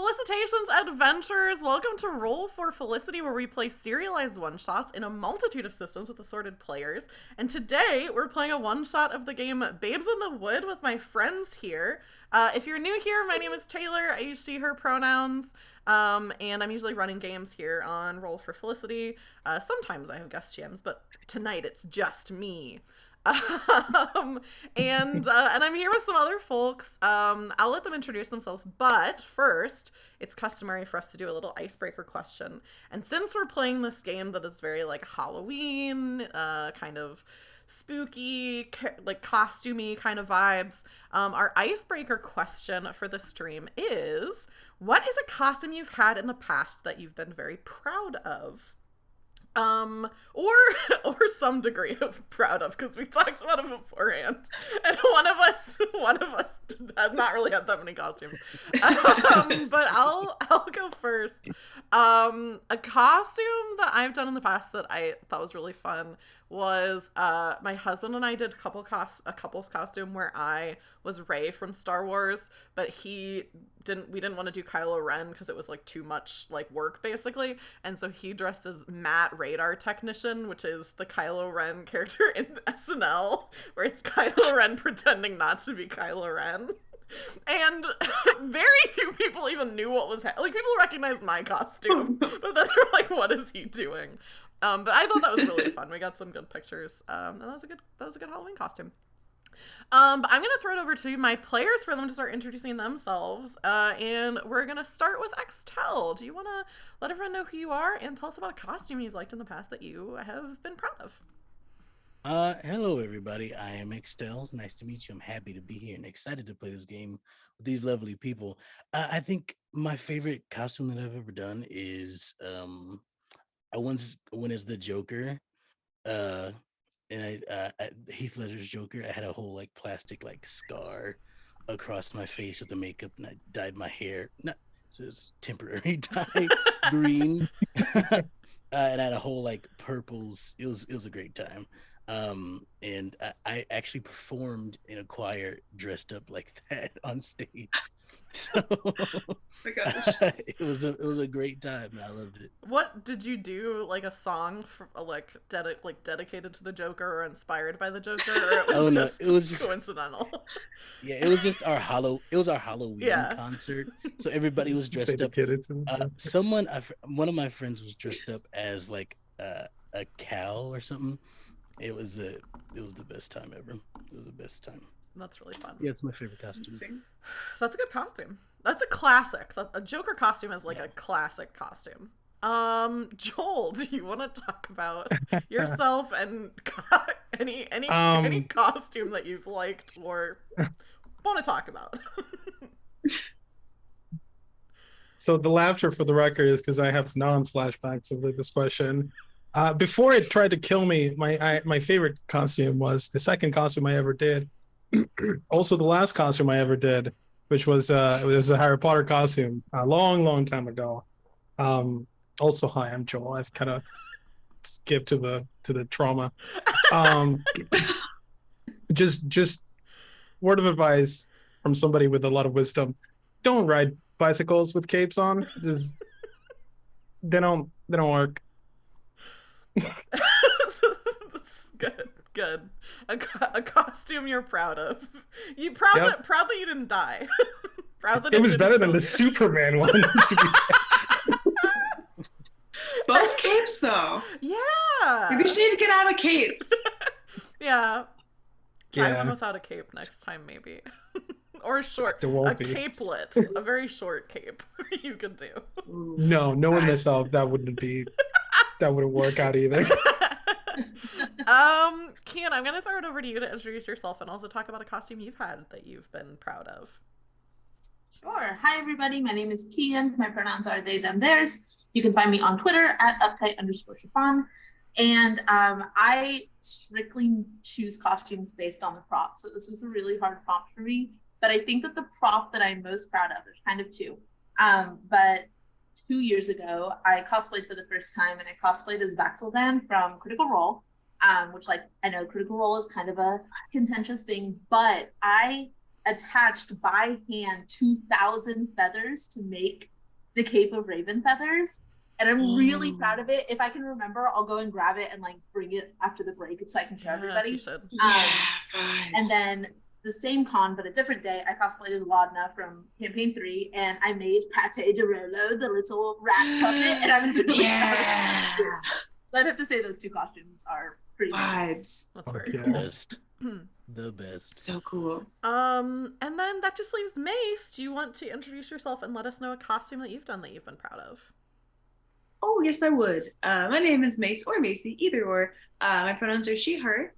Felicitations, adventurers! Welcome to Roll for Felicity, where we play serialized one-shots in a multitude of systems with assorted players. And today, we're playing a one-shot of the game Babes in the Wood with my friends here. If you're new here, my name is Taylor. I use she, her pronouns. And I'm usually running games here on Roll for Felicity. Sometimes I have guest GMs, but tonight it's just me. And I'm here with some other folks. I'll let them introduce themselves, but first, it's customary for us to do a little icebreaker question. And since we're playing this game that is very like Halloween, kind of spooky, like costumey kind of vibes, our icebreaker question for the stream is, what is a costume you've had in the past that you've been very proud of? Or some degree of proud of, because we talked about it beforehand, and one of us has not really had that many costumes. But I'll go first. A costume that I've done in the past that I thought was really fun was my husband and I did a couple's costume where I was Rey from Star Wars, but we didn't want to do Kylo Ren because it was like too much like work basically, and so he dressed as Matt Radar Technician, which is the Kylo Ren character in SNL, where it's Kylo Ren pretending not to be Kylo Ren. And very few people even knew what was like, people recognized my costume, but then they were like, what is he doing? But I thought that was really fun. We got some good pictures. And that was a good Halloween costume. But I'm gonna throw it over to my players for them to start introducing themselves. And we're gonna start with Xtel. Do you wanna let everyone know who you are and tell us about a costume you've liked in the past that you have been proud of? Hello everybody. I am Xtel. Nice to meet you. I'm happy to be here and excited to play this game with these lovely people. I think my favorite costume that I've ever done is I once went as the Joker, uh, and Heath Ledger's Joker. I had a whole like plastic like scar across my face with the makeup, and I dyed my hair. Not so it's temporary dye green, and I had a whole like purples. It was a great time. And I actually performed in a choir dressed up like that on stage. So My gosh. it was a great time. I loved it. What did you do? Like a song for, like dedicated to the Joker or inspired by the Joker, or it was Oh no, just it was just coincidental? yeah, it was just our Halloween Yeah. concert. So everybody was dressed up. Dedicated to them. One of my friends was dressed up as like a cow or something. It was the best time ever. It was the best time. That's really fun. Yeah, it's my favorite costume. That's a good costume. That's a classic. A Joker costume is like a classic costume. Joel, do you want to talk about yourself and any costume that you've liked or want to talk about? So the laughter, for the record, is because I have non-flashbacks of this question. Before it tried to kill me, my favorite costume was the second costume I ever did. Also, the last costume I ever did, which was it was a Harry Potter costume a long time ago. Also, hi, I'm Joel. I've kind of skipped to the trauma. Just word of advice from somebody with a lot of wisdom: don't ride bicycles with capes on. Just they don't work. Good. A costume you're proud of. You proud Yep. that you didn't die. Proud that It was didn't better than kill the you. Superman one. To be Both capes, though. Yeah. Maybe she need to get out of capes. Yeah. Try Yeah. one without a cape next time, maybe. Or a short, There a won't be. capelet, a very short cape you could do. No, knowing myself, that wouldn't work out either. Kian, I'm gonna throw it over to you to introduce yourself and also talk about a costume you've had that you've been proud of. Sure. Hi, everybody. My name is Kian. My pronouns are they, them, theirs. You can find me on Twitter at uptight_chiffon. And I strictly choose costumes based on the prop. So this was a really hard prompt for me. But I think that the prop that I'm most proud of, there's kind of two. But 2 years ago, I cosplayed for the first time, and I cosplayed as Vaxeldan from Critical Role, which, like, I know Critical Role is kind of a contentious thing, but I attached by hand 2,000 feathers to make the Cape of Raven Feathers. And I'm really proud of it. If I can remember, I'll go and grab it and like bring it after the break so I can show everybody. You should. And then the same con, but a different day, I cosplayed as Laudna from Campaign 3, and I made Pate de Rolo, the little rat puppet, and I was really proud of it. So I'd have to say those two costumes are pretty vibes. That's very cool. The best. So cool. And then that just leaves Mace. Do you want to introduce yourself and let us know a costume that you've done that you've been proud of? Oh, yes, I would. My name is Mace, or Macy, either or. My pronouns are she, her.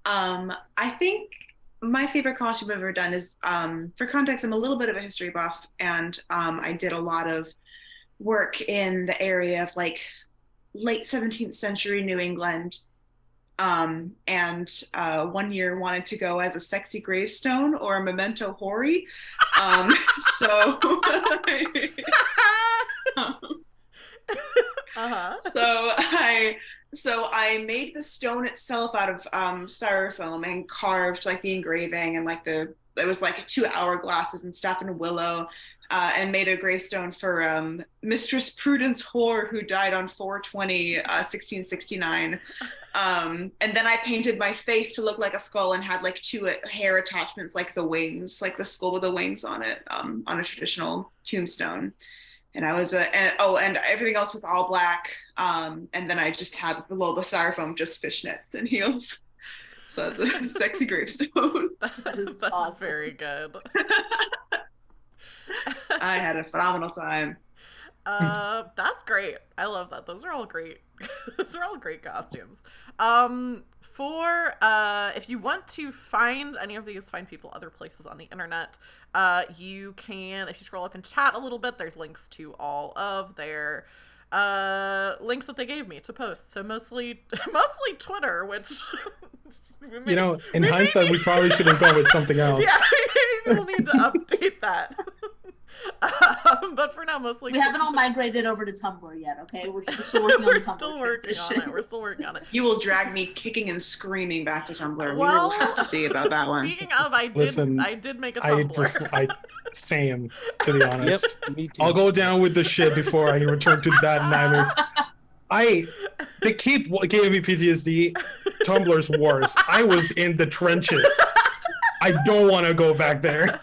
I think my favorite costume I've ever done is, for context, I'm a little bit of a history buff, and I did a lot of work in the area of like late 17th century New England. And 1 year wanted to go as a sexy gravestone or a memento mori. So I made the stone itself out of styrofoam and carved like the engraving and like it was like 2 hourglasses and stuff in willow, and made a gravestone for Mistress Prudence Hoare, who died on 4/20/1669. And then I painted my face to look like a skull and had like 2 hair attachments, like the wings, like the skull with the wings on it, on a traditional tombstone. And I was and everything else was all black. And then I just had below the styrofoam just fishnets and heels. So it's a sexy gravestone. That's awesome. Very good. I had a phenomenal time. That's great. I love that. Those are all great. Those are all great costumes. If you want to find any of these, find people other places on the internet, you can, if you scroll up in chat a little bit, there's links to all of their links that they gave me to post. So mostly Twitter, which in hindsight, we probably should have gone with something else. Yeah, we'll need to update that. But for now, mostly we haven't all migrated over to Tumblr yet. Okay, we're still working on the Tumblr. We're still working on it. You will drag me kicking and screaming back to Tumblr. We will have to see about that one. Speaking of, I did make a Tumblr. Same, to be honest. Yep, me too. I'll go down with the shit before I return to that nightmare. They keep giving me PTSD. Tumblr's worse. I was in the trenches. I don't want to go back there.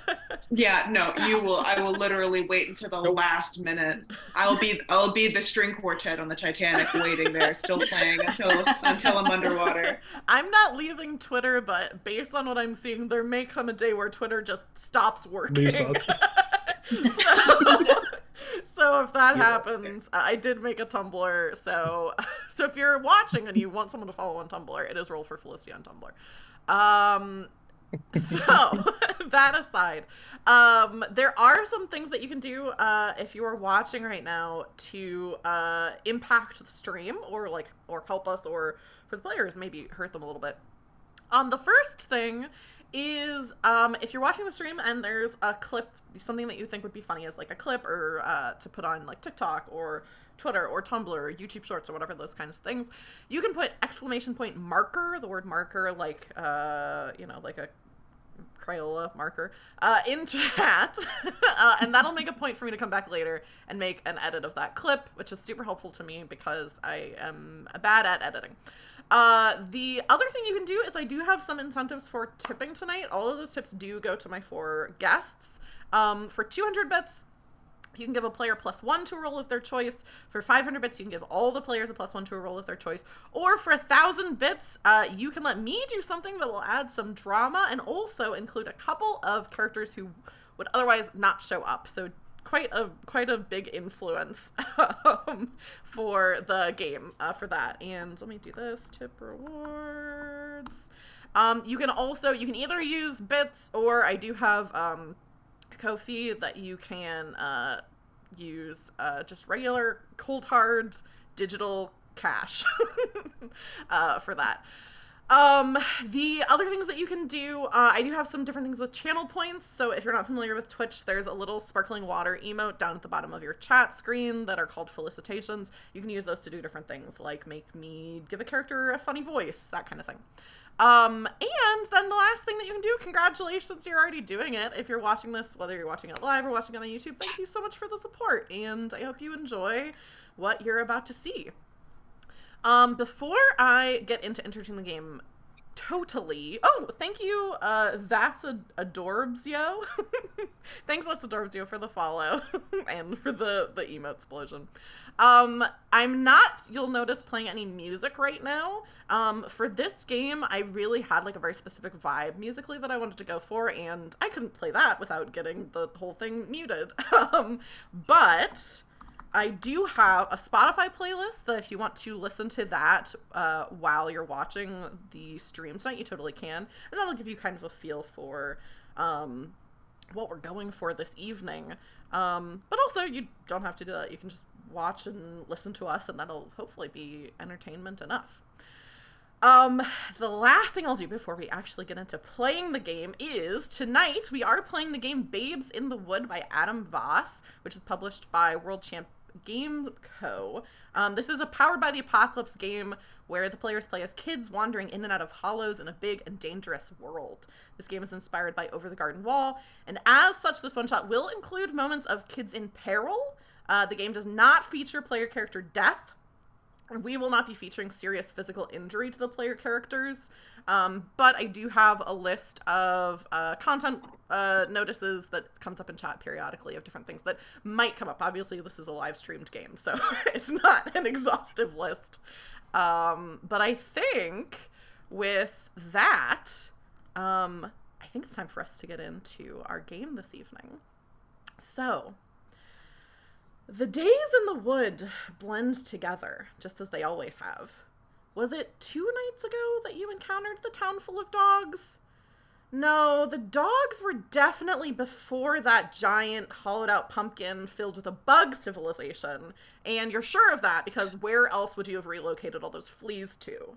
Yeah, no, you will. I will literally wait until the last minute. I'll be the string quartet on the Titanic, waiting there, still playing until I'm underwater. I'm not leaving Twitter, but based on what I'm seeing, there may come a day where Twitter just stops working. Leaves us. So if that happens, I did make a Tumblr. So if you're watching and you want someone to follow on Tumblr, it is Roll for Felicity on Tumblr. So that aside, there are some things that you can do if you are watching right now to impact the stream or help us, or for the players maybe hurt them a little bit. The first thing is if you're watching the stream and there's a clip, something that you think would be funny as like a clip or to put on like TikTok or Twitter or Tumblr or YouTube Shorts or whatever, those kinds of things, you can put !marker, the word marker, like like a Crayola marker, in chat, and that'll make a point for me to come back later and make an edit of that clip, which is super helpful to me because I am bad at editing. The other thing you can do is I do have some incentives for tipping tonight. All of those tips do go to my 4 guests. For 200 bits, you can give a player +1 to a roll of their choice. For 500 bits, you can give all the players a +1 to a roll of their choice. Or for 1,000 bits, you can let me do something that will add some drama and also include a couple of characters who would otherwise not show up. So quite a big influence for the game for that. And let me do this. Tip rewards. You can either use bits, or I do have Ko-fi that you can use just regular cold hard digital cash for that. The other things that you can do, I do have some different things with channel points. So if you're not familiar with Twitch, there's a little sparkling water emote down at the bottom of your chat screen that are called felicitations. You can use those to do different things, like make me give a character a funny voice, that kind of thing. And then the last thing that you can do, congratulations, you're already doing it. If you're watching this, whether you're watching it live or watching it on YouTube, thank you so much for the support, and I hope you enjoy what you're about to see. Before I get into introducing the game totally, oh, thank you, that's Adorbsyo. Thanks, that's Adorbsyo, for the follow and for the emote explosion. I'm not, you'll notice, playing any music right now. For this game, I really had like a very specific vibe musically that I wanted to go for, and I couldn't play that without getting the whole thing muted. But I do have a Spotify playlist that if you want to listen to that while you're watching the stream tonight, you totally can. And that'll give you kind of a feel for what we're going for this evening. But also, you don't have to do that. You can just watch and listen to us, and that'll hopefully be entertainment enough. The last thing I'll do before we actually get into playing the game is, tonight we are playing the game Babes in the Wood by Adam Voss, which is published by World Champ Game Co. This is a Powered by the Apocalypse game where the players play as kids wandering in and out of hollows in a big and dangerous world. This game is inspired by Over the Garden Wall, and as such, this one-shot will include moments of kids in peril. The game does not feature player character death, and we will not be featuring serious physical injury to the player characters, but I do have a list of content notices that comes up in chat periodically of different things that might come up. Obviously, this is a live-streamed game, so it's not an exhaustive list. But I think with that, I think it's time for us to get into our game this evening. So, the days in the wood blend together, just as they always have. Was it 2 nights ago that you encountered the town full of dogs? No, the dogs were definitely before that giant hollowed-out pumpkin filled with a bug civilization, and you're sure of that because where else would you have relocated all those fleas to?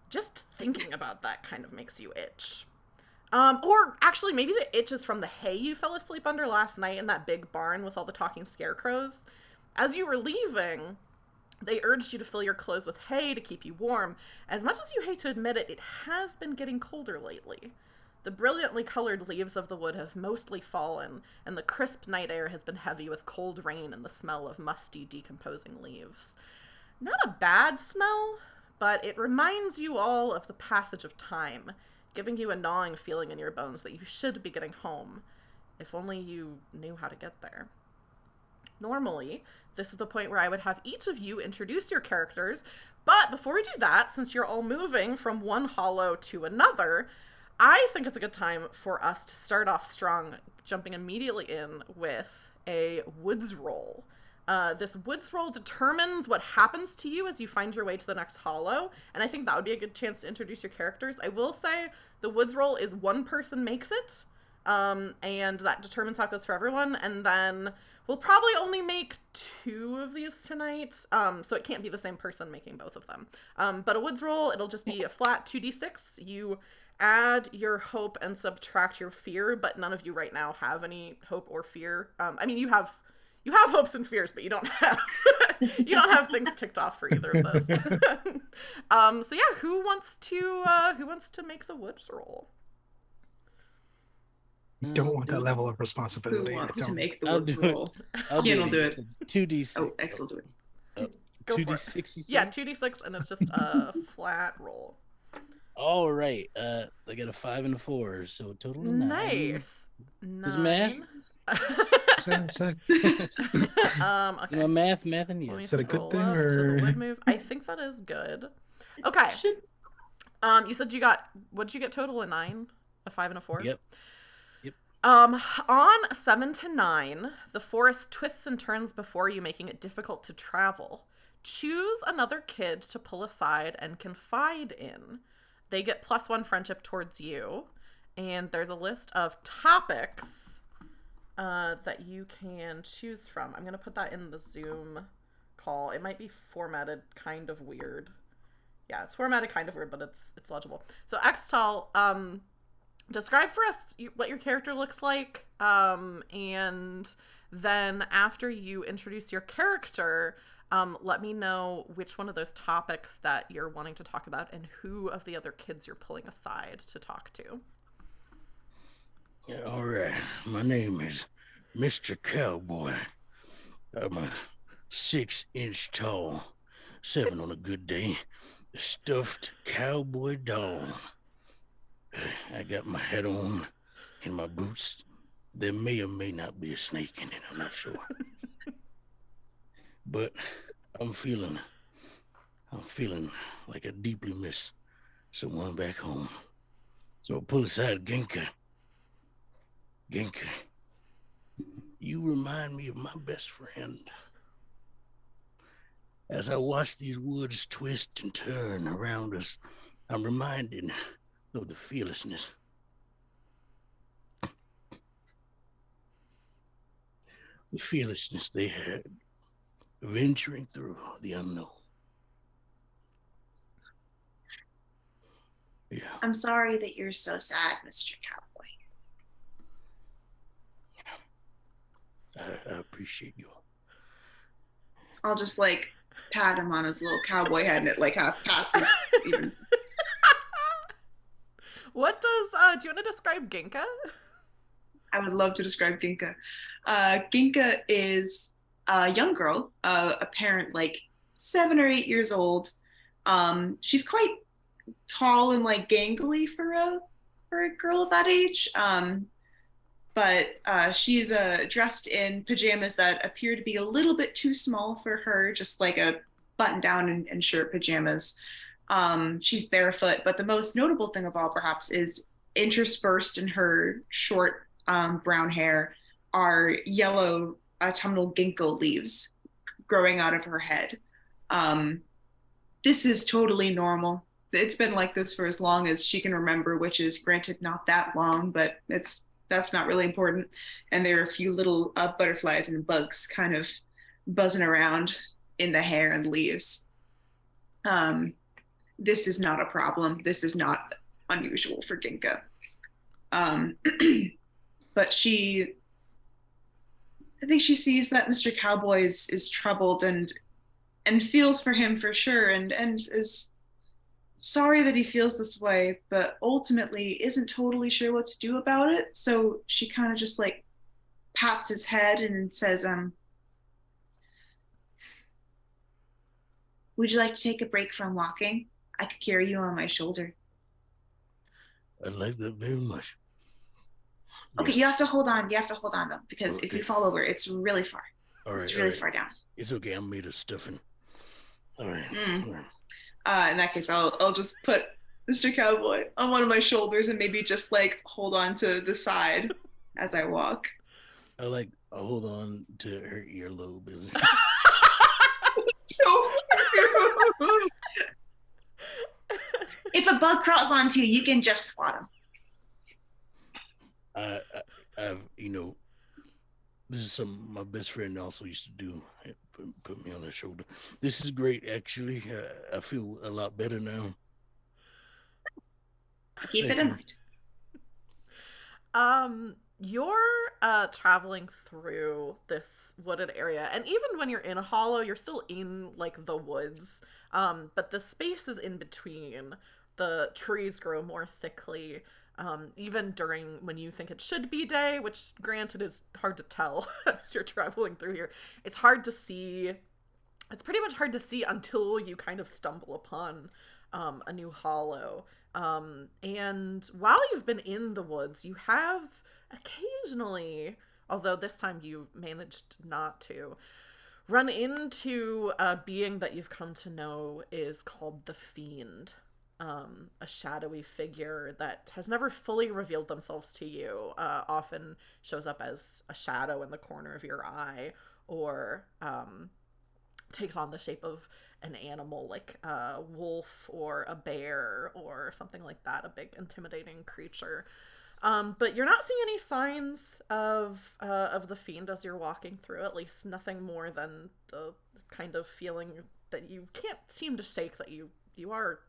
Just thinking about that kind of makes you itch. Or actually, maybe the itch is from the hay you fell asleep under last night in that big barn with all the talking scarecrows. As you were leaving, they urged you to fill your clothes with hay to keep you warm. As much as you hate to admit it, it has been getting colder lately. The brilliantly colored leaves of the wood have mostly fallen, and the crisp night air has been heavy with cold rain and the smell of musty, decomposing leaves. Not a bad smell, but it reminds you all of the passage of time, giving you a gnawing feeling in your bones that you should be getting home, if only you knew how to get there. Normally, this is the point where I would have each of you introduce your characters, but before we do that, since you're all moving from one hollow to another, I think it's a good time for us to start off strong, jumping immediately in with a woods roll. This woods roll determines what happens to you as you find your way to the next hollow, and I think that would be a good chance to introduce your characters. I will say the woods roll is one person makes it, and that determines how it goes for everyone, and then we'll probably only make 2 of these tonight, so it can't be the same person making both of them. But a woods roll, it'll just be a flat 2d6. You add your hope and subtract your fear, but none of you right now have any hope or fear. I mean, you have hopes and fears, but you don't have you don't have things ticked off for either of those. So yeah, who wants to make the woods roll? Don't want that level of Who responsibility. wants to make the I'll woods do it. roll? I'll Kian do will do it. 2d6. Oh, X will do it. Go for it. 2d6, you said? Yeah, 2d6, and it's just a flat roll. All right. I got a 5 and a 4, so a total of 9. Nice. Is math? 9. Is Okay. My math and Let me yes. Is that a good scroll thing, up to the or- wood move. I think that is good. Okay. You said what did you get total? A 9, a 5, and a 4? Yep. On 7 to 9, the forest twists and turns before you, making it difficult to travel. Choose another kid to pull aside and confide in. They get +1 friendship towards you, and there's a list of topics that you can choose from. I'm going to put that in the Zoom call. It might be formatted kind of weird. Yeah, it's formatted kind of weird, but it's legible. So Xtel, describe for us what your character looks like, and then after you introduce your character, Let me know which one of those topics that you're wanting to talk about and who of the other kids you're pulling aside to talk to. Yeah, all right. My name is Mr. Cowboy. I'm a 6-inch tall, 7 on a good day, stuffed cowboy doll. I got my hat on and my boots. There may or may not be a snake in it, I'm not sure. But I'm feeling like I deeply miss someone back home. So I pull aside Genka. Genka, you remind me of my best friend. As I watch these woods twist and turn around us, I'm reminded of the fearlessness. The fearlessness they had, venturing through the unknown. Yeah. I'm sorry that you're so sad, Mr. Cowboy. I appreciate you. I'll just like pat him on his little cowboy head and it like half pats him even. What does, do you want to describe Genka? I would love to describe Ginka. Ginka is a young girl, apparent like 7 or 8 years old. She's quite tall and like gangly for a girl of that age. But she's dressed in pajamas that appear to be a little bit too small for her, just like a button down and shirt pajamas. She's barefoot, but the most notable thing of all perhaps is interspersed in her short brown hair are yellow autumnal ginkgo leaves growing out of her head. This is totally normal. It's been like this for as long as she can remember, which is granted not that long, but that's not really important. And there are a few little butterflies and bugs kind of buzzing around in the hair and leaves. This is not a problem. This is not unusual for Ginka. But I think she sees that Mr. Cowboy is troubled and feels for him for sure, and is sorry that he feels this way, but ultimately isn't totally sure what to do about it. So she kind of just like pats his head and says, would you like to take a break from walking? I could carry you on my shoulder. I like that very much. Okay, Yeah. you have to hold on. You have to hold on though, because Okay. if you fall over, it's really far. All right. It's really far down. It's okay. I'm made of stuffing. All right. All right. In that case, I'll just put Mr. Cowboy on one of my shoulders and maybe just like hold on to the side as I walk. I hold on to her earlobe. So cute. If a bug crawls onto you, you can just swat him. I've this is something my best friend also used to do. Put me on her shoulder. This is great, actually. I feel a lot better now. Keep it in mind. You're traveling through this wooded area, and even when you're in a hollow, you're still in like the woods. But the spaces in between, the trees grow more thickly. Even during when you think it should be day, which granted is hard to tell as you're traveling through here. It's hard to see. It's pretty much hard to see until you kind of stumble upon a new hollow. And while you've been in the woods, you have occasionally, although this time you managed not to, run into a being that you've come to know is called the Fiend. A shadowy figure that has never fully revealed themselves to you, often shows up as a shadow in the corner of your eye, or takes on the shape of an animal like a wolf or a bear or something like that, a big intimidating creature. But you're not seeing any signs of the Fiend as you're walking through, at least nothing more than the kind of feeling that you can't seem to shake, that you are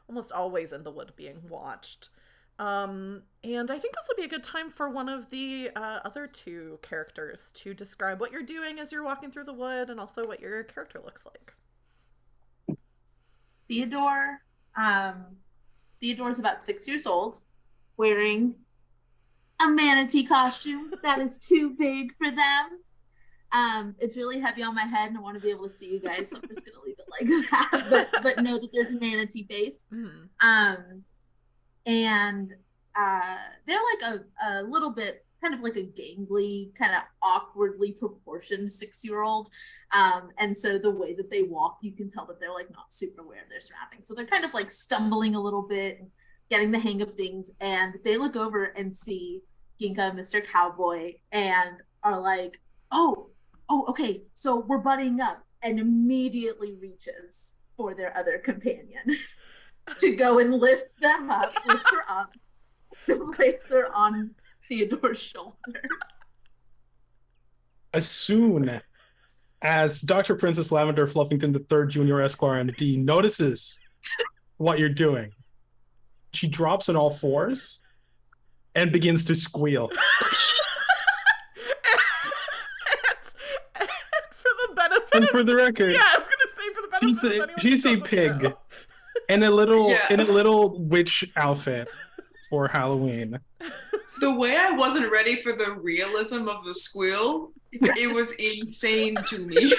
almost always in the wood being watched. And I think this would be a good time for one of the other two characters to describe what you're doing as you're walking through the wood and also what your character looks like. Theodore. Theodore's about 6 years old, wearing a manatee costume that is too big for them. It's really heavy on my head, and I want to be able to see you guys, so I'm just gonna leave it like that. But know that there's a manatee face. Mm-hmm. And they're like a little bit kind of like a gangly, kind of awkwardly proportioned 6-year-old. And so the way that they walk, you can tell that they're like not super aware of their surroundings. So they're kind of like stumbling a little bit, getting the hang of things. And they look over and see Ginka, Mr. Cowboy, and are like, oh, okay, so we're buddying up, and immediately reaches for their other companion to go and lift them up, lift her up, and place her on Theodore's shoulder. As soon as Dr. Princess Lavender Fluffington III Jr. Esquire MD notices what you're doing, she drops on all fours and begins to squeal. And for the record, yeah, I was gonna say for the benefit of anyone she's a pig know. in a little witch outfit for Halloween. The way I wasn't ready for the realism of the squeal, it was insane to me.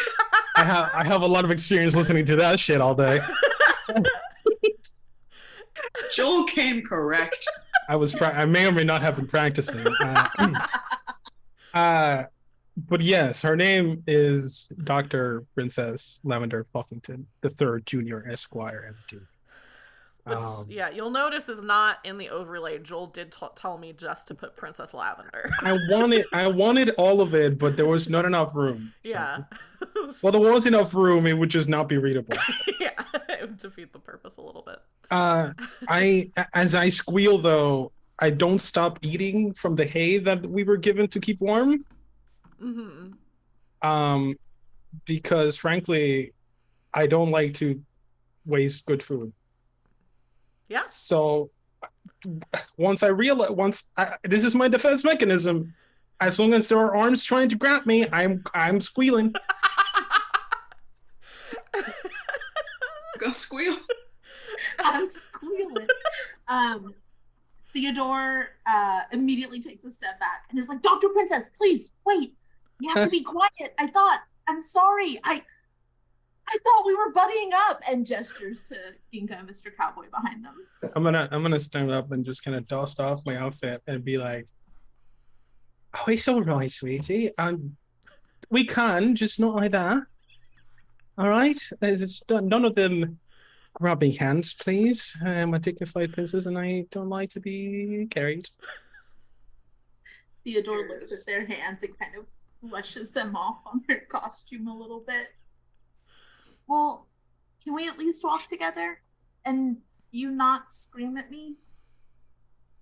I have a lot of experience listening to that shit all day. Joel came correct. I may or may not have been practicing. But yes, her name is Dr. Princess Lavender Fluffington III Jr. Esquire MD. Which, yeah, you'll notice is not in the overlay. Joel did tell me just to put Princess Lavender. I wanted all of it, but there was not enough room. So. Yeah. Well, there was enough room. It would just not be readable. Yeah, it would defeat the purpose a little bit. As I squeal though, I don't stop eating from the hay that we were given to keep warm. Mm-hmm. Because frankly, I don't like to waste good food. Yeah. So once this is my defense mechanism. As long as there are arms trying to grab me, I'm squealing. Go squeal. I'm squealing. Theodore immediately takes a step back and is like, Dr. Princess, please wait. You have to be quiet. I'm sorry. I thought we were buddying up, and gestures to Ginka and Mr. Cowboy behind them. I'm gonna stand up and just kind of dust off my outfit and be like, "Oh, it's all right, sweetie. We can just not like that. All right. It's none of them grabbing hands, please. I'm a dignified princess, and I don't like to be carried." Theodore looks at their hands and kind of brushes them off on her costume a little bit. Well, can we at least walk together and you not scream at me?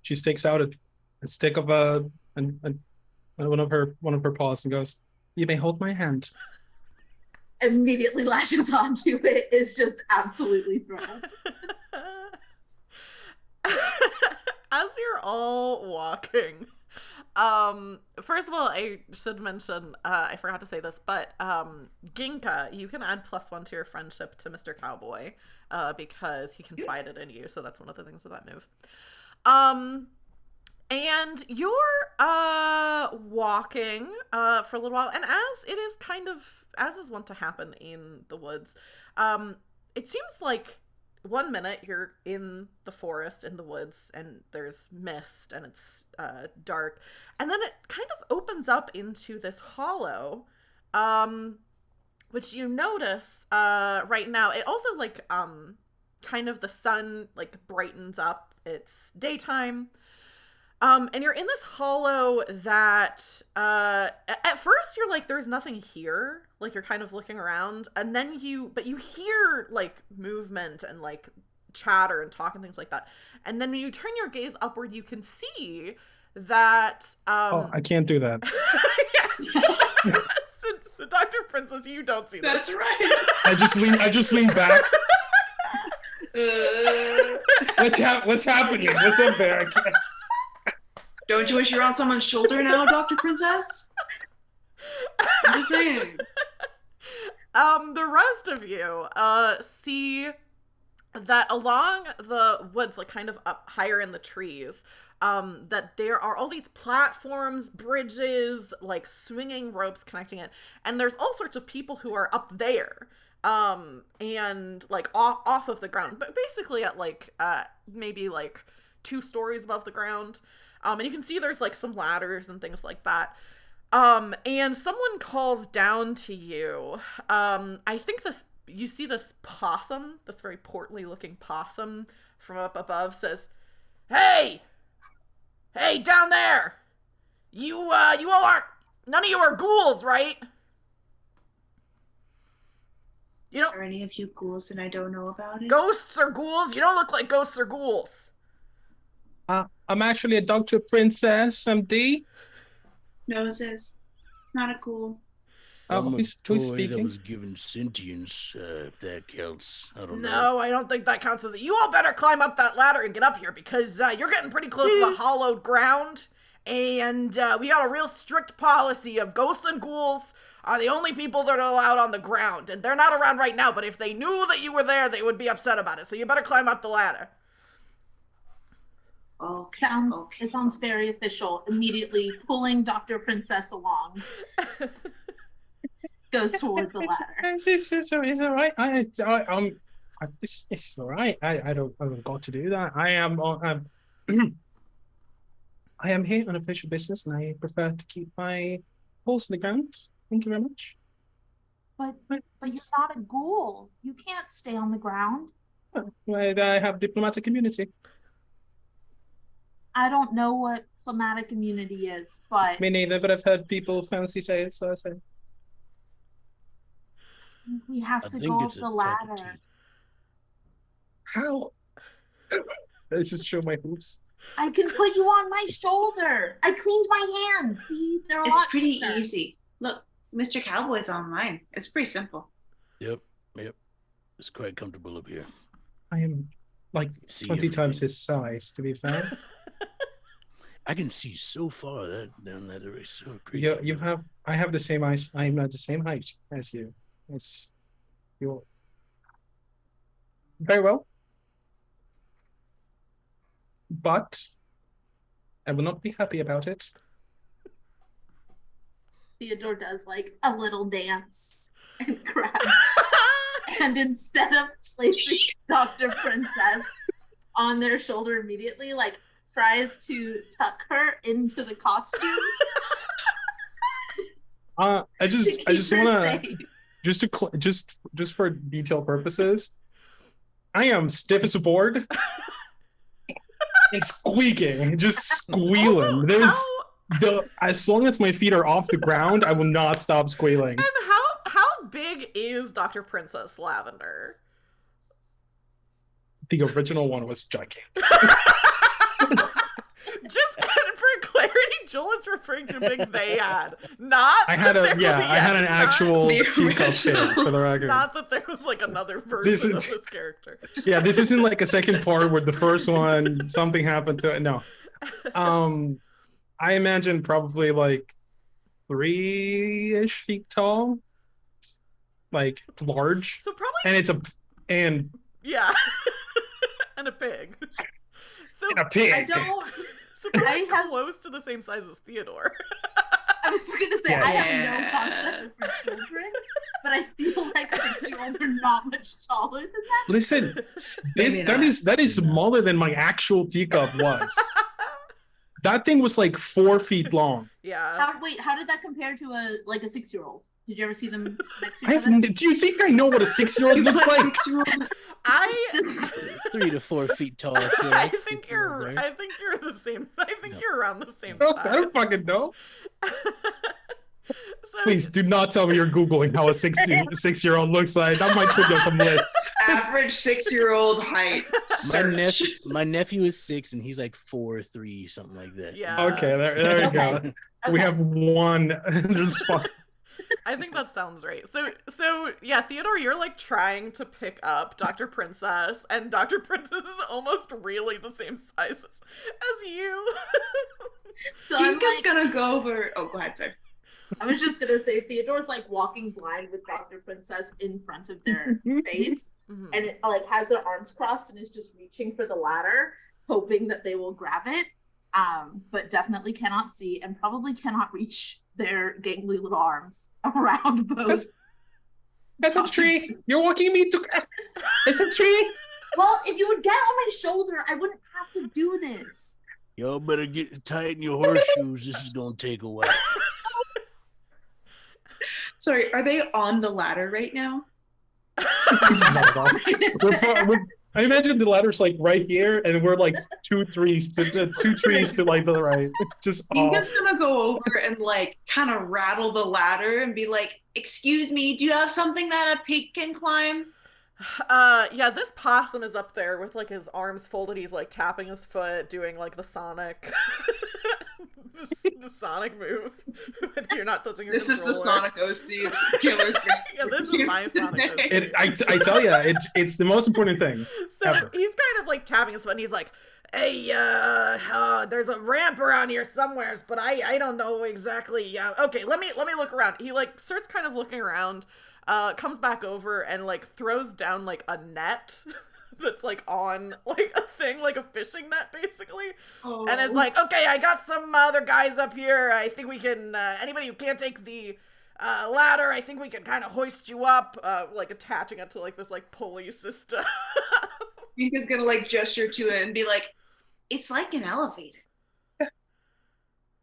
She sticks out a stick of one of her paws and goes, "You may hold my hand." Immediately latches onto it, is just absolutely thrilled. As you're all walking, first of all, I should mention, I forgot to say this, but Ginka, you can add +1 to your friendship to Mr. Cowboy, because he confided in you, so that's one of the things with that move. And you're walking for a little while, and as it is as is wont to happen in the woods, it seems like 1 minute you're in the forest, in the woods, and there's mist, and it's dark, and then it kind of opens up into this hollow, which you notice right now. It also kind of the sun brightens up. It's daytime. And you're in this hollow that, at first you're like, there's nothing here. You're kind of looking around, and then you hear movement and chatter and talk and things like that. And then when you turn your gaze upward, you can see that, I can't do that. Yes. So Dr. Princess, you don't see that. That's right. I just lean back. What's happening? What's up there? Don't you wish you were on someone's shoulder now, Dr. Princess? I'm just saying. The rest of you see that along the woods, like kind of up higher in the trees, that there are all these platforms, bridges, like swinging ropes connecting it, and there's all sorts of people who are up there, and like off of the ground, but basically at like maybe like 2 stories above the ground, and you can see there's like some ladders and things like that. And someone calls down to you. I think you see this possum, this very portly looking possum from up above says, "Hey, down there, you all aren't, none of you are ghouls, right? You don't, Are any of you ghouls and I don't know about it? ghosts or ghouls? You don't look like ghosts or ghouls." I'm actually a Dr. Princess, MD. Noses. Not a ghoul. I'm a Who's toy that speaking? was given sentience, if that counts. I don't know. No, I don't think that counts as it. You all better climb up that ladder and get up here, because you're getting pretty close to the hollowed ground, and we got a real strict policy of ghosts and ghouls are the only people that are allowed on the ground, and they're not around right now, but if they knew that you were there, they would be upset about it, so you better climb up the ladder. Okay. It sounds very official. Immediately pulling Dr. Princess along. Goes toward the ladder. It's all right. It's all right. I don't got to do that. I am I am here on official business, and I prefer to keep my balls in the ground. Thank you very much. But you're not a ghoul. You can't stay on the ground. I have diplomatic immunity. I don't know what climatic immunity is, but Me neither, but I've heard people fancy say it, so I say. we have I to think go up it's a the type of ladder. tea. How? I just show my hoops. I can put you on my shoulder. I cleaned my hands. See, they're a lot It's pretty cleaner. easy. Look, Mr. Cowboy's online. It's pretty simple. Yep. It's quite comfortable up here. I am like See 20 times everything. his size, to be fair. I can see so far down that area. So crazy. I have the same eyes. I am at the same height as you. It's you're very well. But I will not be happy about it. Theodore does like a little dance and grabs. And instead of placing Dr. Princess on their shoulder immediately, like tries to tuck her into the costume. I just Keep her want safe. just for detail purposes, I am stiff as a board and squeaking, just squealing. As long as my feet are off the ground, I will not stop squealing. And how big is Dr. Princess Lavender? The original one was gigantic. Just for clarity, Joel is referring to a big they had, not. I had that there I had an was actual The teacup shape, for the record. Not that there was like another version of is- this character. Yeah, this isn't like a second part where the first one something happened to it. No. I imagine probably like 3-ish feet tall, like large, So probably and yeah, and a pig. So a pig. I don't. so probably I have- close to the same size as Theodore. I was gonna say Yeah. I have no concept for children, but I feel like 6-year-olds are not much taller than that. Listen, Maybe that is smaller than my actual teacup was. That thing was like 4 feet long. Yeah. How did that compare to a 6-year-old? Did you ever see them next to I each have. other? Do you think I know what a 6-year-old looks like? I 3 to 4 feet tall. I feel I like. think 6-year-olds, you're right? I think you're the same. I think No. you're around the same I size. don't fucking know. So Please do not tell me you're Googling how a 6-year-old looks like. That might put you on some lists. Average 6-year-old height. My nephew is 6 and he's like 4'3", something like that. Yeah. Okay, there you go. We have one. Just fuck. I think that sounds right. So yeah, Theodore, you're like trying to pick up Dr. Princess, and Dr. Princess is almost really the same size as you. So I'm Pinka's like, gonna go over. Oh, go ahead, sir. I was just gonna say Theodore's like walking blind with Dr. Princess in front of their face, Mhm. and it like has their arms crossed and is just reaching for the ladder, hoping that they will grab it. But definitely cannot see and probably cannot reach their gangly little arms around both. That's a tree. You're walking me to. It's a tree. Well, if you would get on my shoulder, I wouldn't have to do this. Y'all better get tighten your horseshoes. This is gonna take a while. Sorry, are they on the ladder right now? I imagine the ladder's like right here, and we're like two trees to like the right. Just off. Pinka's gonna go over and like kind of rattle the ladder and be like, "Excuse me, do you have something that a pig can climb?" Yeah, this possum is up there with like his arms folded. He's like tapping his foot, doing like the Sonic, the Sonic move. You're not touching your This is the controller. Sonic OC that Taylor's Yeah, this is my Sonic OC. I tell you, it's the most important thing. So ever. he's kind of like tapping his foot, and he's like, "Hey, there's a ramp around here somewheres, but I don't know exactly. Okay, let me look around." He like starts kind of looking around, comes back over and like throws down like a net that's like on like a thing, like a fishing net basically, and is like, "Okay, I got some other guys up here. I think we can. Anybody who can't take the ladder, I think we can kind of hoist you up, like attaching it to like this like pulley system." Pinka's gonna like gesture to it and be like, "It's like an elevator."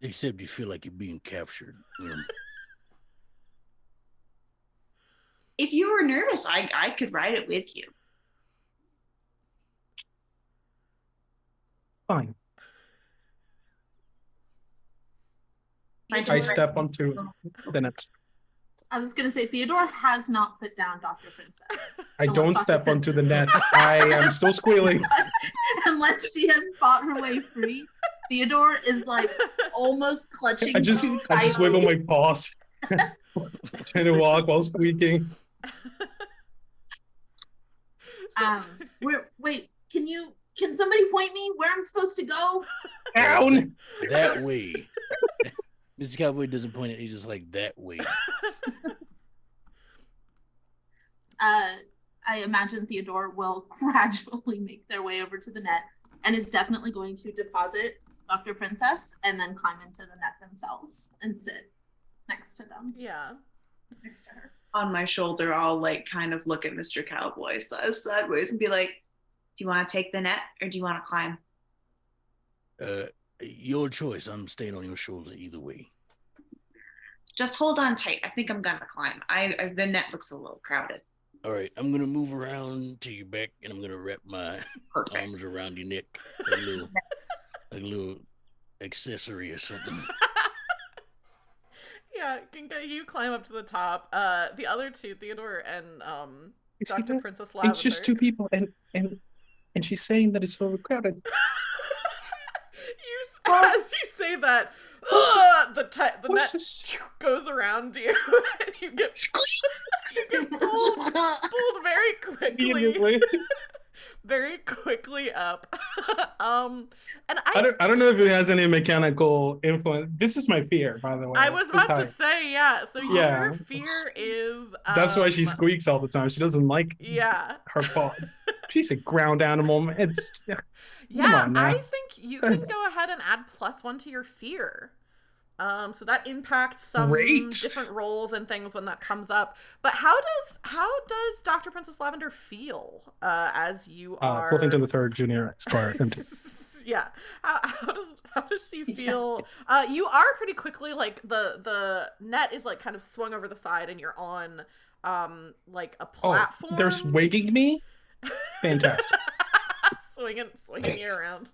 Except you feel like you're being captured. If you were nervous, I could ride it with you. Fine. I Theodore- step onto the net. I was gonna say Theodore has not put down Dr. Princess. I Unless don't Dr. step onto the Princess- net. I am still squealing. Unless she has fought her way free. Theodore is like almost clutching I just too tightly. wiggle my paws, trying to walk while squeaking. Wait, can somebody point me where I'm supposed to go? Down. That way. Mr. Cowboy doesn't point it. He's just like that way. I imagine Theodore will gradually make their way over to the net and is definitely going to deposit Dr. Princess and then climb into the net themselves and sit next to them, Yeah. next to her. On my shoulder, I'll like kind of look at Mr. Cowboy sideways and be like, "Do you want to take the net or do you want to climb?" Your choice. I'm staying on your shoulder either way. Just hold on tight. I think I'm gonna climb. The net looks a little crowded. All right, I'm gonna move around to your back, and I'm gonna wrap my Perfect. arms around your neck, like a little accessory or something. Yeah, you climb up to the top. The other two, Theodore and You see Dr. that? Princess Lavender. It's just two people, and she's saying that it's overcrowded. As you say that, the What's net this? goes around you, and you get pulled very quickly up. And I don't know if it has any mechanical influence. This is my fear, by the way. I was this about to height. say, yeah. So Yeah. your fear is. That's why she squeaks all the time. She doesn't like Yeah. her paw. She's a ground animal. It's Yeah, on now. I think you can go ahead and add +1 to your fear. So that impacts some Great. different roles and things when that comes up. But how does Dr. Princess Lavender feel as you are flipping to the third junior square. Yeah. How does she feel? You are pretty quickly like the net is like kind of swung over the side and you're on like a platform. They're swigging me? Fantastic. swinging you around.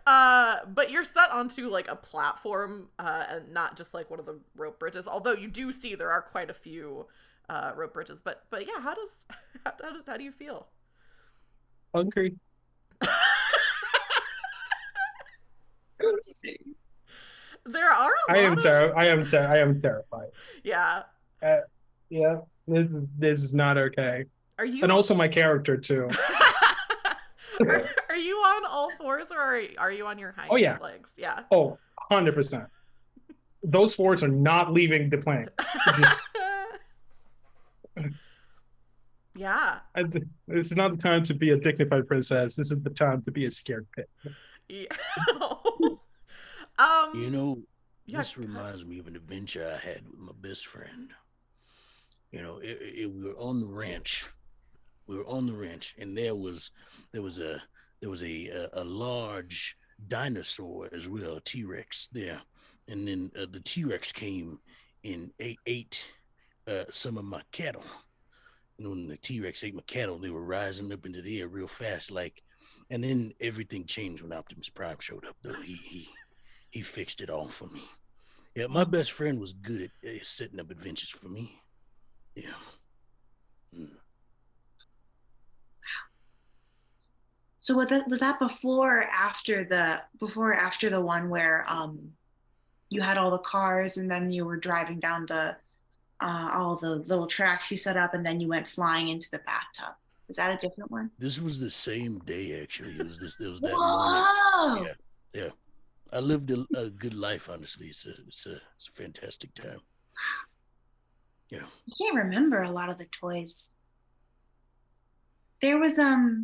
But you're set onto like a platform, and not just like one of the rope bridges. Although you do see there are quite a few rope bridges. But yeah, how do you feel? Hungry. There are a I lot am terrified. Yeah. Yeah, this is not okay. Are you And also my character too. are you on all fours or are you on your hind Oh yeah. legs? Yeah. Oh, 100%. Those fours are not leaving the planks. Just Yeah. this is not the time to be a dignified princess. This is the time to be a scared pit. Yeah. You know, yeah, this reminds me of an adventure I had with my best friend. You know, we were on the ranch. We were on the ranch, and there was a large dinosaur as well, T-Rex there, and then the T-Rex came and ate some of my cattle. You know, when the T-Rex ate my cattle, they were rising up into the air real fast, like, and then everything changed when Optimus Prime showed up. Though he fixed it all for me. Yeah, my best friend was good at setting up adventures for me. Yeah. Mm. So was that before or after the one where you had all the cars and then you were driving down the all the little tracks you set up and then you went flying into the bathtub? Is that a different one? This was the same day, actually. It was that Whoa! morning. Yeah. I lived a good life, honestly. It's a fantastic time. Yeah. I can't remember a lot of the toys. There was a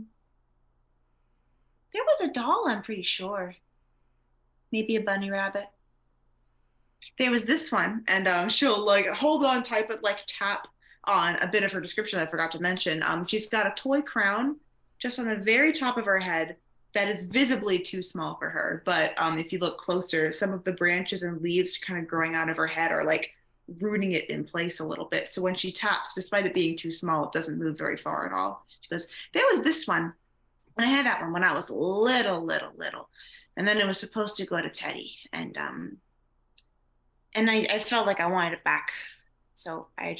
doll, I'm pretty sure. Maybe a bunny rabbit. There was this one, and she'll like hold on type, but like tap on a bit of her description I forgot to mention. She's got a toy crown just on the very top of her head that is visibly too small for her. But if you look closer, some of the branches and leaves kind of growing out of her head are like rooting it in place a little bit. So when she taps, despite it being too small, it doesn't move very far at all. She goes, there was this one. And I had that one when I was little. And then it was supposed to go to Teddy. And I felt like I wanted it back. So I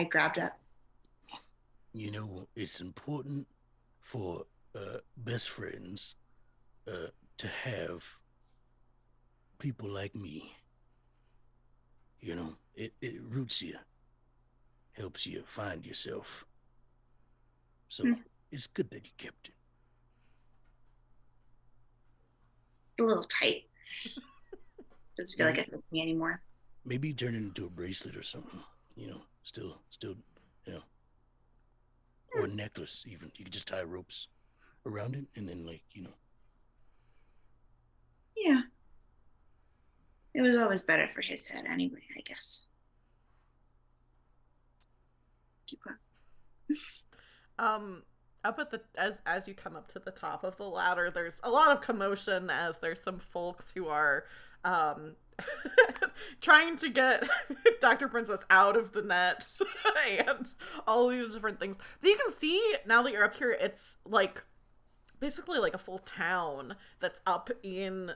grabbed it. You know, it's important for best friends to have people like me. You know, it roots you, helps you find yourself. So it's good that you kept it. It's a little tight. Doesn't feel like it fits me anymore. Maybe turn it into a bracelet or something. You know, still, you know, or a necklace. Even you could just tie ropes around it, and then like Yeah. It was always better for his head anyway, I guess. Keep on. Up at the as you come up to the top of the ladder, there's a lot of commotion as there's some folks who are trying to get Dr. Princess out of the net and all these different things. You can see now that you're up here, it's like basically like a full town that's up in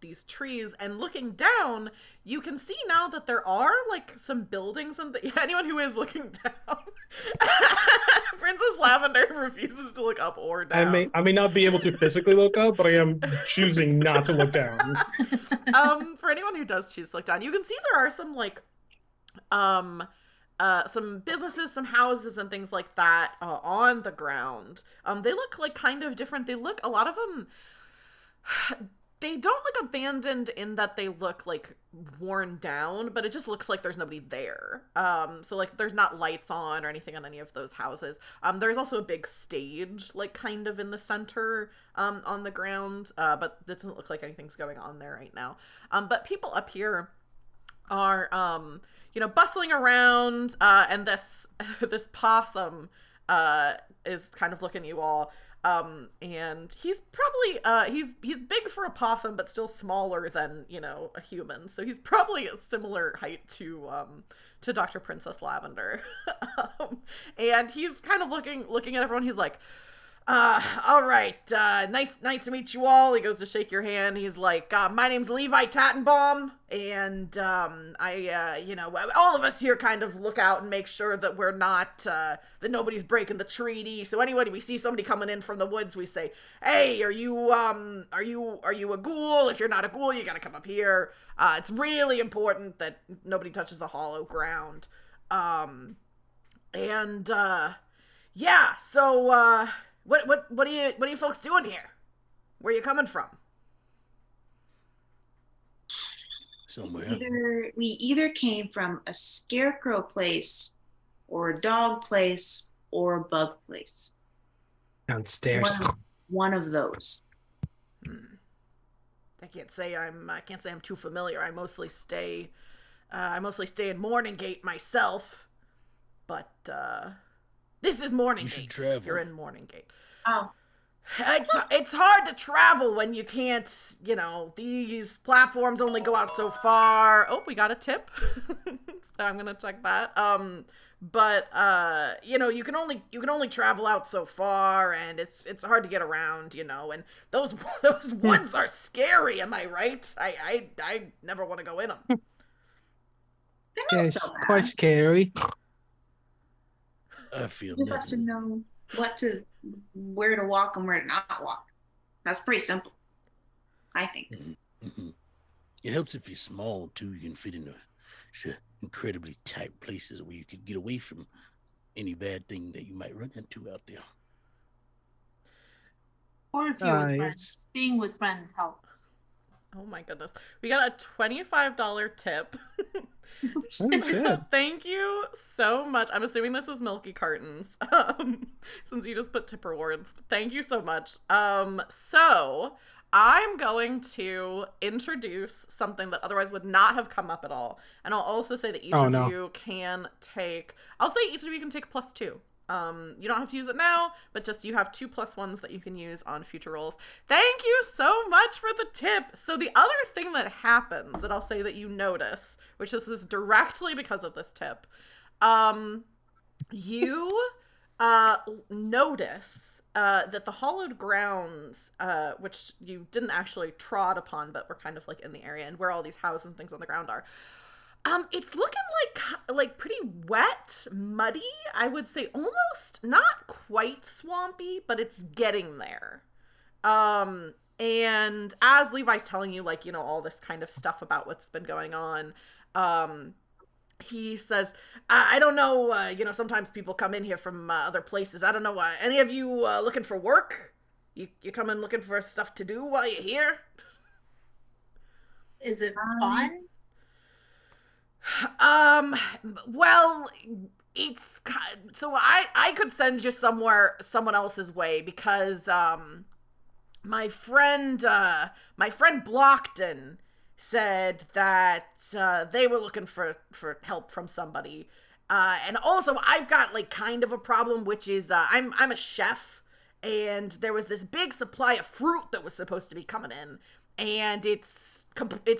these trees, and looking down you can see now that there are like some buildings and anyone who is looking down Princess Lavender refuses to look up or down. I may not be able to physically look up, but I am choosing not to look down. For anyone who does choose to look down, you can see there are some like some businesses, some houses and things like that on the ground. They look like kind of different. They look, a lot of them, they don't look abandoned in that they look like worn down, but it just looks like there's nobody there. So like there's not lights on or anything on any of those houses. There's also a big stage like kind of in the center on the ground, but it doesn't look like anything's going on there right now. But people up here are bustling around, and this possum is kind of looking at you all, and he's probably he's big for a possum but still smaller than a human, so he's probably a similar height to Dr. Princess Lavender. And he's kind of looking at everyone. He's like, All right. Nice to meet you all. He goes to shake your hand. He's like, my name's Levi Tattenbaum, and all of us here kind of look out and make sure that we're not that nobody's breaking the treaty. So anybody we see somebody coming in from the woods, we say, "Hey, are you a ghoul? If you're not a ghoul, you gotta come up here. It's really important that nobody touches the hollow ground." Yeah. So What are you folks doing here? Where are you coming from? Somewhere. We either came from a scarecrow place, or a dog place, or a bug place. Downstairs. One of those. I can't say I'm too familiar. I mostly stay in Morning Gate myself, but this is Morning Gate. Travel. You're in Morning Gate. Oh. It's hard to travel when you can't, these platforms only go out so far. Oh, we got a tip. So I'm gonna check that. But you can only travel out so far, and it's hard to get around, and those woods are scary, am I right? I never want to go in them. They're not Yes, so bad. quite scary. I feel You have to nothing. know where to walk and where to not walk. That's pretty simple, I think. Mm-hmm. It helps if you're small too. You can fit into incredibly tight places where you could get away from any bad thing that you might run into out there. Or if you're with Yes. friends. Being with friends helps. Oh my goodness. We got a $25 tip. Oh, good. Thank you so much. I'm assuming this is Milky Cartons, since you just put tip rewards. Thank you so much. So I'm going to introduce something that otherwise would not have come up at all. And I'll also say that each of you can take, +2. You don't have to use it now, but just you have 2 +1s that you can use on future rolls. Thank you so much for the tip. So the other thing that happens that I'll say that you notice, which is directly because of this tip, you notice that the hollowed grounds, which you didn't actually trod upon, but were kind of like in the area and where all these houses and things on the ground are, it's looking like pretty wet, muddy. I would say almost not quite swampy, but it's getting there. And as Levi's telling you, all this kind of stuff about what's been going on, he says, I don't know, sometimes people come in here from other places. I don't know why. Any of you looking for work? You come in looking for stuff to do while you're here? Is it fun? Well, it's so I could send you someone else's way, because my friend Blockton said that they were looking for help from somebody, and also I've got kind of a problem, which is I'm a chef, and there was this big supply of fruit that was supposed to be coming in, and it's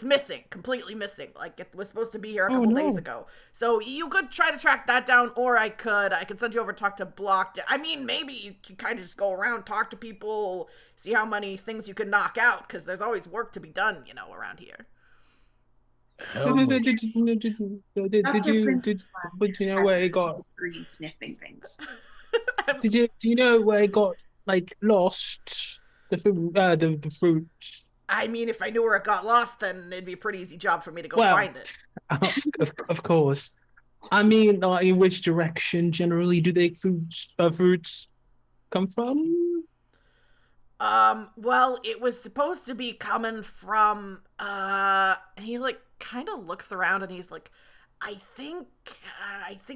missing, completely missing. It was supposed to be here a couple days ago. So you could try to track that down, or I could send you over to talk to Blocked. I mean, maybe you could kind of just go around, talk to people, see how many things you can knock out, because there's always work to be done, around here. How much? Did you know where it got? Green sniffing things. Do you know where it got lost? The fruit. I mean, if I knew where it got lost, then it'd be a pretty easy job for me to go find it. Of course. I mean, in which direction generally do they fruits come from? Well, it was supposed to be coming from, and he kind of looks around and he's like, I think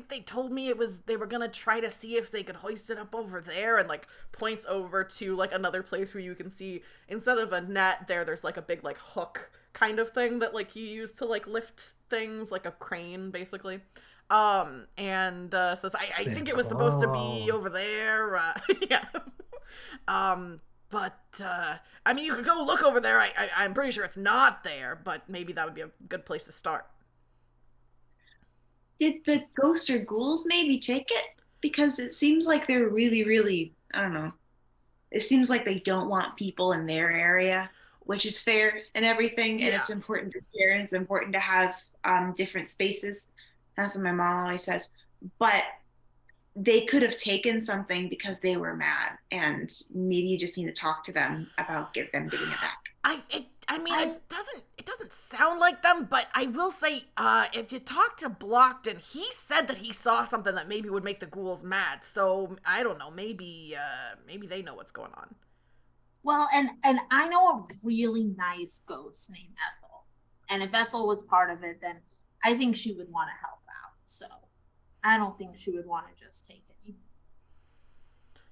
they told me they were gonna try to see if they could hoist it up over there, and points over to another place where you can see, instead of a net there's a big hook kind of thing that you use to lift things, like a crane basically. And says I think it was supposed to be over there. Yeah. But I mean, you could go look over there. I'm pretty sure it's not there, but maybe that would be a good place to start. Did the ghosts or ghouls maybe take it? Because it seems like they're really, really, I don't know, it seems like they don't want people in their area, which is fair and everything. And Yeah. it's important to share and it's important to have different spaces. That's what my mom always says. But they could have taken something because they were mad, and maybe you just need to talk to them about them getting it back. It doesn't sound like them, but I will say, if you talk to Blockton, he said that he saw something that maybe would make the ghouls mad. So I don't know, maybe they know what's going on. Well, and I know a really nice ghost named Ethel, and if Ethel was part of it, then I think she would want to help out. So I don't think she would want to just take it.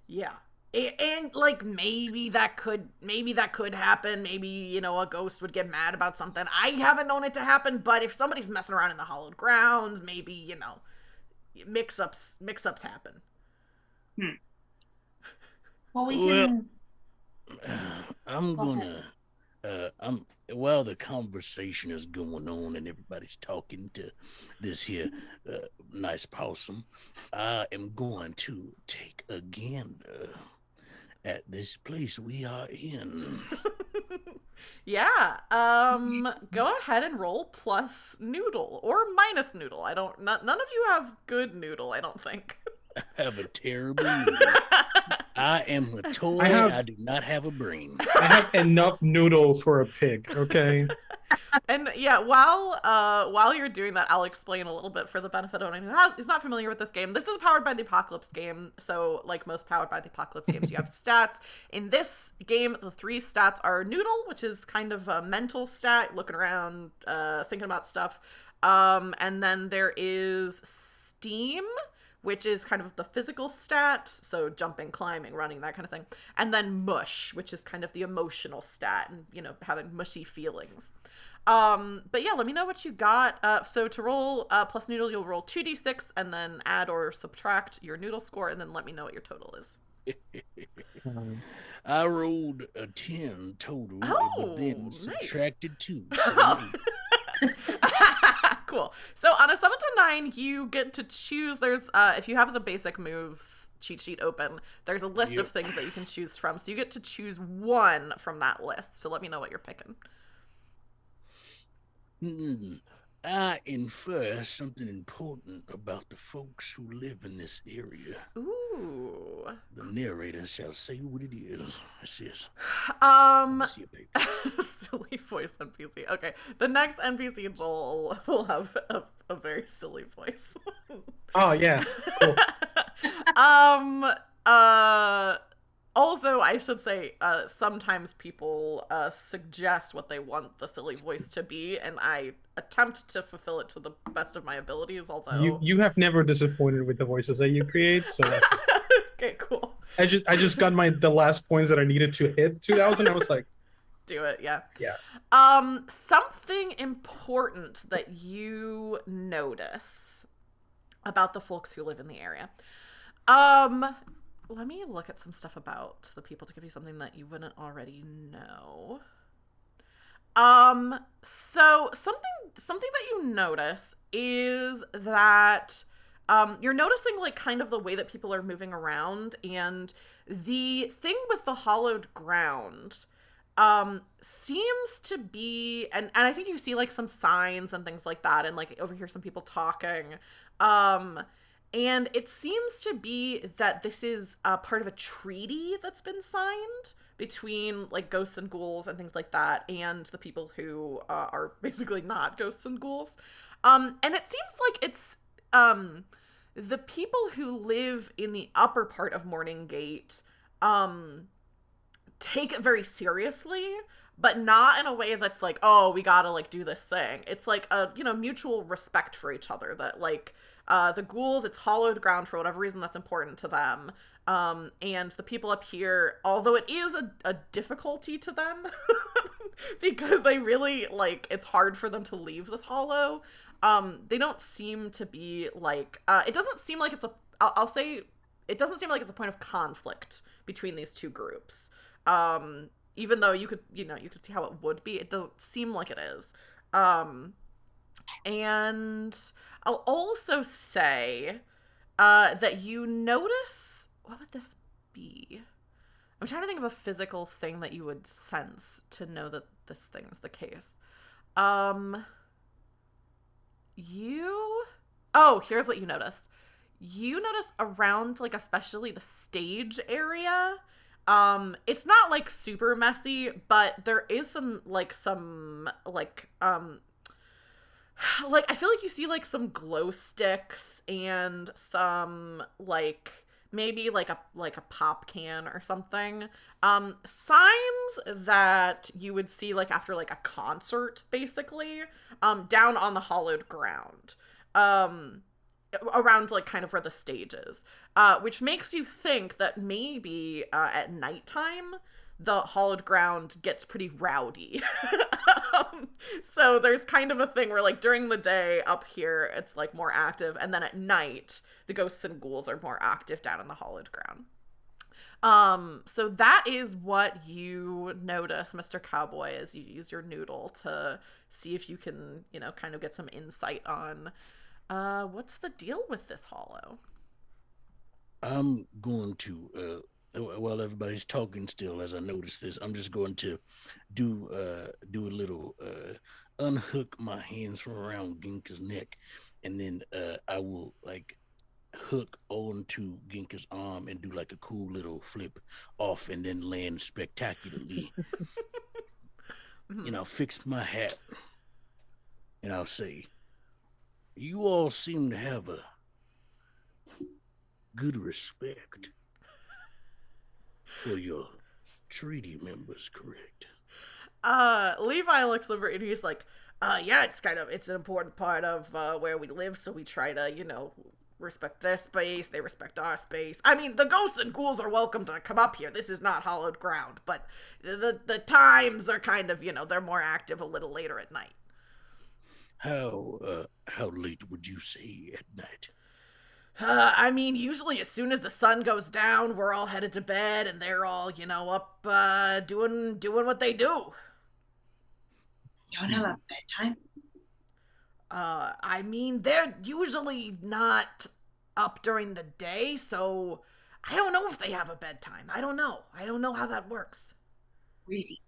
Yeah. And like maybe that could happen. Maybe, a ghost would get mad about something. I haven't known it to happen, but if somebody's messing around in the hallowed grounds, maybe, mix-ups happen. Well, we can. I'm gonna. While the conversation is going on and everybody's talking to this here nice possum, I am going to take a gander at this place we are in. Yeah. Go ahead and roll plus noodle or minus noodle. None of you have good noodle, I don't think. I have a terrible noodle. I am a toy. I do not have a brain. I have enough noodle for a pig, okay? And yeah, while you're doing that, I'll explain a little bit for the benefit of anyone who's not familiar with this game. This is a Powered by the Apocalypse game, so like most Powered by the Apocalypse games, you have stats. In this game, the 3 stats are noodle, which is kind of a mental stat, looking around, thinking about stuff. And then there is steam, which is kind of the physical stat, so jumping, climbing, running, that kind of thing. And then mush, which is kind of the emotional stat and, having mushy feelings. But yeah, let me know what you got. So to roll plus noodle, you'll roll 2d6 and then add or subtract your noodle score, and then let me know what your total is. I rolled a 10 total, but then nice. subtracted 2. So Cool. So on a 7 to 9, you get to choose. There's if you have the basic moves cheat sheet open, there's a list of things that you can choose from. So you get to choose one from that list. So let me know what you're picking. I infer something important about the folks who live in this area. Ooh. The narrator shall say what it is. It says, silly voice NPC. Okay, the next NPC, Joel, will have a very silly voice. Oh yeah. Cool. Also, I should say, sometimes people suggest what they want the silly voice to be, and I attempt to fulfill it to the best of my abilities, although... You have never disappointed with the voices that you create, so... Okay, cool. I just got the last points that I needed to hit 2000. I was like... Do it, yeah. Yeah. Something important that you notice about the folks who live in the area. Let me look at some stuff about the people to give you something that you wouldn't already know. So something that you notice is that you're noticing like kind of the way that people are moving around, and the thing with the hollowed ground seems to be, and I think you see like some signs and things like that, and like overhear some people talking. And it seems to be that this is part of a treaty that's been signed between like ghosts and ghouls and things like that, and the people who are basically not ghosts and ghouls. And it seems like it's the people who live in the upper part of Morning Gate take it very seriously, but not in a way that's like, oh, we gotta like do this thing. It's like a mutual respect for each other, that like the ghouls, it's hollowed ground for whatever reason that's important to them. And the people up here, although it is a difficulty to them because they really like, it's hard for them to leave this hollow. They don't seem to be like, it doesn't seem like it's I'll say it doesn't seem like it's a point of conflict between these two groups. Even though you could see how it would be, it doesn't seem like it is. And I'll also say that you notice, what would this be? I'm trying to think of a physical thing that you would sense to know that this thing's the case. Here's what you noticed. You notice around, like, especially the stage area, it's not, like, super messy, but there is some I feel like you see, like, some glow sticks and some, like, maybe like a pop can or something. Signs that you would see, like, after, like, a concert, basically, down on the hollowed ground. Around, like, kind of where the stage is. Which makes you think that maybe at nighttime, the hollowed ground gets pretty rowdy. So there's kind of a thing where, like, during the day up here, it's, like, more active, and then at night, the ghosts and ghouls are more active down in the hollowed ground. So that is what you notice, Mr. Cowboy, as you use your noodle to see if you can, you know, kind of get some insight on what's the deal with this hollow. I'm going to, while everybody's talking still, as I notice this, I'm just going to do a little, unhook my hands from around Ginka's neck, and then I will, like, hook onto Ginka's arm and do, like, a cool little flip off and then land spectacularly. And I'll fix my hat, and I'll say, you all seem to have a good respect for your treaty members, correct? Levi looks over and he's like, yeah, it's an important part of where we live, so we try to, you know, respect their space, they respect our space. I mean, the ghosts and ghouls are welcome to come up here. This is not hallowed ground, but the times are kind of, you know, they're more active a little later at night. How late would you say at night? I mean, usually as soon as the sun goes down, we're all headed to bed, and they're all, you know, up doing what they do. You don't have a bedtime? I mean, they're usually not up during the day, so I don't know if they have a bedtime. I don't know how that works. Crazy.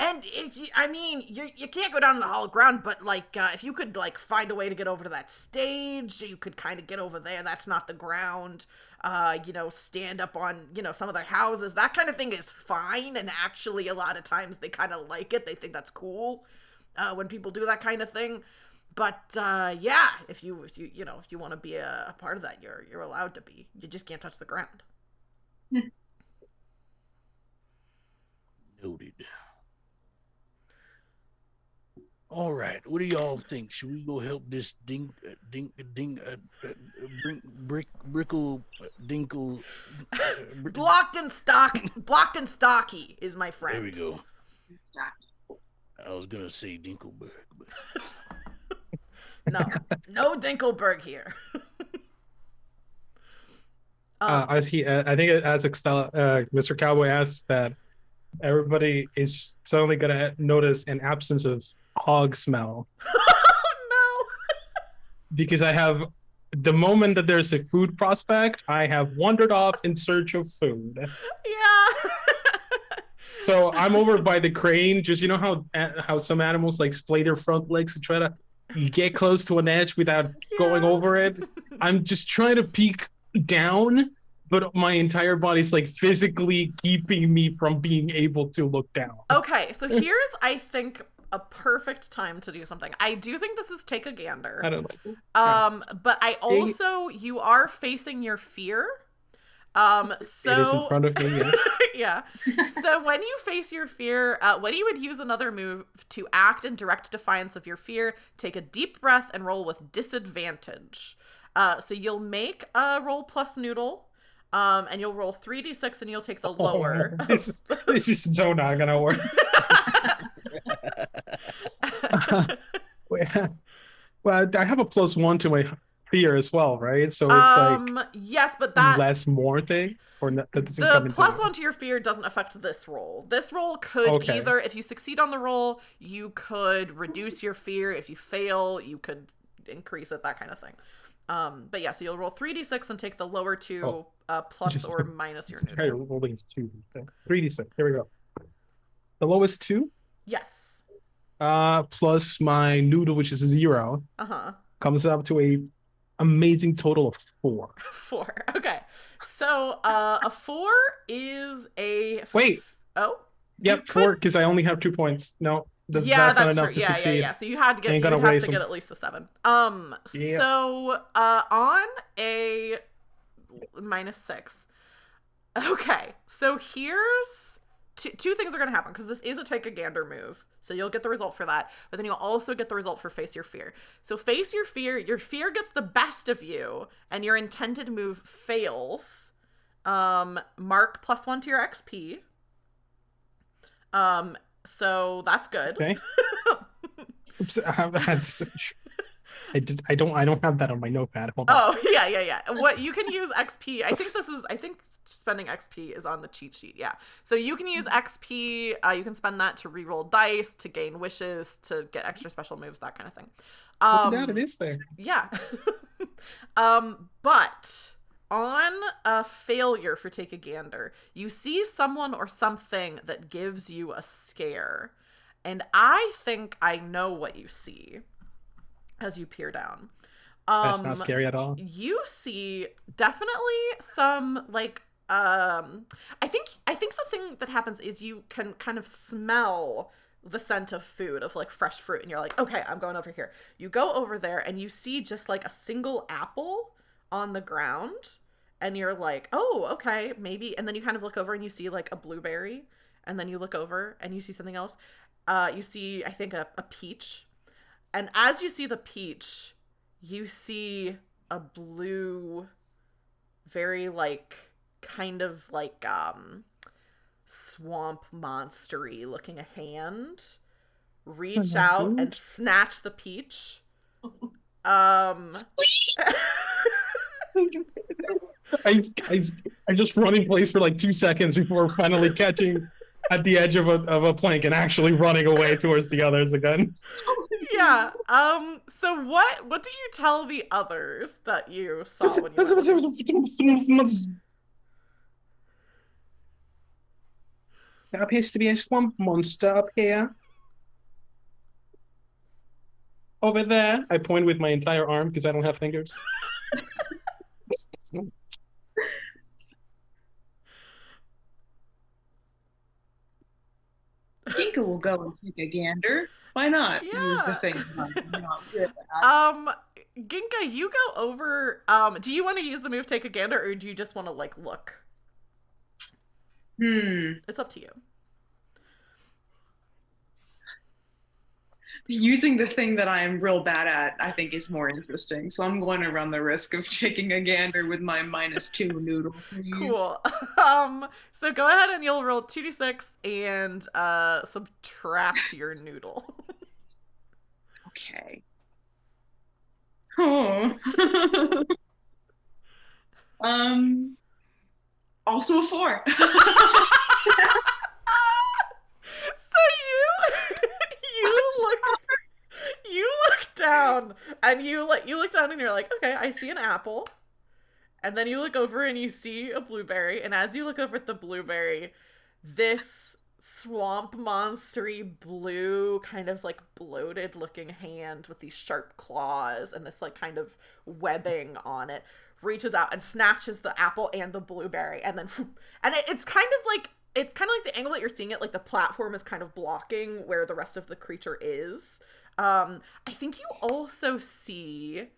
And if you, I mean, you can't go down to the hollow ground, but, like, if you could, like, find a way to get over to that stage, you could kind of get over there. That's not the ground. You know, stand up on, you know, some of their houses. That kind of thing is fine, and actually a lot of times they kind of like it. They think that's cool when people do that kind of thing. But yeah, if you want to be a part of that, you're allowed to be. You just can't touch the ground. Noted. All right, what do y'all think? Should we go help this brickle dinkle? Blocked and stocky is my friend. There we go. Stop. I was gonna say Dinkelberg, but no Dinkelberg here. I think as Mr. Cowboy asks that, everybody is suddenly gonna notice an absence of hog smell. Oh no! Because I have, the moment that there's a food prospect, I have wandered off in search of food. Yeah. So I'm over by the crane. Just, you know how some animals, like, splay their front legs to try to get close to an edge without going over it. I'm just trying to peek down, but my entire body's, like, physically keeping me from being able to look down. Okay, so here's, I think, a perfect time to do something. I do think this is take a gander. I don't like it. But I also, you are facing your fear. So it is in front of me, yes. Yeah. So when you face your fear, when you would use another move to act in direct defiance of your fear, take a deep breath and roll with disadvantage. So you'll make a roll plus noodle. And you'll roll 3d6 and you'll take the lower. This is so not gonna work. Well, I have a +1 to my fear as well, right? So it's like yes, but that less more things, or that doesn't the come into +1 to your fear doesn't affect this roll. This roll could either, if you succeed on the roll, you could reduce your fear. If you fail, you could increase it. That kind of thing. But yeah, so you'll roll 3d6 and take the lower two plus just- or minus your Try noodle. rolling 2. 3d6. Here we go. The lowest 2, Yes. plus my noodle, which is a 0, comes up to a amazing total of 4. 4. Okay. So a 4 is a Wait. Oh. Yep, 4 because I only have 2 points. No, that's that's not enough true. to Yeah, succeed. yeah. So you had to get Ain't you gonna would have raise to get them. at least a 7. Yeah. So on a -6. Okay. So here's two things are going to happen because this is a take a gander move. So you'll get the result for that, but then you'll also get the result for face your fear. So face your fear gets the best of you and your intended move fails. Mark +1 to your XP. So that's good. Okay. Oops, I don't have that on my notepad. Hold on. Oh, yeah. What you can use XP. I think spending XP is on the cheat sheet. Yeah. So you can use XP. You can spend that to reroll dice, to gain wishes, to get extra special moves, that kind of thing. Look at that, it is there. Yeah. But on a failure for take a gander, you see someone or something that gives you a scare. And I think I know what you see as you peer down. That's not scary at all. You see definitely some like I think the thing that happens is you can kind of smell the scent of food, of like fresh fruit, and you're like, okay, I'm going over here. You go over there and you see just like a single apple on the ground, and you're like, oh, okay, maybe. And then you kind of look over and you see like a blueberry, and then you look over and you see something else. You see, I think, a peach. And as you see the peach, you see a blue, very like, kind of like swamp monster-y looking a hand reach out and snatch the peach. I just run in place for like 2 seconds before finally catching at the edge of a plank and actually running away towards the others again. Yeah. So what do you tell the others that you saw when you went? There appears to be a swamp monster up here. Over there. I point with my entire arm because I don't have fingers. Ginka will go and take a gander. Why not? Yeah. Use the thing. I'm not good at. Ginka, you go over. Do you want to use the move take a gander, or do you just want to like look? It's up to you. Using the thing that I am real bad at, I think, is more interesting. So I'm going to run the risk of taking a gander with my -2 noodle. Please. Cool. So go ahead and you'll roll 2d6 and subtract your noodle. Okay. Oh. Also a 4. So you look down and you look down and you're like, okay, I see an apple. And then you look over and you see a blueberry, and as you look over at the blueberry, this swamp monstery blue kind of like bloated looking hand with these sharp claws and this like kind of webbing on it reaches out and snatches the apple and the blueberry, and then it's kind of like the angle that you're seeing it, like the platform is kind of blocking where the rest of the creature is. I think you also see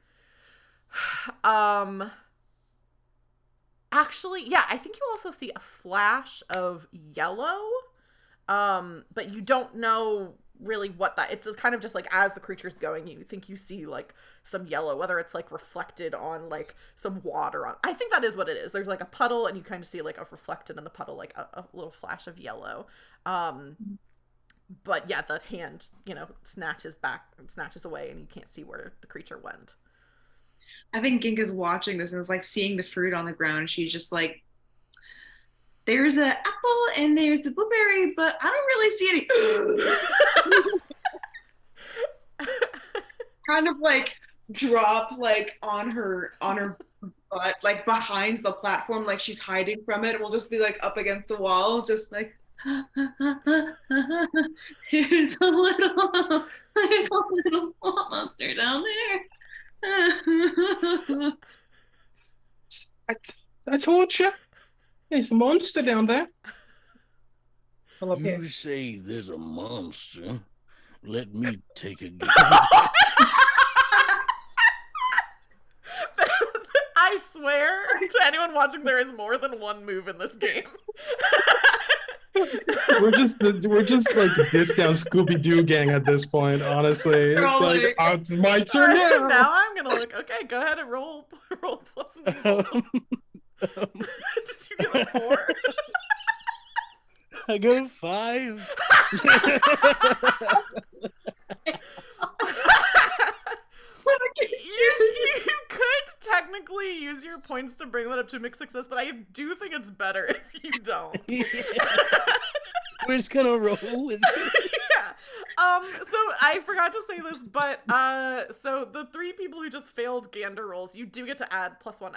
actually, yeah, I think you also see a flash of yellow, but you don't know really what that, it's kind of just like as the creature's going, you think you see like some yellow, whether it's like reflected on like some water on, I think that is what it is. There's like a puddle and you kind of see like a reflected in the puddle, like a little flash of yellow. But yeah, the hand, snatches away and you can't see where the creature went. I think Ginka's watching this and is like seeing the fruit on the ground. She's just like, there's an apple and there's a blueberry, but I don't really see any. Kind of like drop like on her butt, like behind the platform, like she's hiding from it. We'll just be like up against the wall, just like there's a little swamp monster down there. I told you, there's a monster down there. Well, up here. You say there's a monster. Let me take a guess. I swear to anyone watching, there is more than one move in this game. We're just like the discount Scooby-Doo gang at this point, honestly. It's like, oh, it's my turn now. Now I'm gonna look. Okay, go ahead and roll plus an evil. Did you get a 4? I got a 5. You could technically use your points to bring that up to mixed success, but I do think it's better if you don't. Yeah. We're just gonna roll with it. Yeah. So I forgot to say this, but so the 3 people who just failed gander rolls, you do get to add +1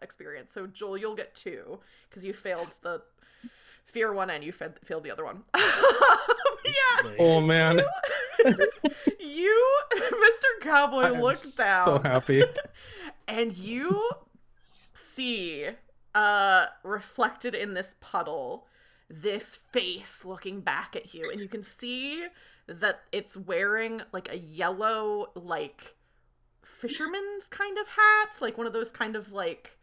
experience. So Joel, you'll get 2 because you failed the fear one and you failed the other one. Yeah. Oh man. You, Mr. Cowboy, look down. So happy. And you see reflected in this puddle this face looking back at you, and you can see that it's wearing like a yellow like fisherman's kind of hat, like one of those kind of like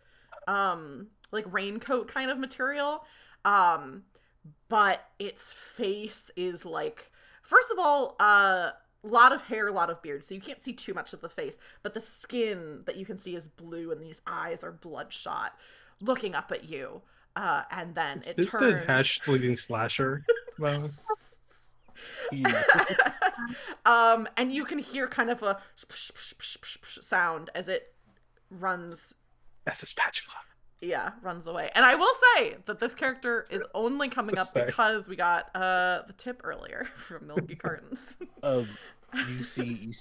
raincoat kind of material, but its face is like, first of all, a lot of hair, a lot of beard, so you can't see too much of the face, but the skin that you can see is blue and these eyes are bloodshot looking up at you. And then it turns. This the hash bleeding slasher. Well, and you can hear kind of a sound as it runs. that's a spatula. Yeah, runs away. And I will say that this character is only coming up because we got the tip earlier from Milky Cartons. You'll see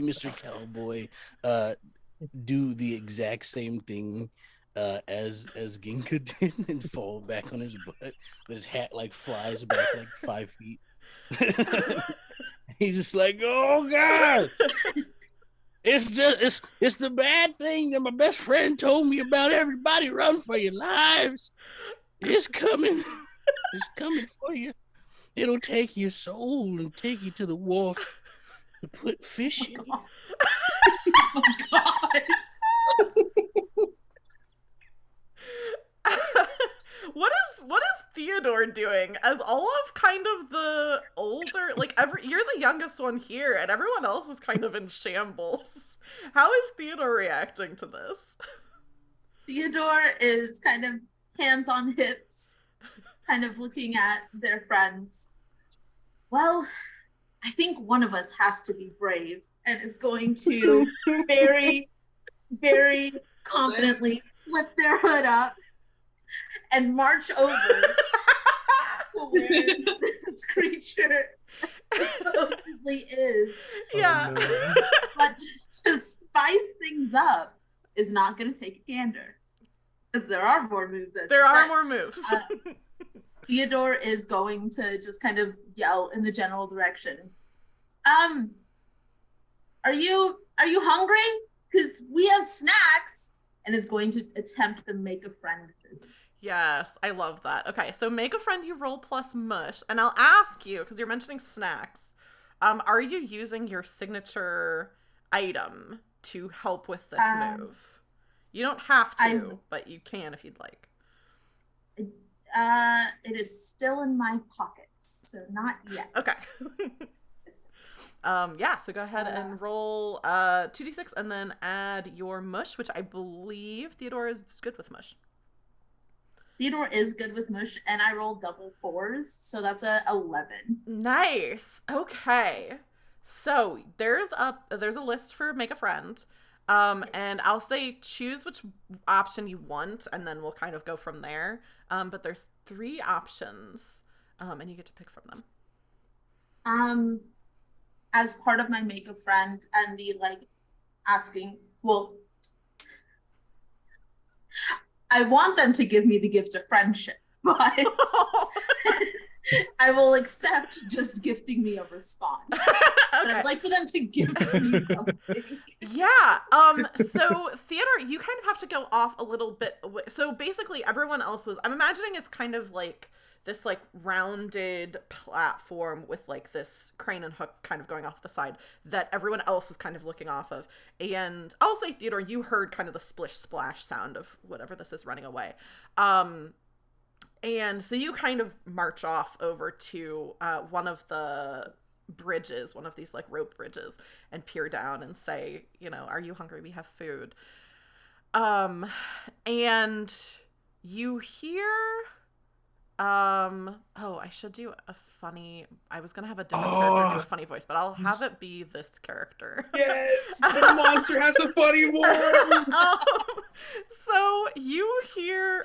Mr. Cowboy do the exact same thing as Ginka did and fall back on his butt. His hat like flies back like 5 feet. He's just like, oh God. It's the bad thing that my best friend told me about. Everybody run for your lives. It's coming. It's coming for you. It'll take your soul and take you to the wharf to put fish in it. Oh God. What is Theodore doing as all of kind of the older, like you're the youngest one here and everyone else is kind of in shambles. How is Theodore reacting to this? Theodore is kind of hands on hips, kind of looking at their friends. Well, I think one of us has to be brave and is going to very, very confidently flip their hood up and march over to where this creature supposedly is. Yeah. Oh, no. But to spice things up is not going to take a gander. Because there are more moves. There are more moves. Theodore is going to just kind of yell in the general direction. Are you hungry? Because we have snacks. And is going to attempt the make a friend food. Yes, I love that. Okay, so make a friend, you roll plus mush. And I'll ask you, because you're mentioning snacks, are you using your signature item to help with this move? You don't have to, but you can if you'd like. It is still in my pocket, so not yet. Okay. Yeah, so go ahead and roll 2d6 and then add your mush, which I believe Theodore is good with mush. Theodore is good with mush, and I rolled double 4s, so that's a 11. Nice. Okay. So there's a list for make a friend. Yes. And I'll say choose which option you want, and then we'll kind of go from there. But there's 3 options, and you get to pick from them. as part of my make a friend and the like asking, well, I want them to give me the gift of friendship, but I will accept just gifting me a response. But I'd like for them to give me something. Yeah. So Theodore, you kind of have to go off a little bit. So basically, everyone else was. I'm imagining it's kind of like this like rounded platform with like this crane and hook kind of going off the side that everyone else was kind of looking off of. And I'll say, Theodore, you heard kind of the splish splash sound of whatever this is running away. And so you kind of march off over to one of the bridges, one of these like rope bridges, and peer down and say, you know, are you hungry? We have food. And you hear, oh, I should do a funny, I was gonna have a different character do a funny voice, but I'll have it be this character. Yes, the monster has a funny voice. So you hear,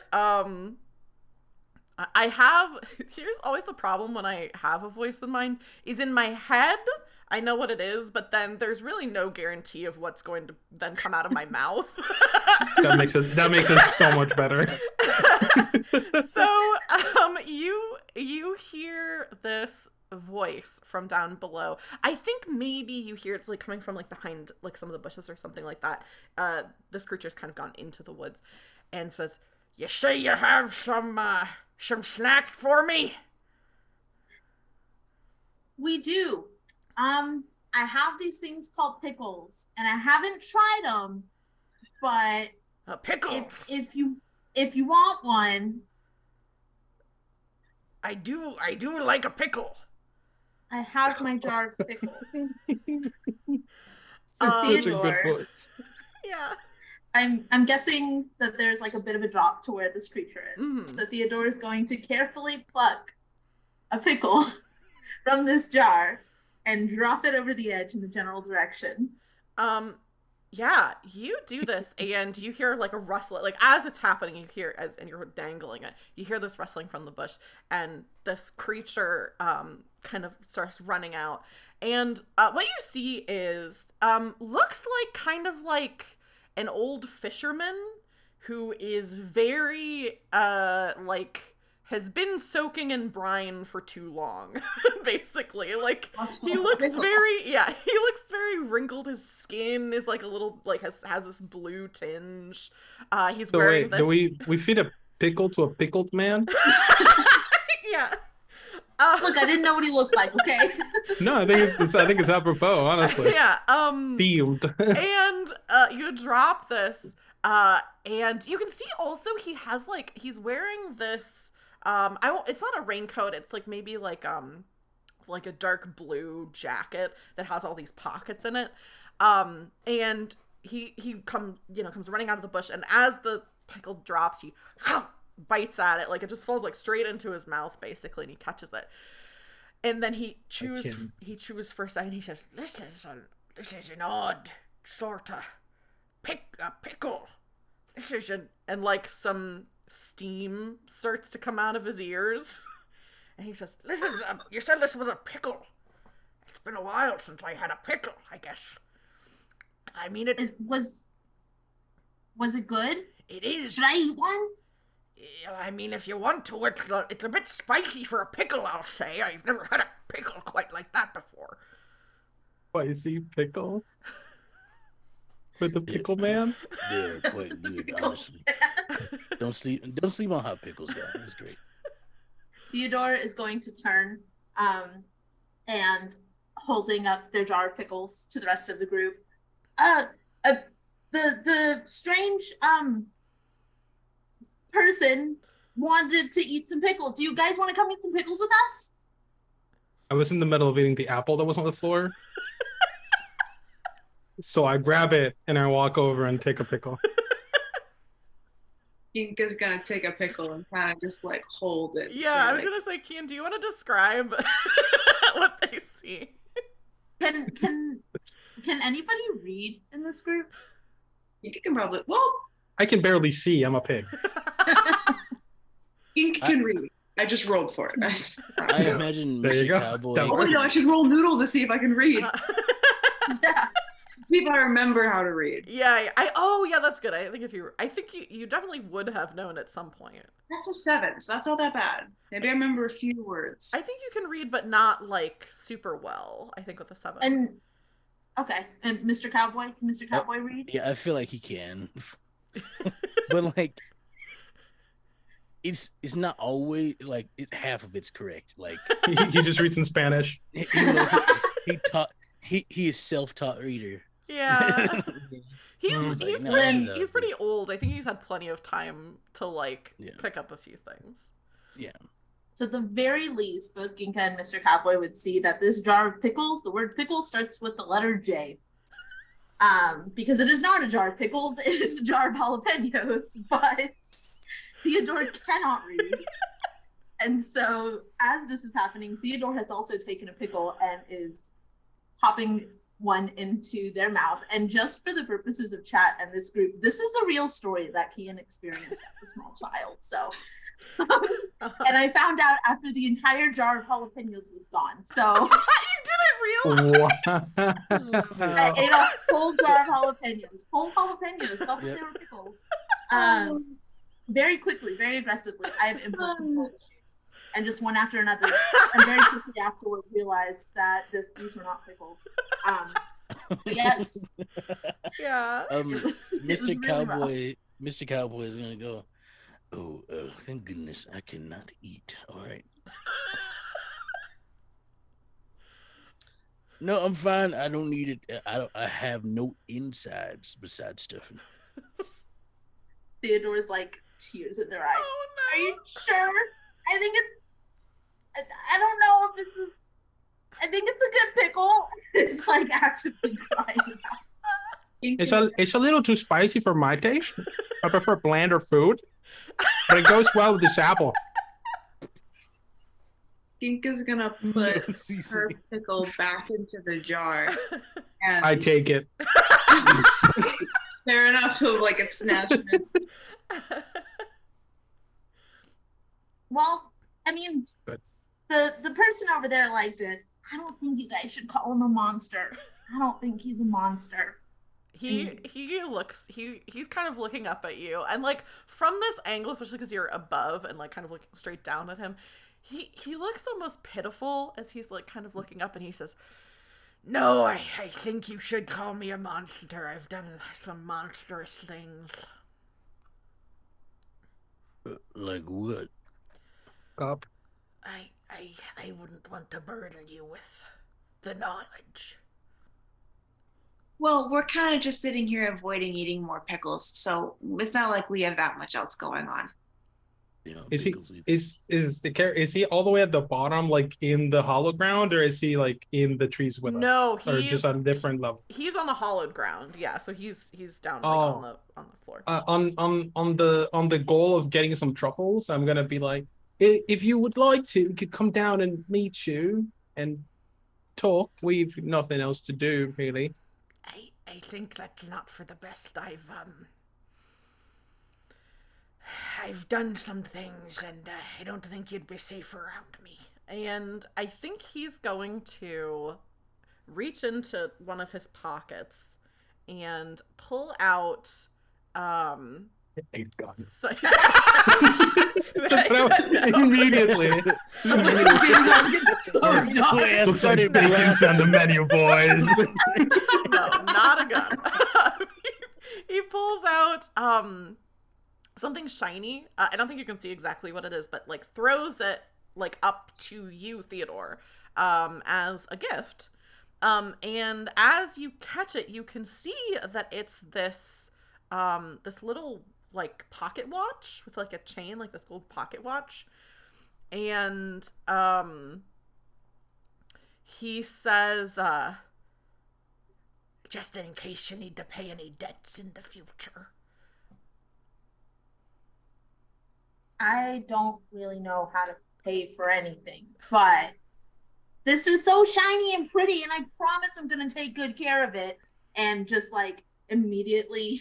here's always the problem when I have a voice in mind, is in my head, I know what it is, but then there's really no guarantee of what's going to then come out of my mouth. That makes it so much better. So, you hear this voice from down below. I think maybe you hear it's like coming from like behind like some of the bushes or something like that. This creature's kind of gone into the woods and says, "You say you have some snack for me?" We do. I have these things called pickles, and I haven't tried them, but A pickle. if you want one, I do like a pickle. I have my jar of pickles. So Such a good Theodore, voice. Yeah. I'm guessing that there's like a bit of a drop to where this creature is. Mhm. So Theodore is going to carefully pluck a pickle from this jar and drop it over the edge in the general direction. Yeah, you do this, and you hear like a rustle. Like as it's happening, you hear and you're dangling it. You hear this rustling from the bush, and this creature kind of starts running out. And what you see is looks like kind of like an old fisherman who is very like has been soaking in brine for too long, basically. Like he looks very wrinkled. His skin is like a little like has this blue tinge. He's So wearing wait, this. do we feed a pickle to a pickled man? Yeah. Look, I didn't know what he looked like. Okay. No, I think it's apropos, honestly. Yeah. Fiend. And you drop this, and you can see also he's wearing this. It's not a raincoat. It's like maybe like a dark blue jacket that has all these pockets in it. And he comes running out of the bush, and as the pickle drops, he bites at it, like it just falls like straight into his mouth basically, and he catches it. And then he chews for a second. He says, This is an odd sort of pickle. This is and like some steam starts to come out of his ears. And he says, you said this was a pickle. It's been a while since I had a pickle, I guess. I mean, Was it good? It is. Should I eat one? I mean, if you want to, it's a bit spicy for a pickle, I'll say. I've never had a pickle quite like that before. Spicy pickle? With the pickle man? They're quite good, honestly. Don't sleep on hot pickles, guys. That's great. Theodore is going to turn and holding up their jar of pickles to the rest of the group. The strange person wanted to eat some pickles. Do you guys want to come eat some pickles with us? I was in the middle of eating the apple that was on the floor. So I grab it and I walk over and take a pickle. Ink is gonna take a pickle and kind of just like hold it. Yeah, so, I was like, gonna say, Kian, do you want to describe what they see? Can anybody read in this group? you can probably. Well, I can barely see. I'm a pig. Ink can read. I just rolled for it. I imagine There you Mr. go. Cowboy. That Oh wait, no, I works. should roll noodle to see if I can read. Yeah. See if I remember how to read. Yeah, that's good. I think you definitely would have known at some point. That's a 7, so that's not that bad. Maybe I remember a few words. I think you can read, but not like super well. I think with a 7. And okay, and Mr. Cowboy, can Mr. Cowboy read? Yeah, I feel like he can. But like it's not always like half of it's correct. Like He just reads in Spanish. he knows it. He is self-taught reader. Yeah. He's Like, he's pretty old. I think he's had plenty of time to like pick up a few things. Yeah. So at the very least, both Ginka and Mr. Cowboy would see that this jar of pickles, the word pickle starts with the letter J. Because it is not a jar of pickles, it is a jar of jalapenos, but Theodore cannot read. And so as this is happening, Theodore has also taken a pickle and is popping one into their mouth. And just for the purposes of chat and this group, this is a real story that Kian experienced as a small child. So, and I found out after the entire jar of jalapenos was gone. So You didn't realize? I ate a whole jar of jalapenos, thought that they were pickles. Very quickly, very aggressively. I have impulse control issues. And just one after another, and very quickly afterward realized that these were not pickles. But yes. Yeah. Mr. Cowboy, Mr. Cowboy is gonna go. Oh, thank goodness I cannot eat. All right. No, I'm fine. I don't need it. I have no insides besides stuffing. Theodore's like tears in their eyes. Oh no. Are you sure? I think I don't know if I think it's a good pickle. It's like actively crying about. It's a little too spicy for my taste. I prefer blander food, but it goes well with this apple. Ginka's gonna put her pickle back into the jar. And I take it. fair enough to like it snatched it. Well, I mean, Good. the person over there liked it. I don't think you guys should call him a monster. I don't think he's a monster. He's kind of looking up at you, and like from this angle, especially because you're above and like kind of looking straight down at him, he looks almost pitiful as he's like kind of looking up, and he says, "No, I think you should call me a monster. I've done some monstrous things." Like what? Up. I wouldn't want to burden you with the knowledge. Well, we're kind of just sitting here avoiding eating more pickles, so it's not like we have that much else going on. Yeah, Is he pickles either. is he all the way at the bottom, like in the hollow ground, or is he like in the trees with No, us? Or just on a different level? He's on the hollowed ground, yeah. So he's down like, Oh. on the floor. On the goal of getting some truffles, I'm gonna be like, if you would like to, we could come down and meet you and talk. We've nothing else to do, really. I think that's not for the best. I've done some things, and I don't think you'd be safe around me. And I think he's going to reach into one of his pockets and pull out Thank God. Immediately. Started Bacon's on the menu, boys. No, not a gun. He pulls out something shiny. I don't think you can see exactly what it is, but like throws it like up to you, Theodore, as a gift. And as you catch it, you can see that it's this little like pocket watch with like a chain, like this gold pocket watch. And he says, just in case you need to pay any debts in the future. I don't really know how to pay for anything, but this is so shiny and pretty, and I promise I'm gonna take good care of it. And just like immediately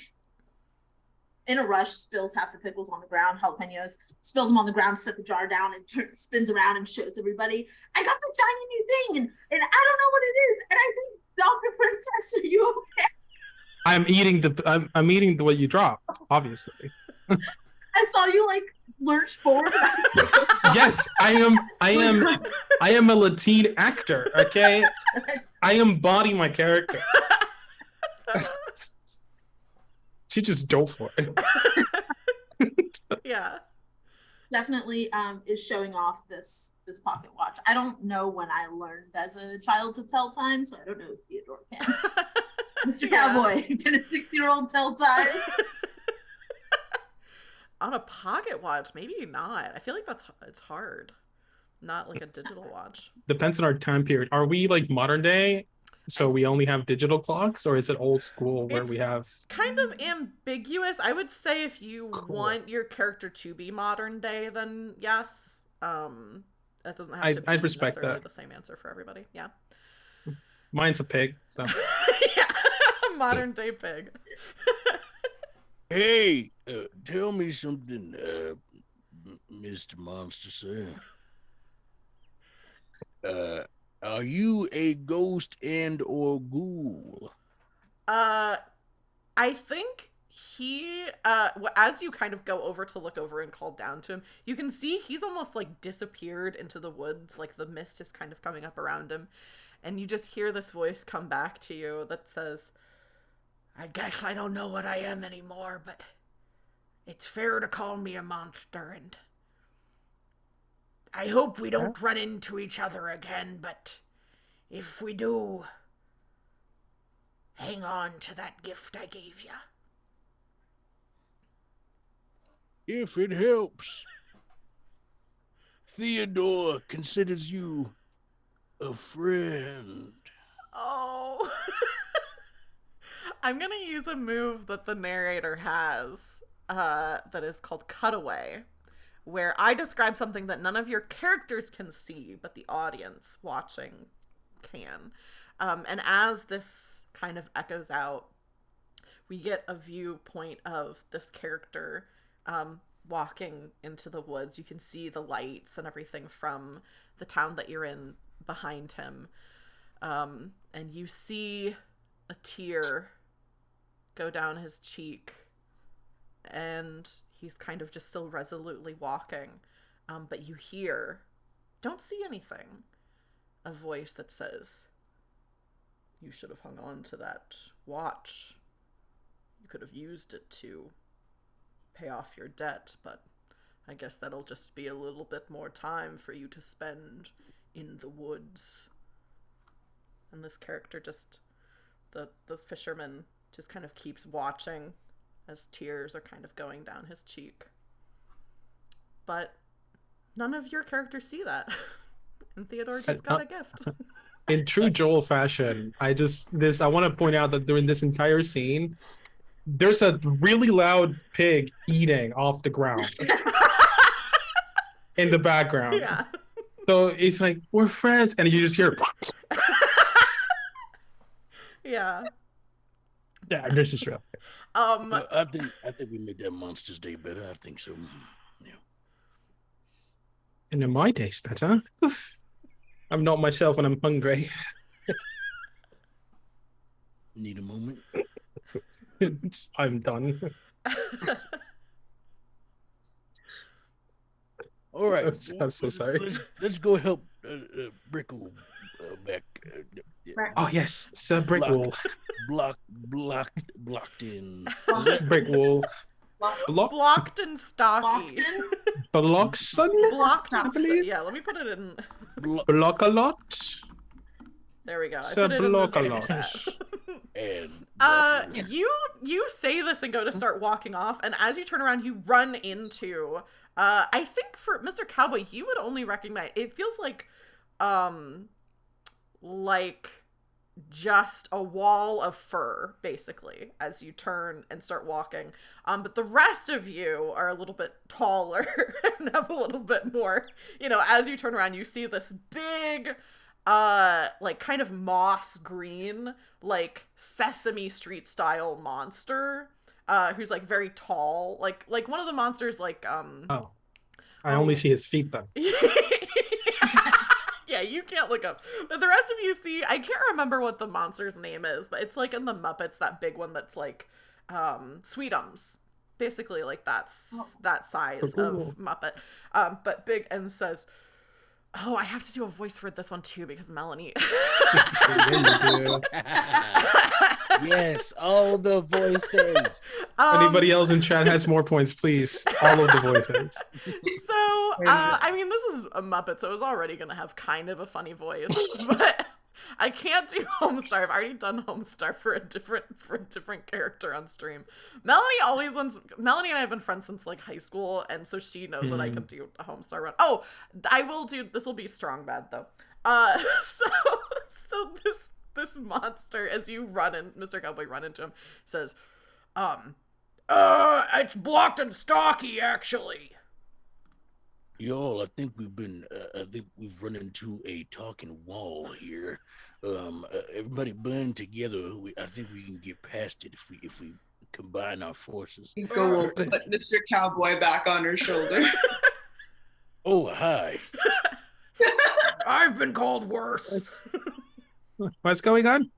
in a rush, spills half the pickles on the ground, jalapenos, spills them on the ground, set the jar down, and spins around and shows everybody, I got the shiny new thing, and I don't know what it is, and I think, Dr. Princess, are you okay? I'm eating the what you dropped, obviously. I saw you like lurch forward. And I was like, Yes, I am a Latin actor. Okay, I embody my character. She just dove for it. Yeah. definitely is showing off this pocket watch. I don't know when I learned as a child to tell time, so I don't know if Theodore can. Mr. Cowboy, can a 6-year-old tell time? On a pocket watch, maybe not. I feel like it's hard. Not like a digital watch. Depends on our time period. Are we like modern day? So we only have digital clocks, or is it old school where we have kind of ambiguous? I would say if you Cool. want your character to be modern day, then yes. That doesn't have to be I'd respect necessarily that. the same answer for everybody. Yeah. Mine's a pig, so Yeah. Modern day pig. Hey, tell me something, Mr. Monster, sir. Are you a ghost and or ghoul? I think he as you kind of go over to look over and call down to him, you can see he's almost like disappeared into the woods, like the mist is kind of coming up around him, and you just hear this voice come back to you that says, I guess I don't know what I am anymore, but it's fair to call me a monster, and I hope we don't run into each other again, but if we do, hang on to that gift I gave you. If it helps, Theodore considers you a friend. Oh. I'm gonna use a move that the narrator has that is called Cutaway, where I describe something that none of your characters can see, but the audience watching can. And as this kind of echoes out, we get a viewpoint of this character walking into the woods. You can see the lights and everything from the town that you're in behind him. And you see a tear go down his cheek, and he's kind of just still resolutely walking. But you hear, don't see anything, a voice that says, you should have hung on to that watch. You could have used it to pay off your debt, but I guess that'll just be a little bit more time for you to spend in the woods. And this character just, the fisherman just kind of keeps watching as tears are kind of going down his cheek. But none of your characters see that. And Theodore just got a gift. in true Joel fashion, I want to point out that during this entire scene, there's a really loud pig eating off the ground in the background. Yeah. So it's like, we're friends, and you just hear Yeah. yeah, this is real. I think we made that Monster's Day better. I think so. Yeah. And in my day's better. Oof. I'm not myself when I'm hungry. Need a moment. I'm done. All right. I'm so sorry. Let's go help Brickle back. Oh yes, Sir Brickwall. Blocked in. Brick wall. Blocked and stocky. Lockton? Blocked I and believe. yeah, let me put it in. Block a lot. There we go. I Sir put it in Block a the lot. chat. And You say this and go to start walking off, and as you turn around, you run into. I think for Mr. Cowboy, you would only recognize. It feels like just a wall of fur, basically, as you turn and start walking. But the rest of you are a little bit taller and have a little bit more. As you turn around, you see this big, like kind of moss green, like Sesame Street style monster who's like very tall, like one of the monsters, like Oh, I only see his feet then. Yeah, you can't look up. But the rest of you see, I can't remember what the monster's name is, but it's like in the Muppets, that big one that's like Sweetums. Basically like that size of Muppet. But big, and says, oh, I have to do a voice for this one too because Melanie. Yes, all the voices. Anybody else in chat has more points, please. All of the voices. So, I mean, this is a Muppet, so it was already going to have kind of a funny voice, but I can't do Homestar. I've already done Homestar for a different character on stream. Melanie and I have been friends since like high school, and so she knows that I can do a Homestar run. Oh, I will do, this will be strong bad though. So this monster, as you Mr. Cowboy run into him, says, it's blocked and stocky, actually. Y'all, I think we've run into a talking wall here. Everybody band together. I think we can get past it if we combine our forces. Go will put Mr. Cowboy back on her shoulder. Oh, hi. I've been called worse. What's going on?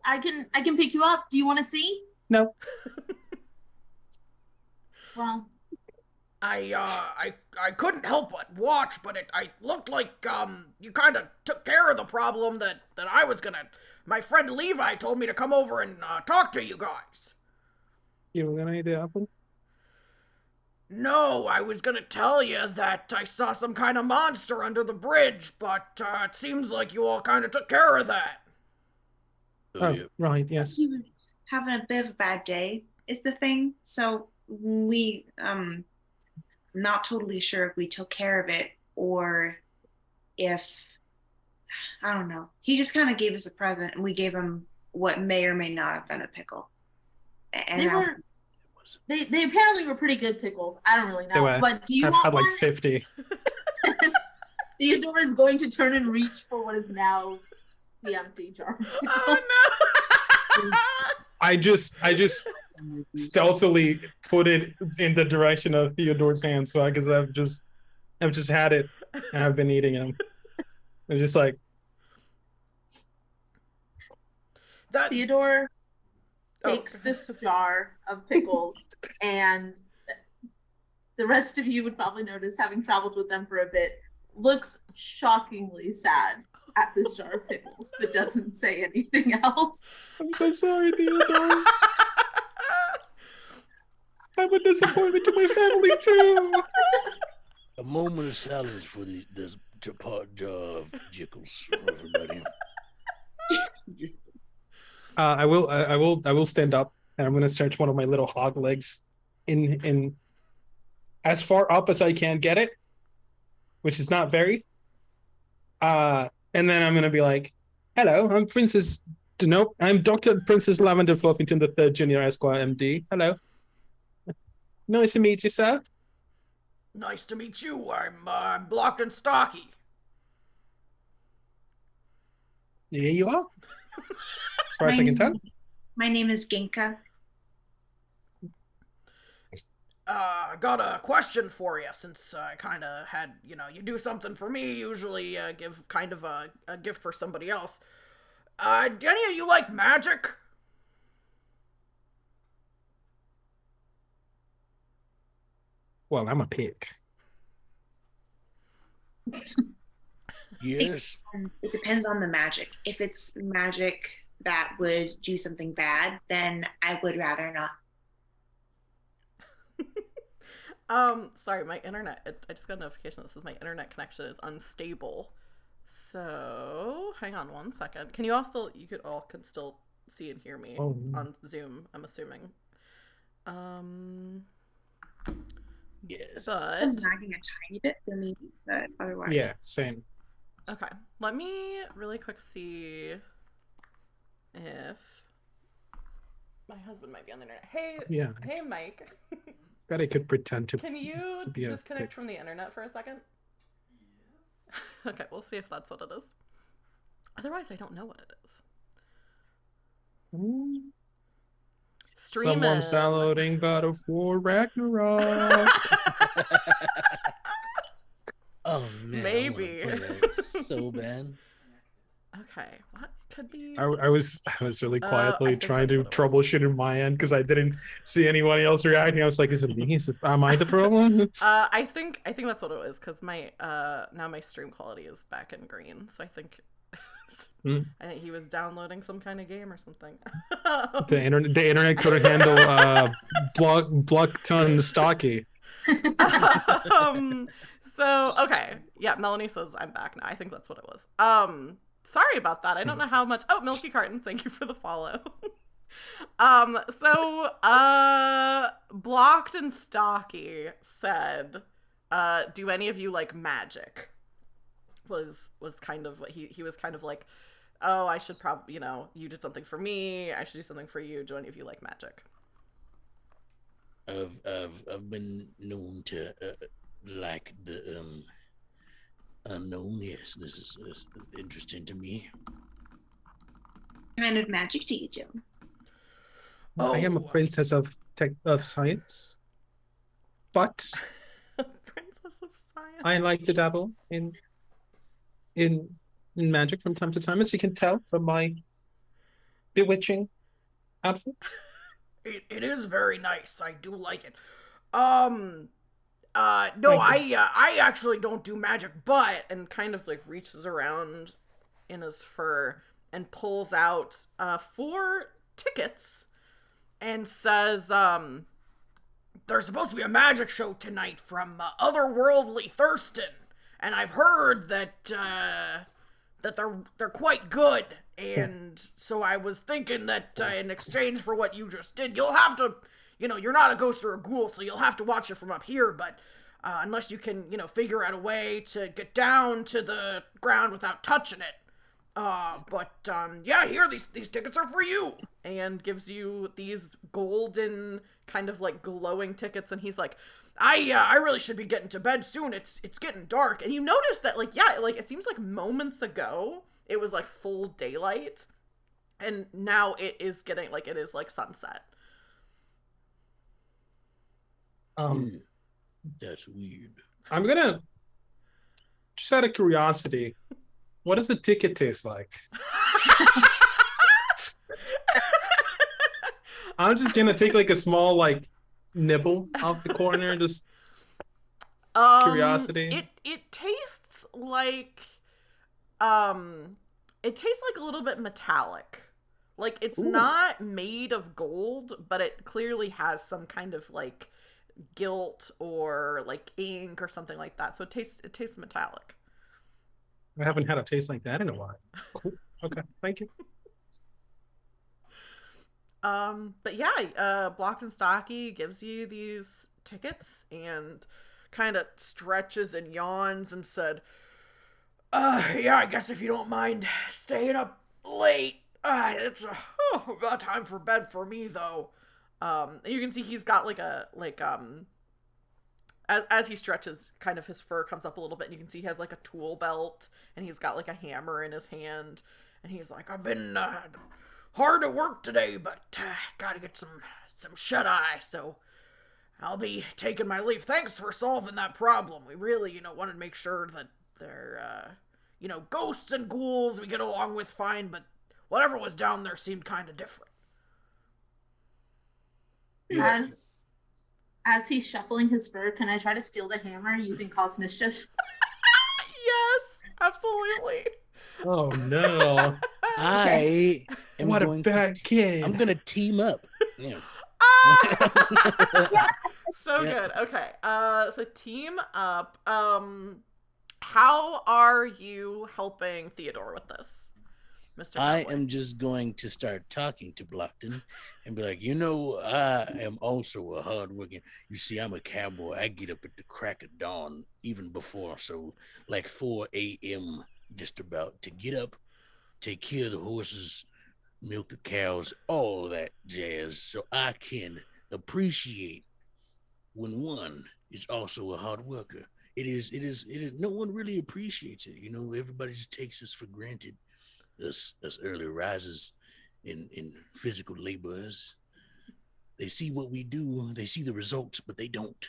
I can pick you up. Do you want to see? No. Well, I couldn't help but watch, but I looked like you kind of took care of the problem that I was gonna. My friend Levi told me to come over and talk to you guys. You were gonna eat the apple? No, I was gonna tell you that I saw some kind of monster under the bridge, but it seems like you all kind of took care of that. Oh, Yeah. right, yes. He was having a bit of a bad day, is the thing. So we not totally sure if we took care of it or if, I don't know. He just kind of gave us a present and we gave him what may or may not have been a pickle. And they apparently were pretty good pickles. I don't really know. But do you I've want had like one? 50. Theodore is going to turn and reach for what is now the empty jar. Oh no! I just stealthily put it in the direction of Theodore's hand, so because I've just had it and I've been eating them. I'm just like that. Theodore takes this jar of pickles, and the rest of you would probably notice, having traveled with them for a bit, looks shockingly sad at this jar of pickles, but doesn't say anything else. I'm so sorry, Theodore. I'm a disappointment to my family too. A moment of silence for the jar of jiggles for everybody. I will stand up and I'm gonna stretch one of my little hog legs in as far up as I can get it, which is not very. And then I'm gonna be like, "Hello, I'm Dr. Princess Lavender Fluffington, the third Junior Esquire, MD. Hello, nice to meet you, sir. Nice to meet you. I'm blocked and stocky. Here you are. As far as I can tell. My name is Ginka. I got a question for you, since I kind of had, you do something for me, usually give kind of a gift for somebody else. Do any of you like magic? Well, I'm a pig. Yes. It depends on the magic. If it's magic that would do something bad, then I would rather not. Sorry, my internet, I just got a notification that says my internet connection is unstable. So, hang on one second. You can still see and hear me on Zoom, I'm assuming. Yes. But I'm lagging a tiny bit for me, but otherwise. Yeah, same. okay, let me really quick see if my husband might be on the internet. Hey, Mike. That I could pretend to. Can you to be a disconnect pig. from the internet for a second? Okay, we'll see if that's what it is. Otherwise, I don't know what it is. Someone's Streaming. downloading God of War Ragnarok. Oh man, Maybe. I want to play that so bad. Okay, what could be? I was really I quietly think trying that's to what it was. troubleshoot in my end because I didn't see anyone else reacting. I was like, is it me? Am I the problem? I think that's what it was because my now my stream quality is back in green, so I think I think he was downloading some kind of game or something. The internet couldn't handle Blockton Stocky. So okay, yeah, Melanie says I'm back now. I think that's what it was. Sorry about that. I don't know how much. Oh, Milky Carton, thank you for the follow. Blocked and Stocky said, do any of you like magic? Was kind of what he was kind of like, oh, I should probably, you did something for me, I should do something for you. Do any of you like magic? I've been known to like the unknown. Yes, this is interesting to me. Kind of magic to you, Joe. I am a princess of science, but Princess of Science. I like to dabble in magic from time to time, as you can tell from my bewitching outfit. It is very nice. I do like it. No, I actually don't do magic, but, and kind of like reaches around in his fur and pulls out 4 tickets and says, there's supposed to be a magic show tonight from Otherworldly Thurston, and I've heard that they're quite good, and so I was thinking that in exchange for what you just did, you'll have to, you're not a ghost or a ghoul, so you'll have to watch it from up here, but unless you can, figure out a way to get down to the ground without touching it. Yeah, here, these tickets are for you, and gives you these golden kind of like glowing tickets, and he's like, I really should be getting to bed soon. It's getting dark. And you notice that it seems like moments ago it was like full daylight, and now it is getting it is like sunset. That's weird. I'm gonna, just out of curiosity, what does the ticket taste like? I'm just gonna take a small nibble off the corner, just curiosity. It tastes like it tastes like a little bit metallic. Like it's not made of gold, but it clearly has some kind of gilt or ink or something like that. So it tastes metallic. I haven't had a taste like that in a while. Cool. Okay, thank you. But yeah, Blocked and Stocky gives you these tickets and kind of stretches and yawns and said, yeah, I guess if you don't mind staying up late, it's about time for bed for me though. And you can see he's got as he stretches, kind of his fur comes up a little bit, and you can see he has a tool belt, and he's got a hammer in his hand, and he's like, I've been hard at work today, but gotta get some shut eye, so I'll be taking my leave. Thanks for solving that problem. We really, wanted to make sure that they're, ghosts and ghouls we get along with fine, but whatever was down there seemed kind of different. As he's shuffling his fur, can I try to steal the hammer using Cause Mischief? Yes, absolutely. Oh no. I am What a going bad kid. I'm gonna team up. Yeah. So good. Okay. So team up. How are you helping Theodore with this, Mr. I Cowboy? am just going to start talking to Blockton and be like, I am also a hardworking. You see, I'm a cowboy. I get up at the crack of dawn, even before, so 4 a.m. just about to get up, take care of the horses, milk the cows, all that jazz, so I can appreciate when one is also a hard worker. It is. No one really appreciates it. Everybody just takes us for granted. Us early risers in physical laborers. They see what we do, they see the results, but they don't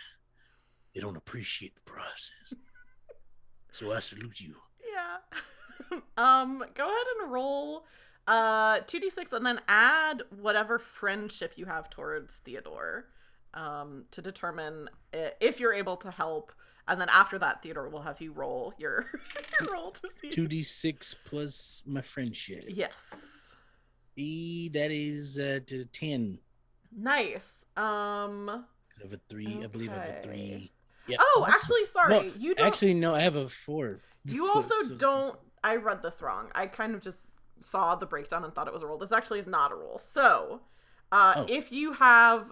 appreciate the process. So I salute you. Yeah. Go ahead and roll 2d6 and then add whatever friendship you have towards Theodore to determine if you're able to help. And then after that, Theodore will have you roll your roll to see. 2d6 plus my friendship. Yes. That is 10. Nice. I have a 3. Okay. I believe I have a 3. Yeah. Oh, actually, sorry. No, You don't. Actually, no, I have a 4. You also don't. I read this wrong. I kind of just saw the breakdown and thought it was a roll. This actually is not a roll. So, if you have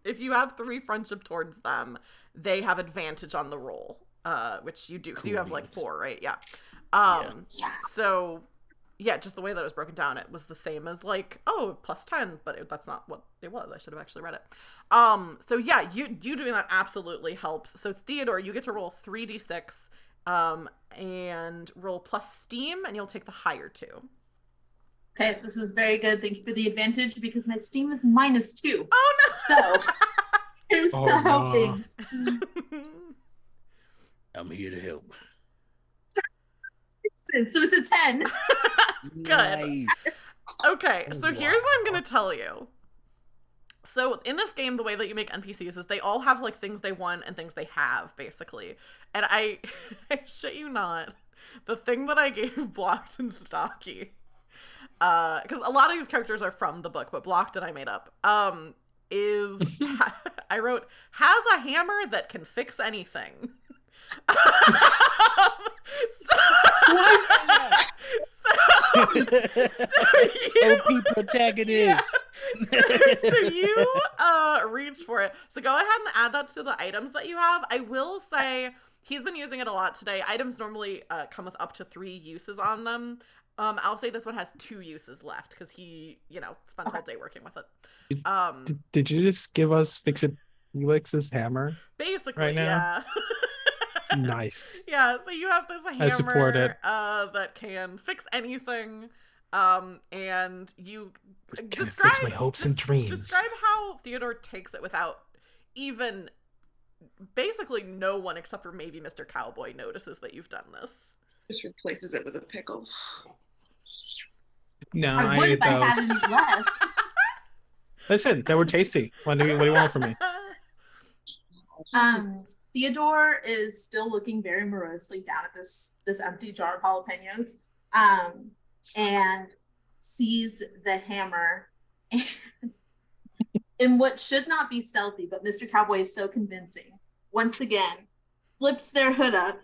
if you have 3 friendship towards them, they have advantage on the roll, which you do. Cool. So you have like 4, right? Yeah. So, yeah, just the way that it was broken down, it was the same as like, oh, plus 10, but that's not what it was. I should have actually read it. So yeah, you doing that absolutely helps. So Theodore, you get to roll 3d6, and roll plus steam, and you'll take the higher 2. Okay, this is very good. Thank you for the advantage because my steam is -2. Oh no! So here's to helping. I'm here to help. So it's a 10. Good. Nice. Okay, so here's what I'm gonna tell you. So in this game, the way that you make NPCs is they all have like things they want and things they have, basically. And I shit you not, the thing that I gave Blocked and Stocky, because a lot of these characters are from the book, but Blocked and I made up, is I wrote, has a hammer that can fix anything. OP protagonist. So you reach for it. So go ahead and add that to the items that you have. I will say he's been using it a lot today. Items normally come with up to 3 uses on them. I'll say this one has 2 uses left because he, spent all day working with it. Did you just give us Felix's hammer? Basically, right now? yeah. Nice. Yeah, so you have this hammer I support it. that can fix anything. And you describe fix my hopes and dreams. Describe how Theodore takes it without even basically no one except for maybe Mr. Cowboy notices that you've done this. Just replaces it with a pickle. No, I I would ate if I had those. any left. Listen, they were tasty. What do you want from me? Theodore is still looking very morosely down at this empty jar of jalapenos, and sees the hammer, and in what should not be stealthy, but Mr. Cowboy is so convincing. Once again, flips their hood up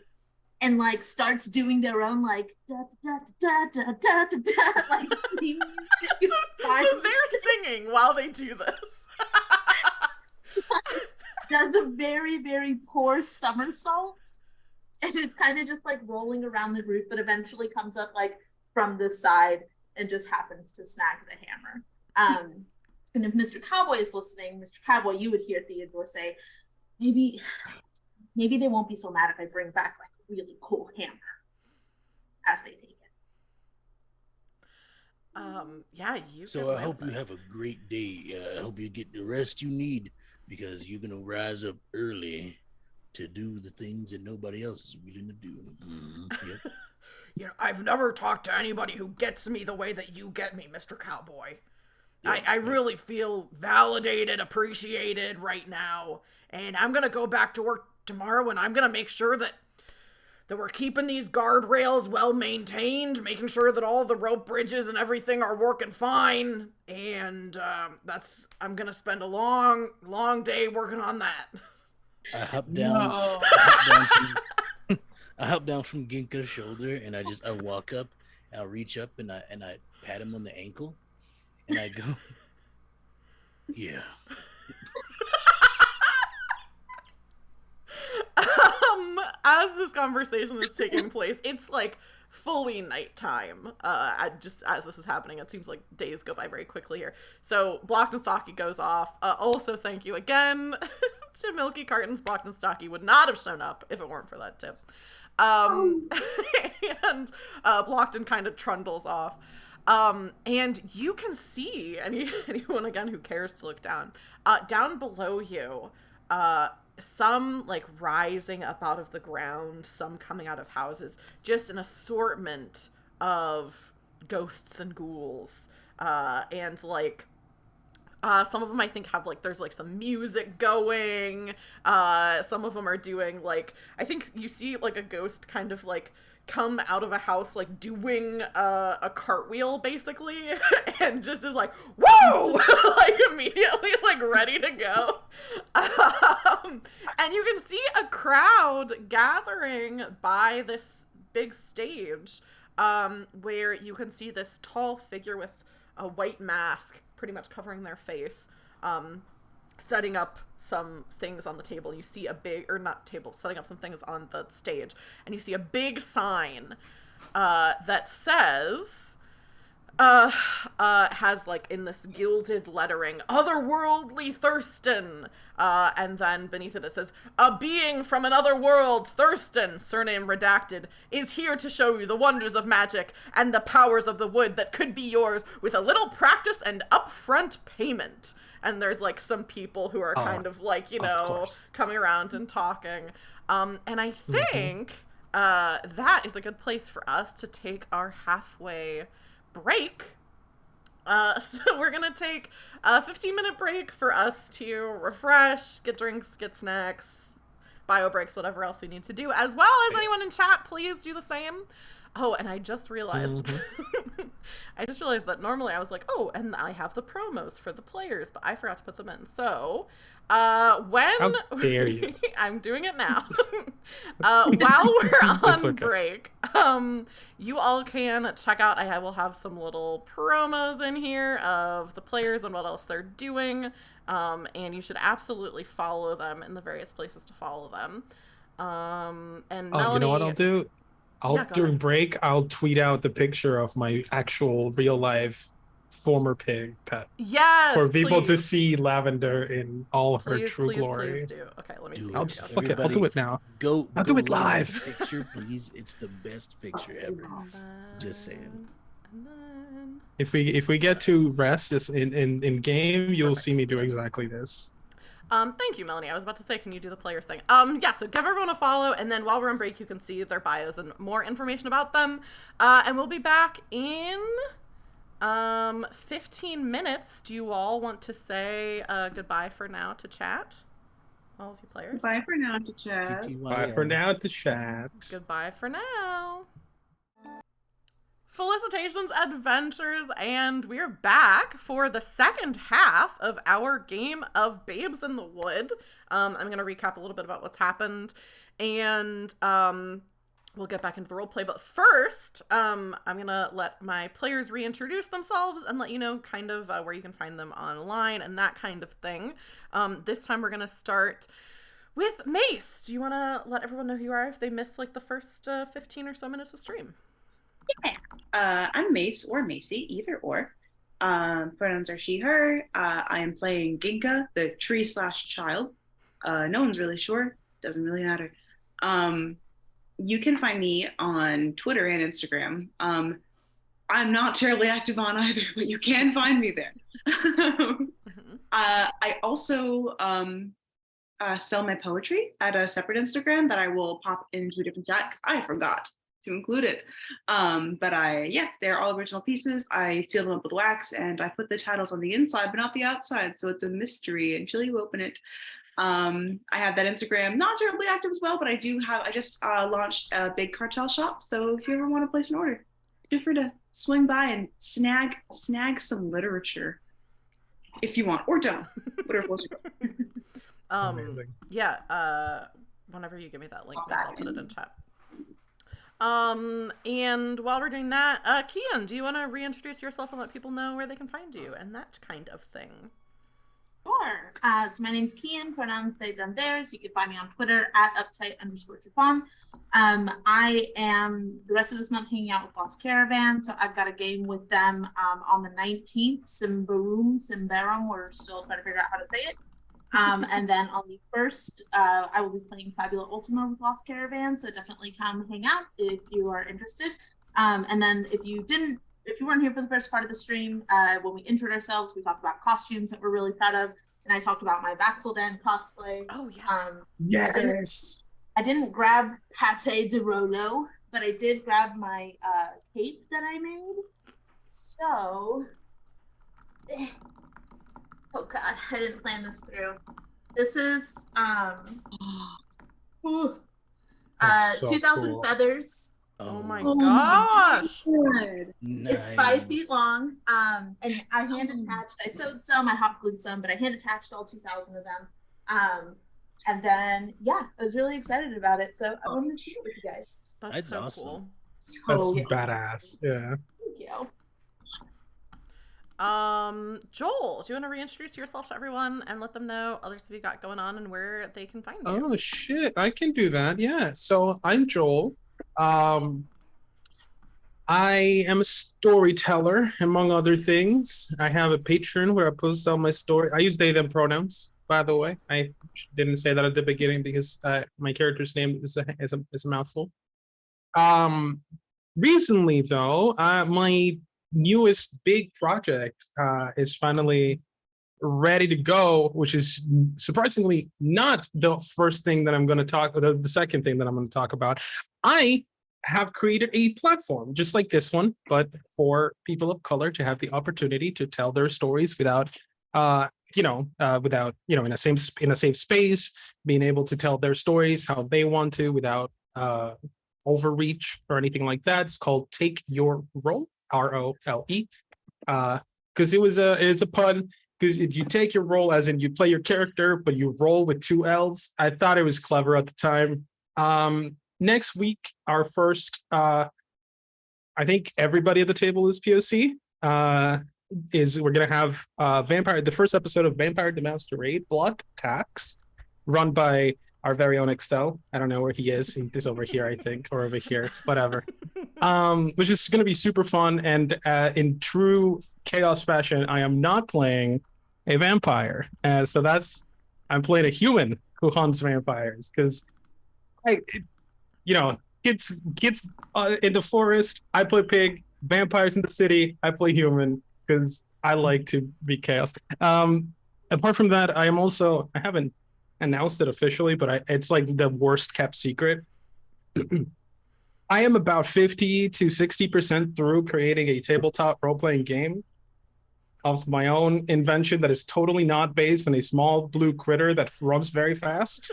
and like starts doing their own like da da da da da da da da like theme music. So they're singing while they do this. Does a very, very poor somersault, and it's kind of just like rolling around the roof, but eventually comes up like from the side and just happens to snag the hammer. And if Mr. Cowboy is listening, Mr. Cowboy, you would hear Theodore say, maybe they won't be so mad if I bring back like a really cool hammer as they take it. Yeah, you. So I hope you have a great day. I hope you get the rest you need because you're gonna rise up early to do the things that nobody else is willing to do. Yep. I've never talked to anybody who gets me the way that you get me, Mr. Cowboy. I really feel validated, appreciated right now, and I'm gonna go back to work tomorrow, and I'm gonna make sure that we're keeping these guardrails well maintained, making sure that all the rope bridges and everything are working fine, and I'm gonna spend a long, long day working on that. I hop down. No. I hop down from Ginka's shoulder, and I walk up, and I reach up, and I pat him on the ankle, and I go, yeah. As this conversation is taking place, it's like fully nighttime. Just as this is happening, it seems like days go by very quickly here. So Blocked and Stocky goes off. Also, thank you again to Milky Cartons. Blocked and Stocky would not have shown up if it weren't for that tip. And Blocked and kind of trundles off. And you can see anyone again who cares to look down. Down below you, some like rising up out of the ground, some coming out of houses, just an assortment of ghosts and ghouls. And like some of them I think have like there's like some music going. Some of them are doing like I think you see like a ghost kind of like come out of a house like doing a cartwheel basically and just is like whoa like immediately like ready to go. And you can see a crowd gathering by this big stage where you can see this tall figure with a white mask pretty much covering their face setting up some things on the table. You see a big, or not table, setting up some things on the stage, and you see a big sign that says, has like in this gilded lettering, otherworldly Thurston, and then beneath it says, a being from another world, Thurston, surname redacted, is here to show you the wonders of magic and the powers of the wood that could be yours with a little practice and upfront payment. And there's like some people who are kind of like, you know, coming around and talking. And I think that is a good place for us to take our halfway break. So we're going to take a 15-minute break for us to refresh, get drinks, get snacks, bio breaks, whatever else we need to do. As well as anyone in chat, please do the same. Oh, and I just realized, I just realized that normally I was like, oh, and I have the promos for the players, but I forgot to put them in. So, how dare you? I'm doing it now. While we're on break, you all can check out, I will have some little promos in here of the players and what else they're doing. And you should absolutely follow them in the various places to follow them. And Melanie, you know what I'll do? During break, I'll tweet out the picture of my actual real life former pig pet. Yes, for people to see Lavender in all her true glory. Please do. Okay, let me see. I'll do it now. I'll do it live. Picture, please. It's the best picture ever. Just saying. If we get to rest in game, you'll see me do exactly this. Thank you, Melanie. I was about to say, can you do the players thing? Yeah, so give everyone a follow, and then while we're on break, you can see their bios and more information about them. And we'll be back in 15 minutes. Do you all want to say goodbye for now to chat? All of you players? Bye for now to chat. Bye for now to chat. Goodbye for now. Felicitations, adventures, and we're back for the second half of our game of Babes in the Wood. I'm going to recap a little bit about what's happened, and we'll get back into the roleplay. But first, I'm going to let my players reintroduce themselves and let you know kind of where you can find them online and that kind of thing. This time we're going to start with Mace. Do you want to let everyone know who you are if they missed like the first 15 or so minutes of stream? Yeah. I'm Mace or Macy, either or. Pronouns are she, her. I am playing Ginka, the tree/child. No one's really sure. Doesn't really matter. You can find me on Twitter and Instagram. I'm not terribly active on either, but you can find me there. I also sell my poetry at a separate Instagram that I will pop into a different chat because I forgot to include it. But they're all original pieces. I seal them up with wax and I put the titles on the inside but not the outside, so it's a mystery until you open it. I have that Instagram, not terribly active as well, but I just launched a big cartel shop, so if you ever want to place an order, feel free to swing by and snag some literature if you want, or don't, whatever floats your boat. Amazing. Yeah, whenever you give me that link, I'll put it in chat. And while we're doing that, Kian, do you want to reintroduce yourself and let people know where they can find you and that kind of thing? Sure. So my name's Kian, pronouns they, them, theirs. You can find me on Twitter at uptight_Chiffon. I am the rest of this month hanging out with Lost Caravan, so I've got a game with them on the 19th, Simbarum, we're still trying to figure out how to say it. And then on the 1st, I will be playing Fabula Ultima with Lost Caravan, so definitely come hang out if you are interested. And then if you didn't if you weren't here for the first part of the stream, when we introed ourselves, we talked about costumes that we're really proud of, and I talked about my Vaxeldan cosplay. Oh yeah. Yes. I didn't grab Pate de Rolo, but I did grab my cape that I made. So, oh god, I didn't plan this through. This is That's so 2,000 cool. feathers. Oh my Oh gosh. Good. It's 5 feet long. And I hand attached. I sewed some, I hot glued some, but I hand attached all 2,000 of them. And then yeah, I was really excited about it, so I wanted to share it with you guys. That's so awesome. cool. That's So badass. Yeah. Thank you. Joel, do you want to reintroduce yourself to everyone and let them know other stuff you got going on and where they can find you? Oh shit, I can do that. Yeah. So I'm Joel. I am a storyteller, among other things. I have a Patreon where I post all my story. I use they them pronouns, by the way. I didn't say that at the beginning because my character's name is a mouthful. Recently though, my newest big project is finally ready to go, which is surprisingly not the first thing that I'm going to talk about, the second thing that I'm going to talk about. I have created a platform just like this one, but for people of color to have the opportunity to tell their stories without in a safe space, being able to tell their stories how they want to without overreach or anything like that. It's called Take Your Role, ROLE, because it's a pun. Because you take your role as in you play your character, but you roll with 2 L's. I thought it was clever at the time. Next week, our first, I think everybody at the table is POC. We're gonna have the first episode of Vampire the Masquerade Blood Tax, run by our very own Excel. I don't know where he is. He's over here, I think, or over here, whatever. Which is gonna be super fun. And in true chaos fashion, I am not playing a vampire. I'm playing a human who hunts vampires because kids in the forest, I play pig. Vampires in the city, I play human because I like to be chaos. Apart from that, I haven't announced it officially, but it's like the worst kept secret. I am about 50 to 60% through creating a tabletop role-playing game of my own invention that is totally not based on a small blue critter that runs very fast.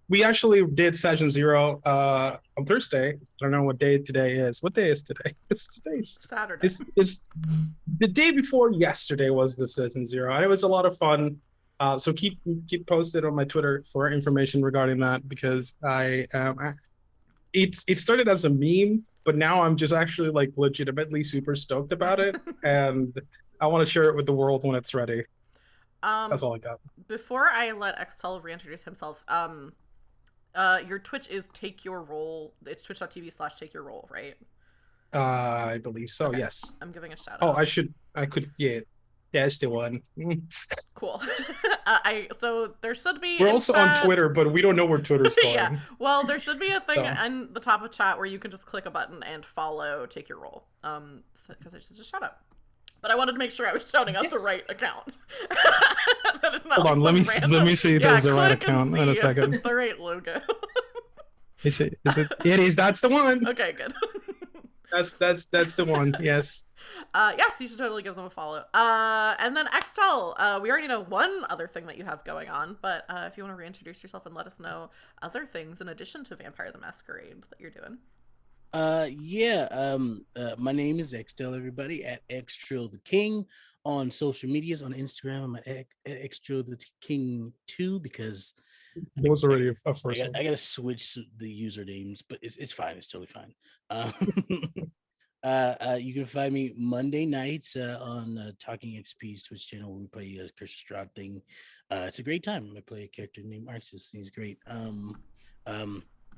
We actually did session 0 on Thursday. I don't know what day today is. What day is today? It's today. Saturday. It's the day before yesterday was the session 0, and it was a lot of fun. So keep posted on my Twitter for information regarding that, because it started as a meme, but now I'm just actually like legitimately super stoked about it, and I want to share it with the world when it's ready. That's all I got. Before I let Xtel reintroduce himself, your Twitch is Take Your Role. It's twitch.tv/Take Your Role, right? I believe so. Okay. Yes. I'm giving a shout Oh, out. Yeah, that's the one. Cool. So there should be. We're also on Twitter, but we don't know where Twitter's going. Yeah. Well, there should be a thing on the top of chat where you can just click a button and follow Take Your Role. Because it's just a shout out. But I wanted to make sure I was shouting out the right account. That is not. Hold on, let me see if there's the right account in a second. It's the right logo. Is it? It is. That's the one. Okay, good. That's the one. Yes. Yes, you should totally give them a follow. And then Xtel, we already know one other thing that you have going on, but if you want to reintroduce yourself and let us know other things in addition to Vampire the Masquerade that you're doing. My name is Xtel, everybody, at Xtrill the King on social medias. On Instagram, I'm at Xtrill the King 2 because it was already a first one. I gotta switch the usernames, but it's fine. It's totally fine. You can find me Monday nights on Talking XP's Twitch channel where we play a Curse Strahd thing. It's a great time. I play a character named Arceus. He's great.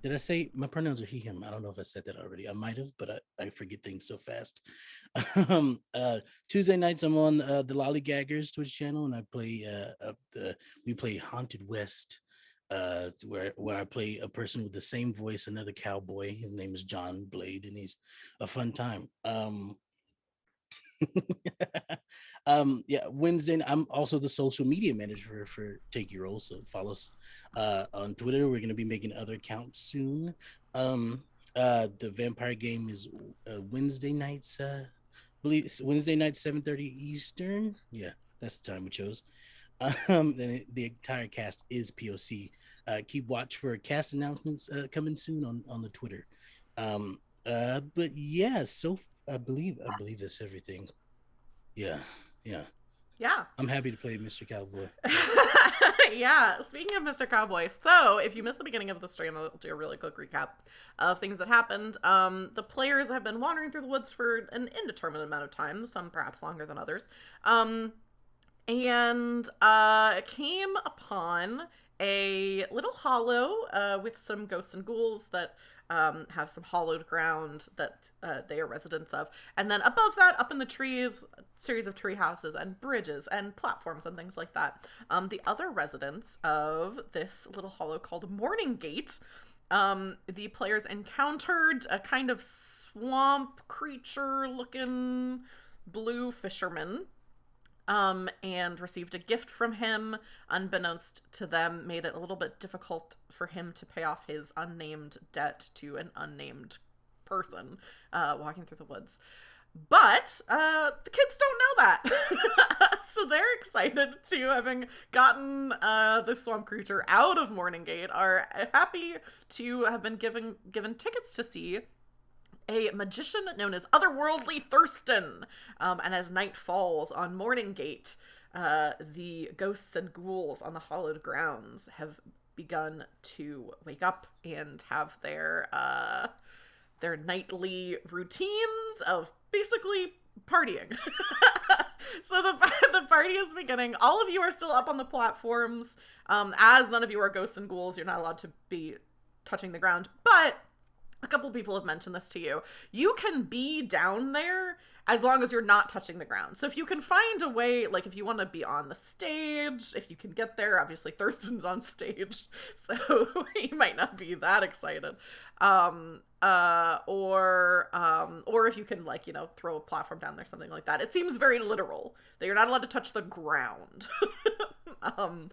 Did I say my pronouns are he, him? I don't know if I said that already. I might have, but I forget things so fast. Tuesday nights I'm on the Lollygaggers Twitch channel, and I play we play Haunted West. where I play a person with the same voice, another cowboy. His name is John Blade, and he's a fun time. Yeah, Wednesday. I'm also the social media manager for Take Your Role, so follow us on Twitter. We're gonna be making other accounts soon. The vampire game is Wednesday nights. Believe it's Wednesday night, 7:30 Eastern. Yeah, that's the time we chose. Then the entire cast is POC. Keep watch for cast announcements coming soon on the Twitter. But yeah, so I believe that's everything. Yeah. Yeah. I'm happy to play Mr. Cowboy. Yeah, speaking of Mr. Cowboy, so if you missed the beginning of the stream, I'll do a really quick recap of things that happened. The players have been wandering through the woods for an indeterminate amount of time, some perhaps longer than others, and came upon a little hollow with some ghosts and ghouls that have some hollowed ground that they are residents of. And then above that, up in the trees, a series of tree houses and bridges and platforms and things like that. The other residents of this little hollow called Morning Gate, the players encountered a kind of swamp creature-looking blue fisherman, and received a gift from him. Unbeknownst to them, made it a little bit difficult for him to pay off his unnamed debt to an unnamed person walking through the woods. But the kids don't know that. So they're excited to, having gotten this swamp creature out of Morning Gate, are happy to have been given tickets to see a magician known as Otherworldly Thurston. And as night falls on Morning Gate, the ghosts and ghouls on the hallowed grounds have begun to wake up and have their nightly routines of basically partying. So the party is beginning. All of you are still up on the platforms. As none of you are ghosts and ghouls, you're not allowed to be touching the ground. But a couple people have mentioned this to you. You can be down there as long as you're not touching the ground. So if you can find a way, like if you want to be on the stage, if you can get there, obviously Thurston's on stage, so he might not be that excited. Or if you can, like, you know, throw a platform down there, something like that. It seems very literal that you're not allowed to touch the ground. Yeah,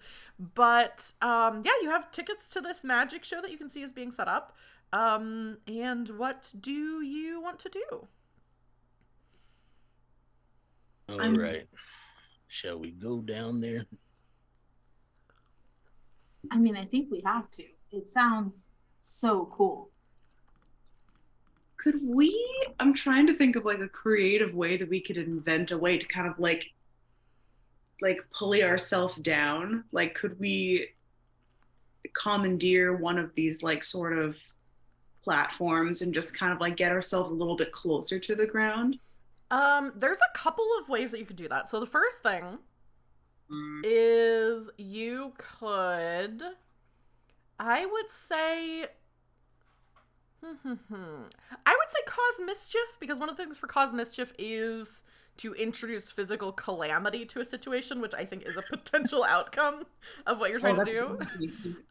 you have tickets to this magic show that you can see is being set up. And what do you want to do? All right. Shall we go down there? I mean, I think we have to. It sounds so cool. Could we, I'm trying to think of like a creative way that we could invent a way to kind of like pulley ourselves down. Like, could we commandeer one of these like sort of platforms and just kind of like get ourselves a little bit closer to the ground? There's a couple of ways that you could do that. So the first thing is you could, I would say cause mischief, because one of the things for cause mischief is to introduce physical calamity to a situation, which I think is a potential outcome of what you're trying to do.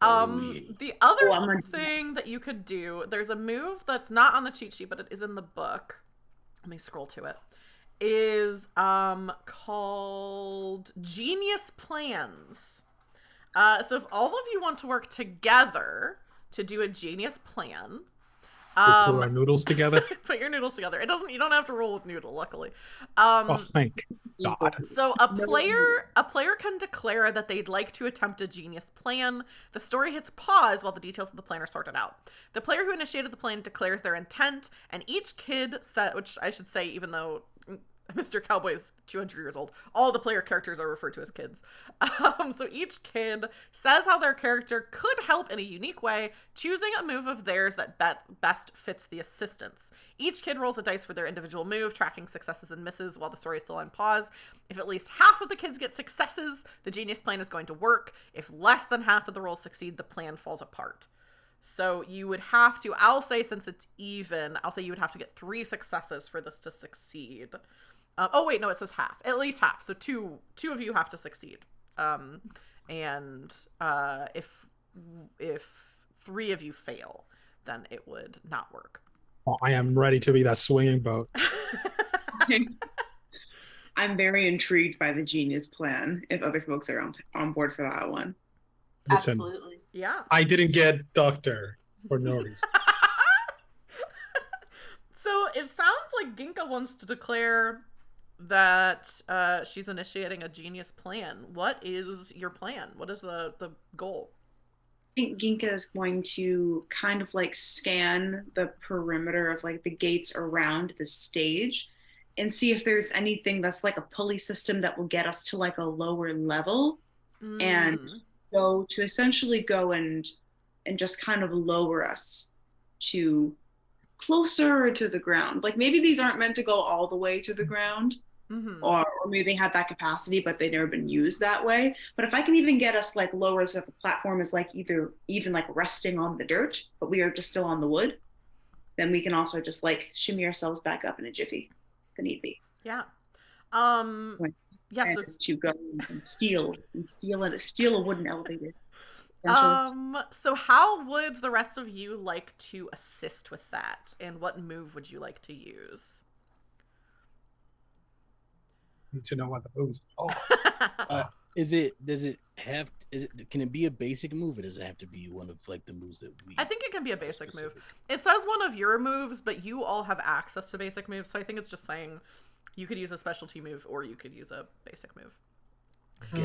The other thing that you could do, there's a move that's not on the cheat sheet, but it is in the book. Let me scroll to it. Is called Genius Plans. So if all of you want to work together to do a genius plan, put our noodles together. Put your noodles together. You don't have to roll with noodle, luckily. Oh, thank God. So a player can declare that they'd like to attempt a genius plan. The story hits pause while the details of the plan are sorted out. The player who initiated the plan declares their intent, and each kid which I should say, even though Mr. Cowboy is 200 years old, all the player characters are referred to as kids. So each kid says how their character could help in a unique way, choosing a move of theirs that best fits the assistance. Each kid rolls a dice for their individual move, tracking successes and misses while the story is still on pause. If at least half of the kids get successes, the genius plan is going to work. If less than half of the rolls succeed, the plan falls apart. So you would have to, I'll say since it's even, I'll say you would have to get 3 successes for this to succeed. Oh wait, no, it says half. At least half. So two of you have to succeed. And if if 3 of you fail, then it would not work. Oh, I am ready to be that swinging boat. I'm very intrigued by the genius plan. If other folks are on board for that one. Listen, Absolutely. Yeah. I didn't get doctor for no reason. So it sounds like Ginka wants to declare that she's initiating a genius plan. What is your plan? What is the goal? I think Ginka is going to kind of like scan the perimeter of like the gates around the stage and see if there's anything that's like a pulley system that will get us to like a lower level and go to essentially go and just kind of lower us to closer to the ground. Like maybe these aren't meant to go all the way to the ground. Or maybe they had that capacity, but they've never been used that way. But if I can even get us like lower so that the platform is like even like resting on the dirt, but we are just still on the wood, then we can also just like shimmy ourselves back up in a jiffy if need be. Yeah. Yes. To go and steal a wooden elevator. So how would the rest of you like to assist with that? And what move would you like to use? Need to know what the moves are. Can it be a basic move, or does it have to be one of like the moves that we I think it can be a basic move. It says one of your moves, but you all have access to basic moves, so I think it's just saying you could use a specialty move or you could use a basic move.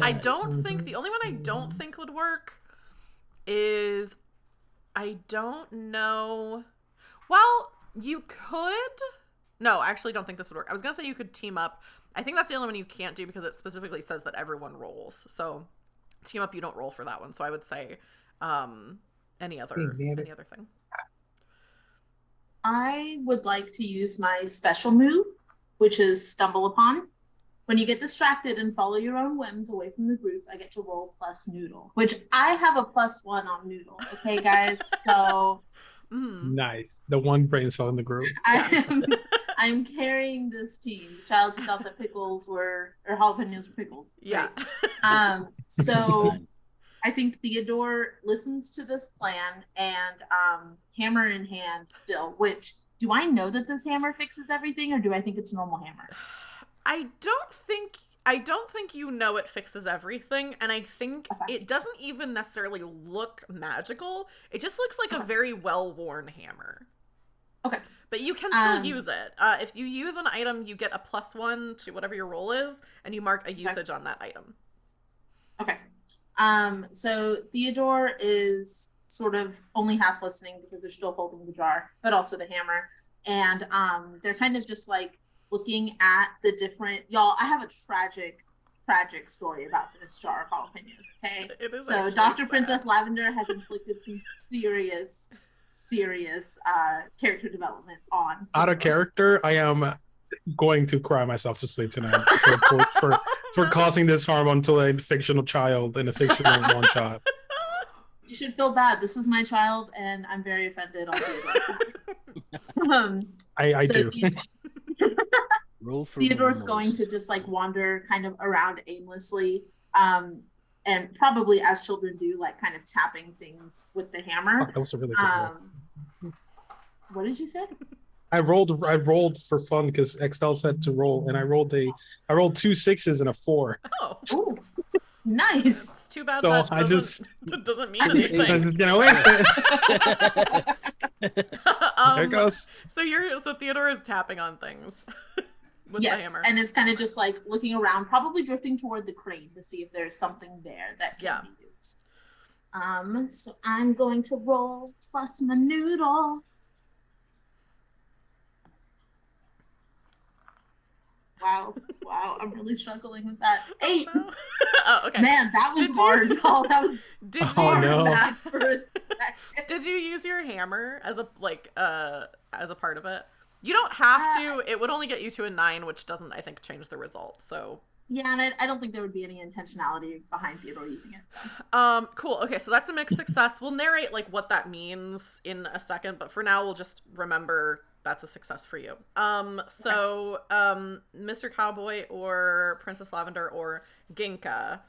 I don't think the only one I don't think would work is I don't know. Well, you could. No, I actually don't think this would work. I was gonna say you could team up. I think that's the only one you can't do because it specifically says that everyone rolls. So team up, you don't roll for that one. So I would say any other thing. I would like to use my special move, which is Stumble Upon. When you get distracted and follow your own whims away from the group, I get to roll plus Noodle, which I have a +1 on Noodle. Okay, guys? So nice. The one brain cell in the group. I'm carrying this team. The child who thought that pickles or jalapenos were pickles. It's yeah. So I think Theodore listens to this plan and hammer in hand still, which do I know that this hammer fixes everything or do I think it's a normal hammer? I don't think you know it fixes everything, and I think it doesn't even necessarily look magical. It just looks like a very well-worn hammer. Okay. But you can still use it. If you use an item, you get a +1 to whatever your roll is, and you mark a usage on that item. Okay. So Theodore is sort of only half listening because they're still holding the jar, but also the hammer. And they're kind of just like looking at the different, y'all, I have a tragic story about this jar of jalapenos, okay? It is so Dr. Princess Lavender has inflicted some serious character development on. Out of character, I am going to cry myself to sleep tonight for causing this harm onto a fictional child in a fictional one shot. You should feel bad. This is my child, and I'm very offended on Theodore's I do. Theodore's going to just like wander kind of around aimlessly, and probably as children do, like kind of tapping things with the hammer. That was a really good roll. What did you say? I rolled for fun because Extel said to roll, and I rolled 2 6s and a 4. Oh. Ooh, nice. It's too bad So that I doesn't mean anything. I'm just gonna waste it. There it goes. So Theodore is tapping on things with the hammer. And it's kind of just like looking around, probably drifting toward the crane to see if there's something there that can be used. So I'm going to roll plus my noodle. Wow, I'm really struggling with that. 8. Oh, okay. Man, that was hard. Oh, that was hard for a second. Did you use your hammer as a part of it? You don't have to. It would only get you to a 9, which doesn't, I think, change the result. So yeah, and I don't think there would be any intentionality behind Theodore using it. So. Cool. Okay, so that's a mixed success. We'll narrate like what that means in a second, but for now, we'll just remember that's a success for you. So Mr. Cowboy or Princess Lavender or Ginka,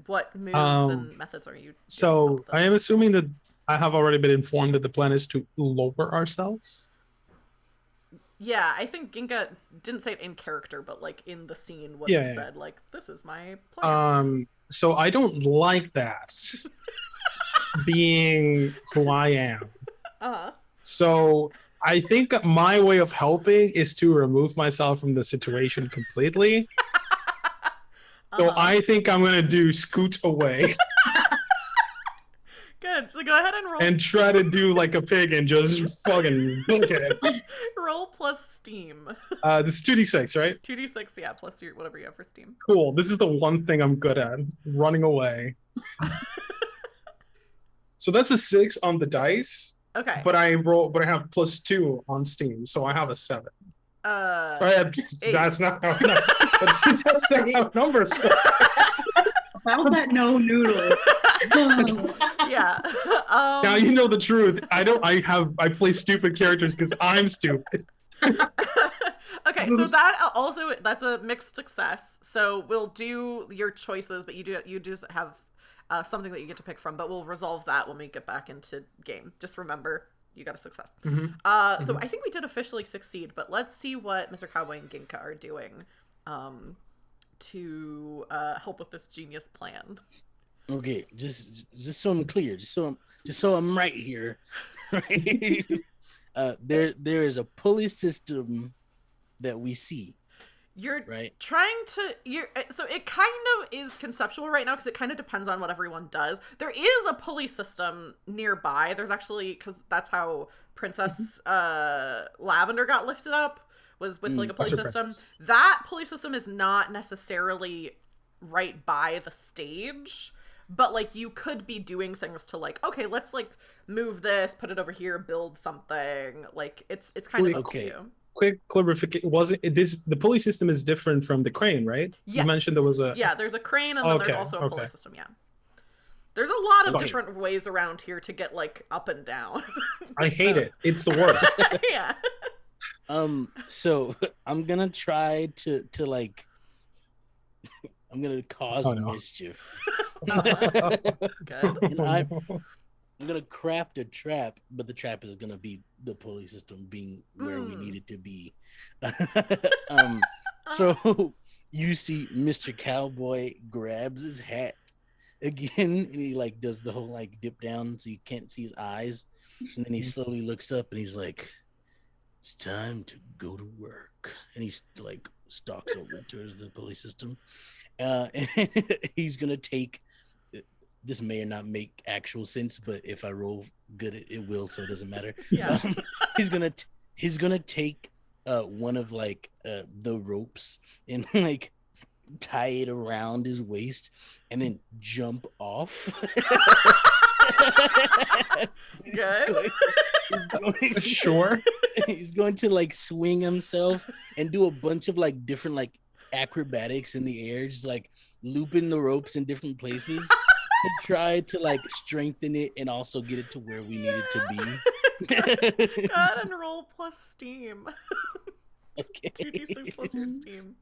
what moves and methods are you doing to So help I them? am assuming that I have already been informed that the plan is to lower ourselves. Yeah, I think Ginka didn't say it in character, but like in the scene would have Yeah. said like, "This is my plan." So I don't like that being who I am. Uh-huh. So I think my way of helping is to remove myself from the situation completely. So I think I'm gonna do scoot away Good. So go ahead and roll. and try to do like a pig and just fucking book it. Roll plus steam. This is 2d6, right? 2d6, yeah, plus your whatever you have for steam. Cool. This is the one thing I'm good at, running away. So that's a 6 on the dice, Okay. but I have +2 on Steam, so I have a 7. That's not how that's not how numbers work. About that no noodle. Yeah. Now you know the truth. I play stupid characters because I'm stupid. Okay, so that's a mixed success. So we'll do your choices, but you just have something that you get to pick from, but we'll resolve that when we get back into game. Just remember, you got a success. So I think we did officially succeed, but let's see what Mr. Cowboy and Ginka are doing to help with this genius plan. Okay, just so I'm clear, just so I'm right here. Right? There is a pulley system that we see. You're right. So it kind of is conceptual right now because it kind of depends on what everyone does. There is a pulley system nearby. There's actually, because that's how Princess Lavender got lifted up, was with like a pulley system. Princess. That pulley system is not necessarily right by the stage, but like you could be doing things to like, okay, let's like move this, put it over here, build something. Like it's kind of up to you. Quick clarification: the pulley system is different from the crane, right? Yes. You mentioned there was a there's a crane and then there's also a pulley system. Yeah, there's a lot of different ways around here to get like up and down. I hate it. It's the worst. Yeah. So I'm gonna try to like I'm gonna cause mischief. Good. And I'm gonna craft a trap, but the trap is gonna be the pulley system being where we need it to be. So you see Mr. Cowboy grabs his hat again and he like does the whole like dip down so you can't see his eyes, and then he slowly looks up and he's like, "It's time to go to work," and he's like stalks over towards the pulley system. And he's gonna take. This may or not make actual sense, but if I roll good, it will, so it doesn't matter. Yeah. He's gonna take one of like the ropes and like tie it around his waist and then jump off. Good. Sure. He's going to like swing himself and do a bunch of like different like acrobatics in the air, just like looping the ropes in different places. To try to like strengthen it and also get it to where we need it to be. Go ahead and roll plus steam. Okay. 2d6 plus your steam.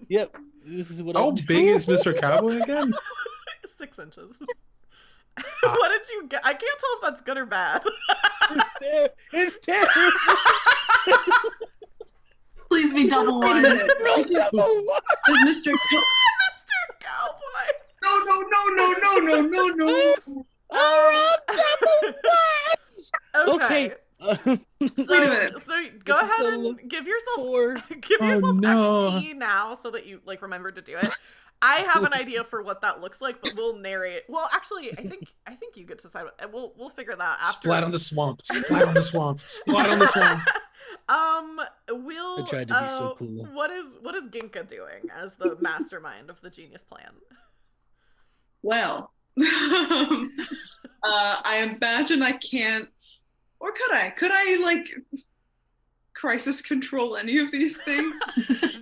Yep. This is what How I'm big is Mr. Cowboy again? 6 inches. What did you get? I can't tell if that's good or bad. It's terrible. Please be double ones. Double one. Mr. Mr. Cowboy. No. Okay. So, Wait a minute. So go It's a ahead total and give yourself 4. no. XP now so that you like remember to do it. I have an idea for what that looks like, but we'll narrate. Well, actually, I think you get to decide. We'll figure that out after. Splat on the swamp. Splat on the swamp. Splat on the swamp. We'll. I tried to be so cool. What is Ginka doing as the mastermind of the genius plan? Well, I imagine I can't, or could I? Could I like crisis control any of these things?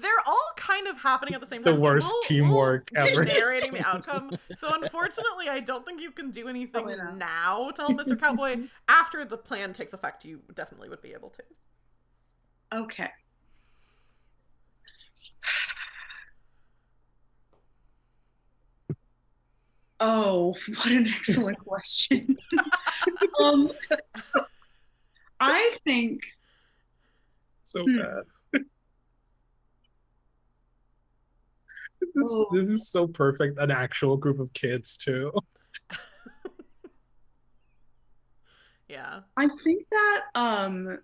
They're all kind of happening at the same time. The worst teamwork ever. Be narrating the outcome. So unfortunately, I don't think you can do anything now to help Mr. Cowboy. After the plan takes effect, you definitely would be able to. Okay. Oh, what an excellent question. um, I think So Hmm. bad. Oh. This is so perfect. An actual group of kids too. Yeah. I think that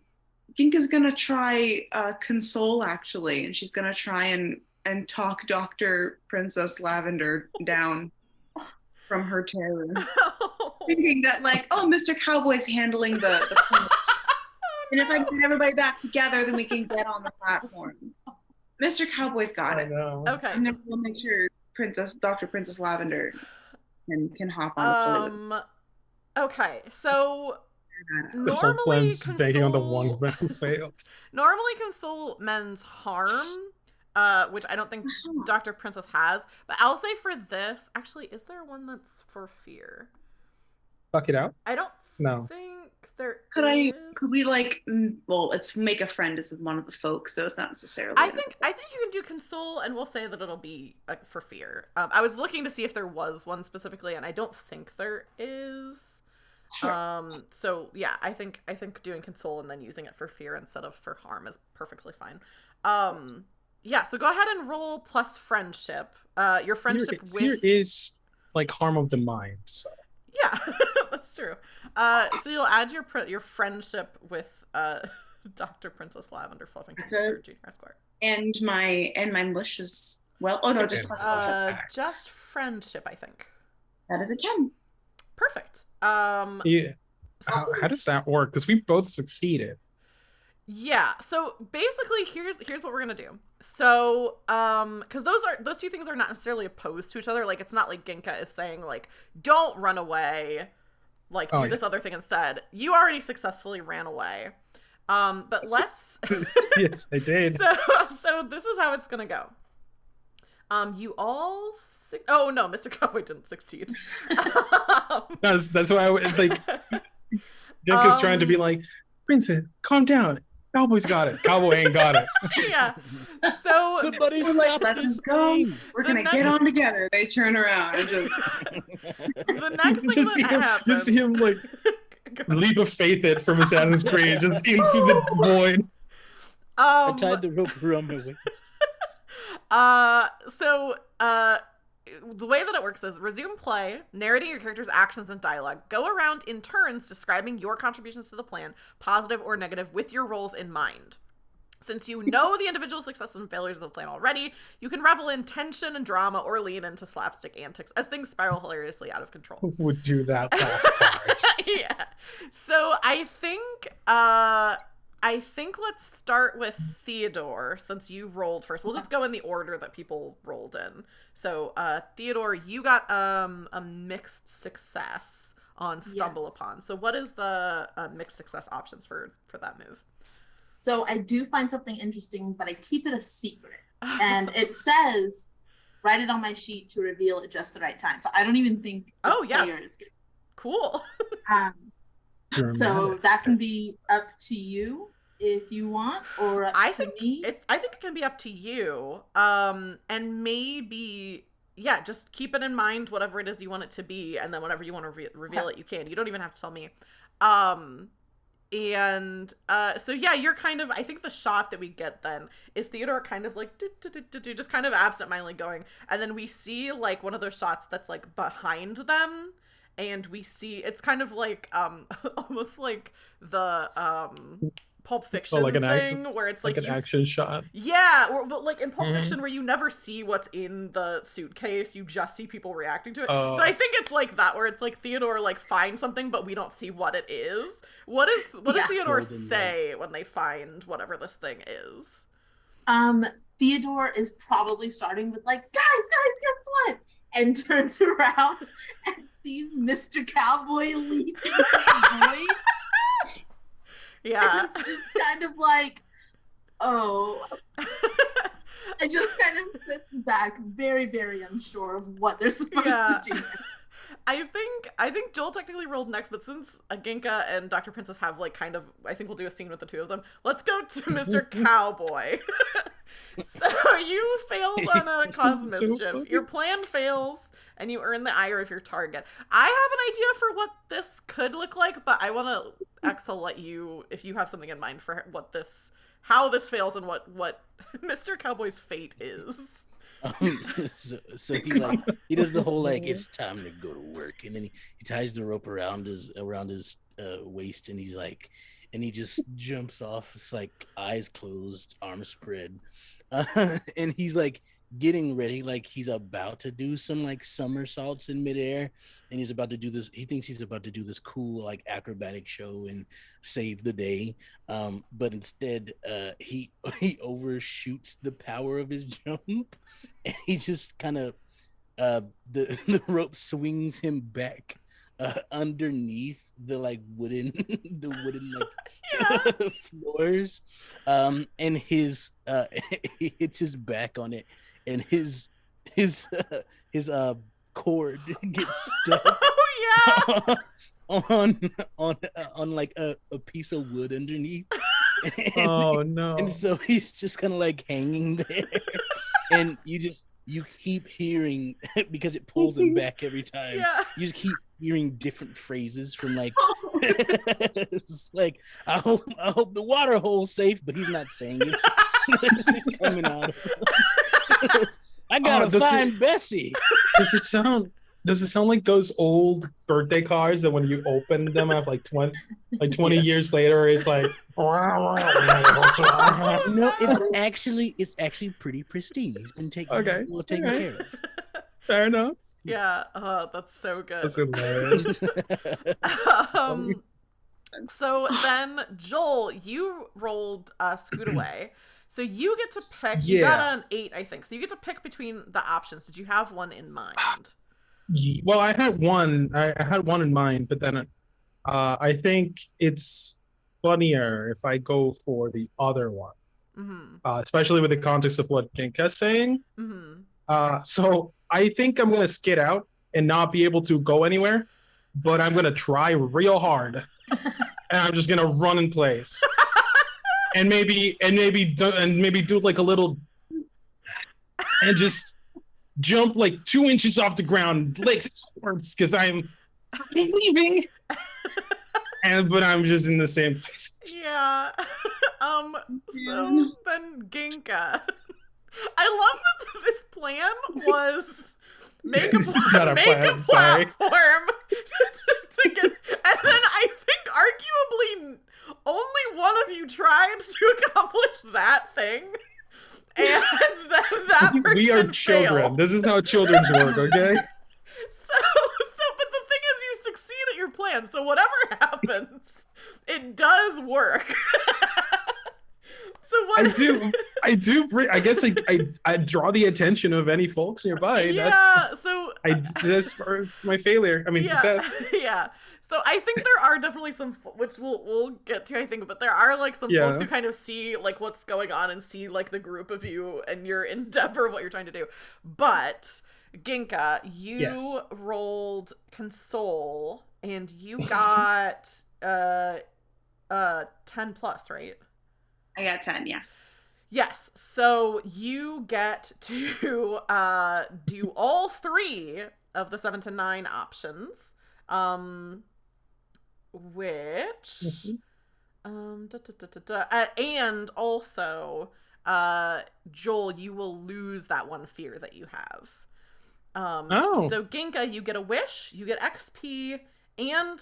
Ginka's gonna try console actually, and she's gonna try and talk Dr. Princess Lavender down from her terror. Thinking that like, oh, Mr. Cowboy's handling the and if I can get everybody back together, then we can get on the platform. Mr. Cowboy's got I it. know. Okay. I'm gonna go make sure Dr. Princess Lavender can hop on the pulley with Okay, so that. The whole normally plan's banking on the one console man who failed. normally console men's harm, which I don't think Dr. Princess has, but I'll say for this, actually, is there one that's for fear? Fuck it out? I don't No. think there Could is. we like well, it's make a friend is with one of the folks, so it's not necessarily I think you can do console, and we'll say that it'll be for fear. I was looking to see if there was one specifically, and I don't think there is. Sure. So yeah, I think doing console and then using it for fear instead of for harm is perfectly fine. Yeah, so go ahead and roll plus friendship. Your friendship Fear is like harm of the mind, so yeah, that's true. So you'll add your friendship with Dr. Princess Lavender Fluffington, third junior escort. And my mush is well. Oh no, just just friendship, I think. That is a 10. Perfect. yeah. How does that work? Because we both succeeded. Yeah. So basically, here's what we're gonna do. So, because those two things are not necessarily opposed to each other. Like, it's not like Ginka is saying like, don't run away, like do this other thing instead. You already successfully ran away. But let's. Yes, I did. So this is how it's gonna go. You all. Oh no, Mr. Cowboy didn't succeed. That's why I like. Ginka's trying to be like, Princess, calm down. Cowboy's got it. Cowboy ain't got it. Yeah. So Somebody We're stop let's this go. game. We're gonna get on together. They turn around and just the next thing that happens. Just see him like leap of faith it from Assassin's Creed just into the void. I tied the rope around my waist. So the way that it works is resume play, narrating your character's actions and dialogue. Go around in turns describing your contributions to the plan, positive or negative, with your roles in mind. Since you know the individual successes and failures of the plan already, you can revel in tension and drama or lean into slapstick antics as things spiral hilariously out of control. Who would do that last part? Yeah. So I think let's start with Theodore, since you rolled first. We'll just go in the order that people rolled in. So, Theodore, you got a mixed success on Stumble Upon. So what is the mixed success options for that move? So I do find something interesting, but I keep it a secret. And it says, write it on my sheet to reveal at just the right time. So I don't even think players get cool. So that can be up to you if you want, or up to me. I think it can be up to you. And maybe, just keep it in mind, whatever it is you want it to be, and then whenever you want to reveal it, you can. You don't even have to tell me. So you're kind of, I think the shot that we get then is Theodore kind of like just kind of absentmindedly going, and then we see like one of those shots that's like behind them, and we see it's kind of like almost like the Pulp Fiction thing where it's like an action shot. Yeah, but like in Pulp Fiction where you never see what's in the suitcase, you just see people reacting to it. So I think it's like that, where it's like Theodore like finds something but we don't see what it is. What does Theodore say when they find whatever this thing is? Theodore is probably starting with like, guys, guess what? And turns around and sees Mr. Cowboy leap into the void. Yeah. And it's just kind of like, oh. I just kind of sits back very, very unsure of what they're supposed to do. I think Joel technically rolled next, but since Ginka and Dr. Princess have like kind of, I think we'll do a scene with the two of them. Let's go to Mr. Cowboy. So you failed on a cause mischief. Your plan fails, and you earn the ire of your target. I have an idea for what this could look like, but I want to, Axel, let you, if you have something in mind for what this, how this fails and what Mr. Cowboy's fate is. So he does the whole like it's time to go to work, and then he ties the rope around his waist, and he's like, and he just jumps off. It's like eyes closed, arms spread, and he's like getting ready, like he's about to do some like somersaults in midair, and he's about to do this. He thinks he's about to do this cool like acrobatic show and save the day, but instead, he overshoots the power of his jump, and he just kind of the rope swings him back underneath the like wooden like floors, and his he hits his back on it, and his cord gets stuck on like a piece of wood underneath. Oh no. And so he's just kind of like hanging there, and you keep hearing, because it pulls him back every time. Yeah. You just keep hearing different phrases from like, it's like, I hope the water hole's safe, but he's not saying it. It's just coming out. I gotta find Bessie. Does it sound like those old birthday cards that when you open them up like 20 years later, it's like no, it's actually pretty pristine. He's been taken care of. Fair enough. Yeah, that's so good. That's hilarious. So then, Joel, you rolled Scoot Away. So you get to pick. You got an 8, I think. So you get to pick between the options. Did you have one in mind? Well, I had one. I had one in mind, but then I think it's funnier if I go for the other one, especially with the context of what Genka's saying. So I think I'm gonna skid out and not be able to go anywhere, but I'm gonna try real hard, and I'm just gonna run in place, and maybe do like a little, and just jump like 2 inches off the ground, legs forwards, because I'm leaving, but I'm just in the same place. Yeah. So then Ginka. I love that this plan was make a platform to get, and then I think arguably only one of you tried to accomplish that thing, and then that person we are children. failed. This is how children's work, okay? But the thing is, you succeed at your plan, so whatever happens, it does work. So what? I do. I guess I draw the attention of any folks nearby. Yeah. That's for my failure. I mean, success. Yeah. So I think there are definitely some, which we'll get to, I think, but there are like some folks who kind of see like what's going on and see like the group of you and your endeavor of what you're trying to do. But Ginka, you rolled console and you got 10 plus, right? I got 10, yeah. Yes. So you get to do all 3 of the 7 to 9 options. Which and also Joel, you will lose that one fear that you have. So Ginka, you get a wish, you get XP, and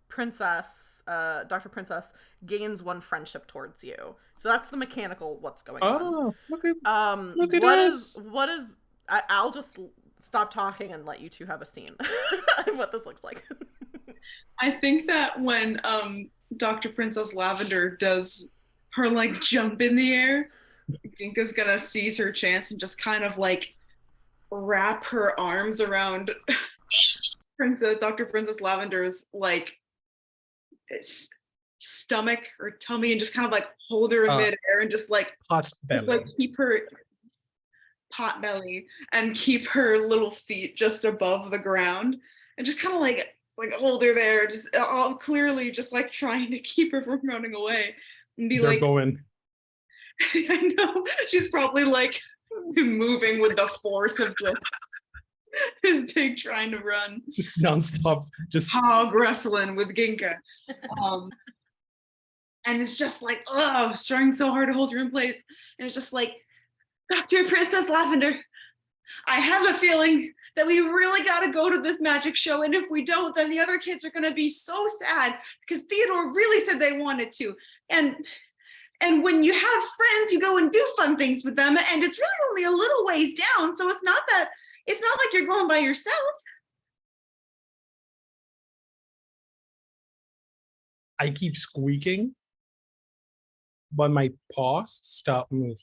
Princess, Dr. Princess gains 1 friendship towards you. So that's the mechanical what's going on. Oh, okay. Look at us. What is I'll just stop talking and let you two have a scene of what this looks like. I think that when Dr. Princess Lavender does her like jump in the air, Ginka's gonna seize her chance and just kind of like wrap her arms around Dr. Princess Lavender's like stomach or tummy and just kind of like hold her in midair and just like pot belly. Like keep her pot belly and keep her little feet just above the ground and just kind of like hold her there, just all clearly just like trying to keep her from running away and be They're like going. I know she's probably like moving with the force of just his pig trying to run. Just nonstop, just Hog wrestling with Ginka. And it's just like, oh, trying so hard to hold her in place. And it's just like, Dr. Princess Lavender, I have a feeling that we really got to go to this magic show. And if we don't, then the other kids are going to be so sad because Theodore really said they wanted to. And when you have friends, you go and do fun things with them. And it's really only a little ways down. So it's not like you're going by yourself. I keep squeaking, but my paws stop moving.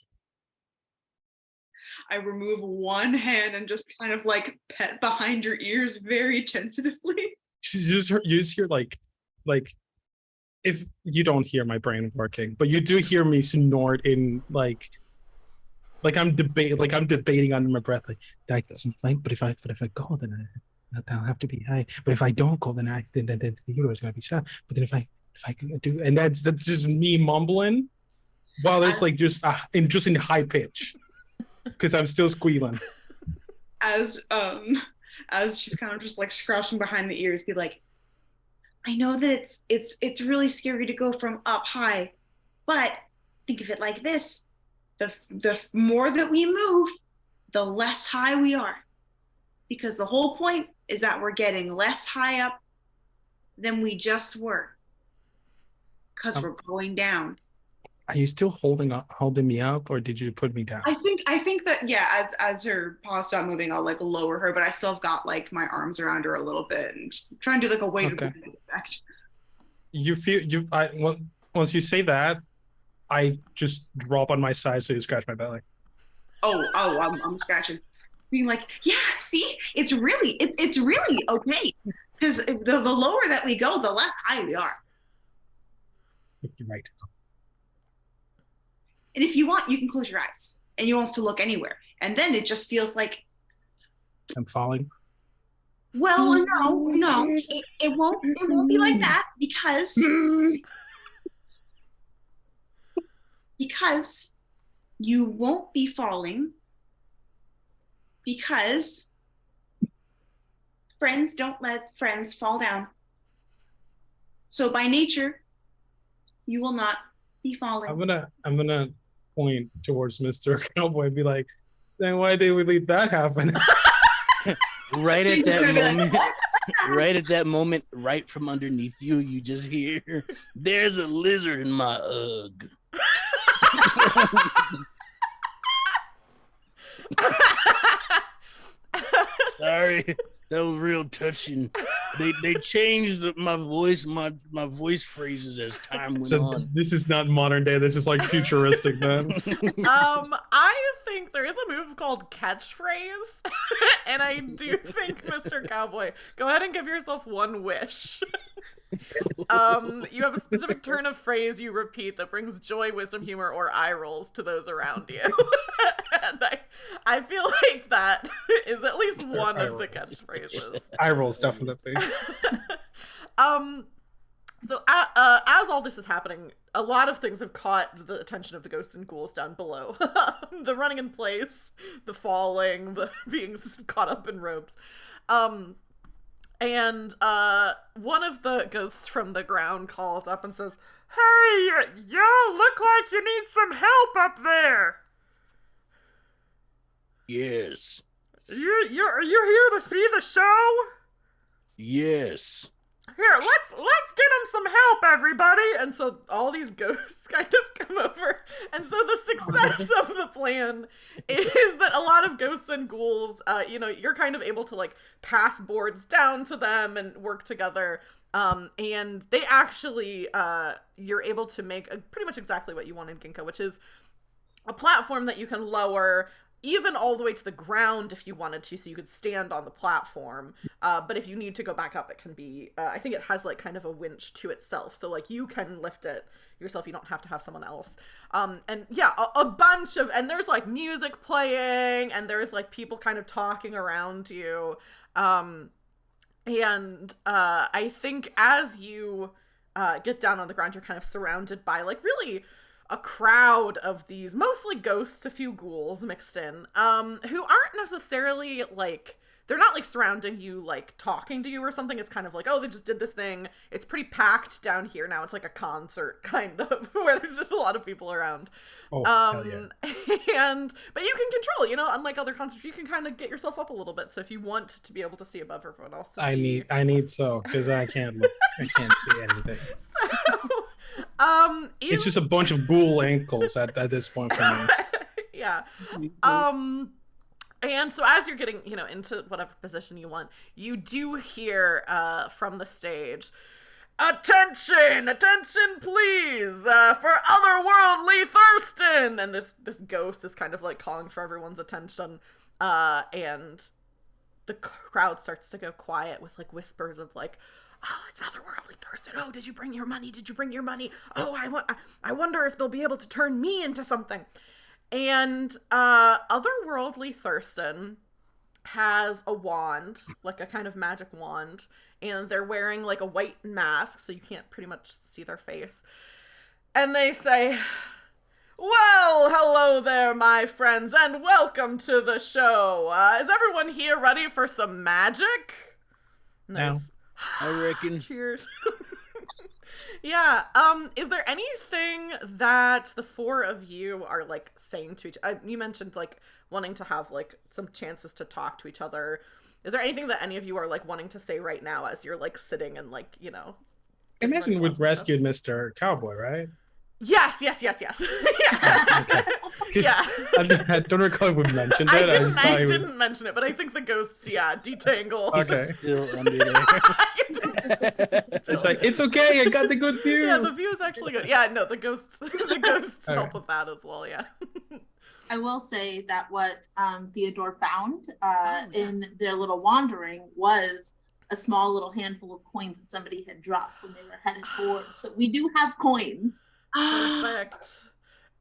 I remove one hand and just kind of like pet behind your ears very tentatively. You just hear like if you don't hear my brain working, but you do hear me snort in like I'm debating under my breath, like I get some flank, but if I go, then I'll have to be high. But if I don't go, then the hero is gonna be sad. But then if I do, and that's just me mumbling while it's like just in high pitch because I'm still squealing. As she's kind of just like scratching behind the ears, be like, I know that it's really scary to go from up high, but think of it like this: the more that we move, the less high we are, because the whole point is that we're getting less high up than we just were, because we're going down. Are you still holding me up, or did you put me down? I think that, yeah, as her paws stop moving, I'll like lower her, but I still have got like my arms around her a little bit and just trying to do like a weight effect. Once you say that, I just drop on my side so you scratch my belly. I'm scratching, being like, yeah, see, it's really okay, because the lower that we go, the less high we are. You're right. And if you want, you can close your eyes and you won't have to look anywhere. And then it just feels like I'm falling. Well, no, it won't be like that because you won't be falling, because friends don't let friends fall down. So by nature, you will not be falling. I'm gonna point towards Mr. Cowboy and be like, then why did we leave that happen? Right at that moment, right from underneath you, you just hear, there's a lizard in my Ugg. Sorry, that was real touching. They changed my voice phrases as time went on. This is not modern day. This is like futuristic, man. I think there is a move called catchphrase, and I do think, Mr. Cowboy, go ahead and give yourself one wish. You have a specific turn of phrase you repeat that brings joy, wisdom, humor, or eye rolls to those around you. And I feel like that is at least one of the catchphrases. Eye rolls, definitely. So as all this is happening, a lot of things have caught the attention of the ghosts and ghouls down below. The running in place, the falling, the being caught up in ropes. And one of the ghosts from the ground calls up and says, "Hey, y'all look like you need some help up there." Yes. You're here to see the show? Yes. Here, let's get him some help, everybody. And so all these ghosts kind of come over. And so the success of the plan is that a lot of ghosts and ghouls, you're kind of able to like pass boards down to them and work together. And they actually, you're able to make pretty much exactly what you want in Ginkgo, which is a platform that you can lower even all the way to the ground if you wanted to, so you could stand on the platform. But if you need to go back up, it can be, I think it has like kind of a winch to itself. So like you can lift it yourself. You don't have to have someone else. And yeah, a bunch of, and there's like music playing and there's like people kind of talking around you. And I think as you get down on the ground, you're kind of surrounded by like really a crowd of these mostly ghosts, a few ghouls mixed in, who aren't necessarily like, they're not like surrounding you, like talking to you or something. It's kind of like, oh, they just did this thing. It's pretty packed down here now. It's like a concert kind of where there's just a lot of people around. Oh, hell yeah. But you can control, you know, unlike other concerts, you can kind of get yourself up a little bit. So if you want to be able to see above everyone else, I need so, because I can't look. I can't see anything. So, it's just a bunch of ghoul ankles at this point for me. Yeah. And so as you're getting, you know, into whatever position you want, you do hear from the stage, "Attention! Attention, please! For otherworldly Thurston!" And this ghost is kind of like calling for everyone's attention. And the crowd starts to go quiet with like whispers of like, "Oh, it's otherworldly Thurston. Oh, did you bring your money? Did you bring your money? Oh, I wonder if they'll be able to turn me into something." And otherworldly Thurston has a wand, like a kind of magic wand, and they're wearing like a white mask, so you can't pretty much see their face. And they say, "Well, hello there, my friends, and welcome to the show. Is everyone here ready for some magic?" No. I reckon. Cheers. Yeah, is there anything that the four of you are, like, saying to each you mentioned, like, wanting to have, like, some chances to talk to each other. Is there anything that any of you are, like, wanting to say right now as you're, like, sitting and, like, you know? I imagine we'd rescued Mr. Cowboy, right? Yes. Yeah. Okay. Yeah. I don't recall if we mentioned it. I didn't mention it, but I think the ghosts, detangle. Okay. Still under there. It's like, it's okay, I got the good view. Yeah, the view is actually good. Yeah, no, the ghosts help with that as well, yeah. I will say that what Theodore found yeah. in their little wandering was a small little handful of coins that somebody had dropped when they were headed forward. So we do have coins. Perfect.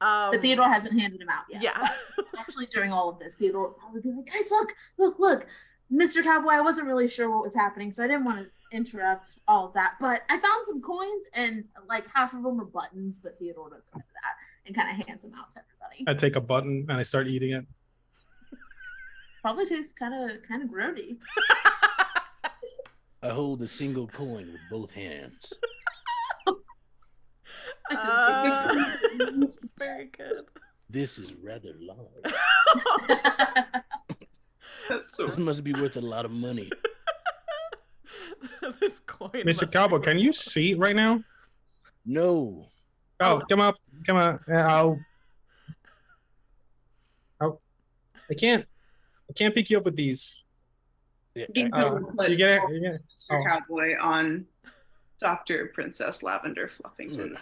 But Theodore hasn't handed them out yet. Yeah. Actually, during all of this, Theodore would probably be like, "Guys, look, Mr. Cowboy, I wasn't really sure what was happening, so I didn't want to interrupt all of that. But I found some coins, and like half of them are buttons, but Theodore doesn't have that," and kind of hands them out to everybody. I take a button and I start eating it. Probably tastes kind of grody. I hold a single coin with both hands. Very good. This is rather large. This must be worth a lot of money. This coin. Mr. Cowboy, can you see it right now? No. Oh, come on. I can't pick you up with these. Yeah, So you get it? Mr. Cowboy on Dr. Princess Lavender Fluffington.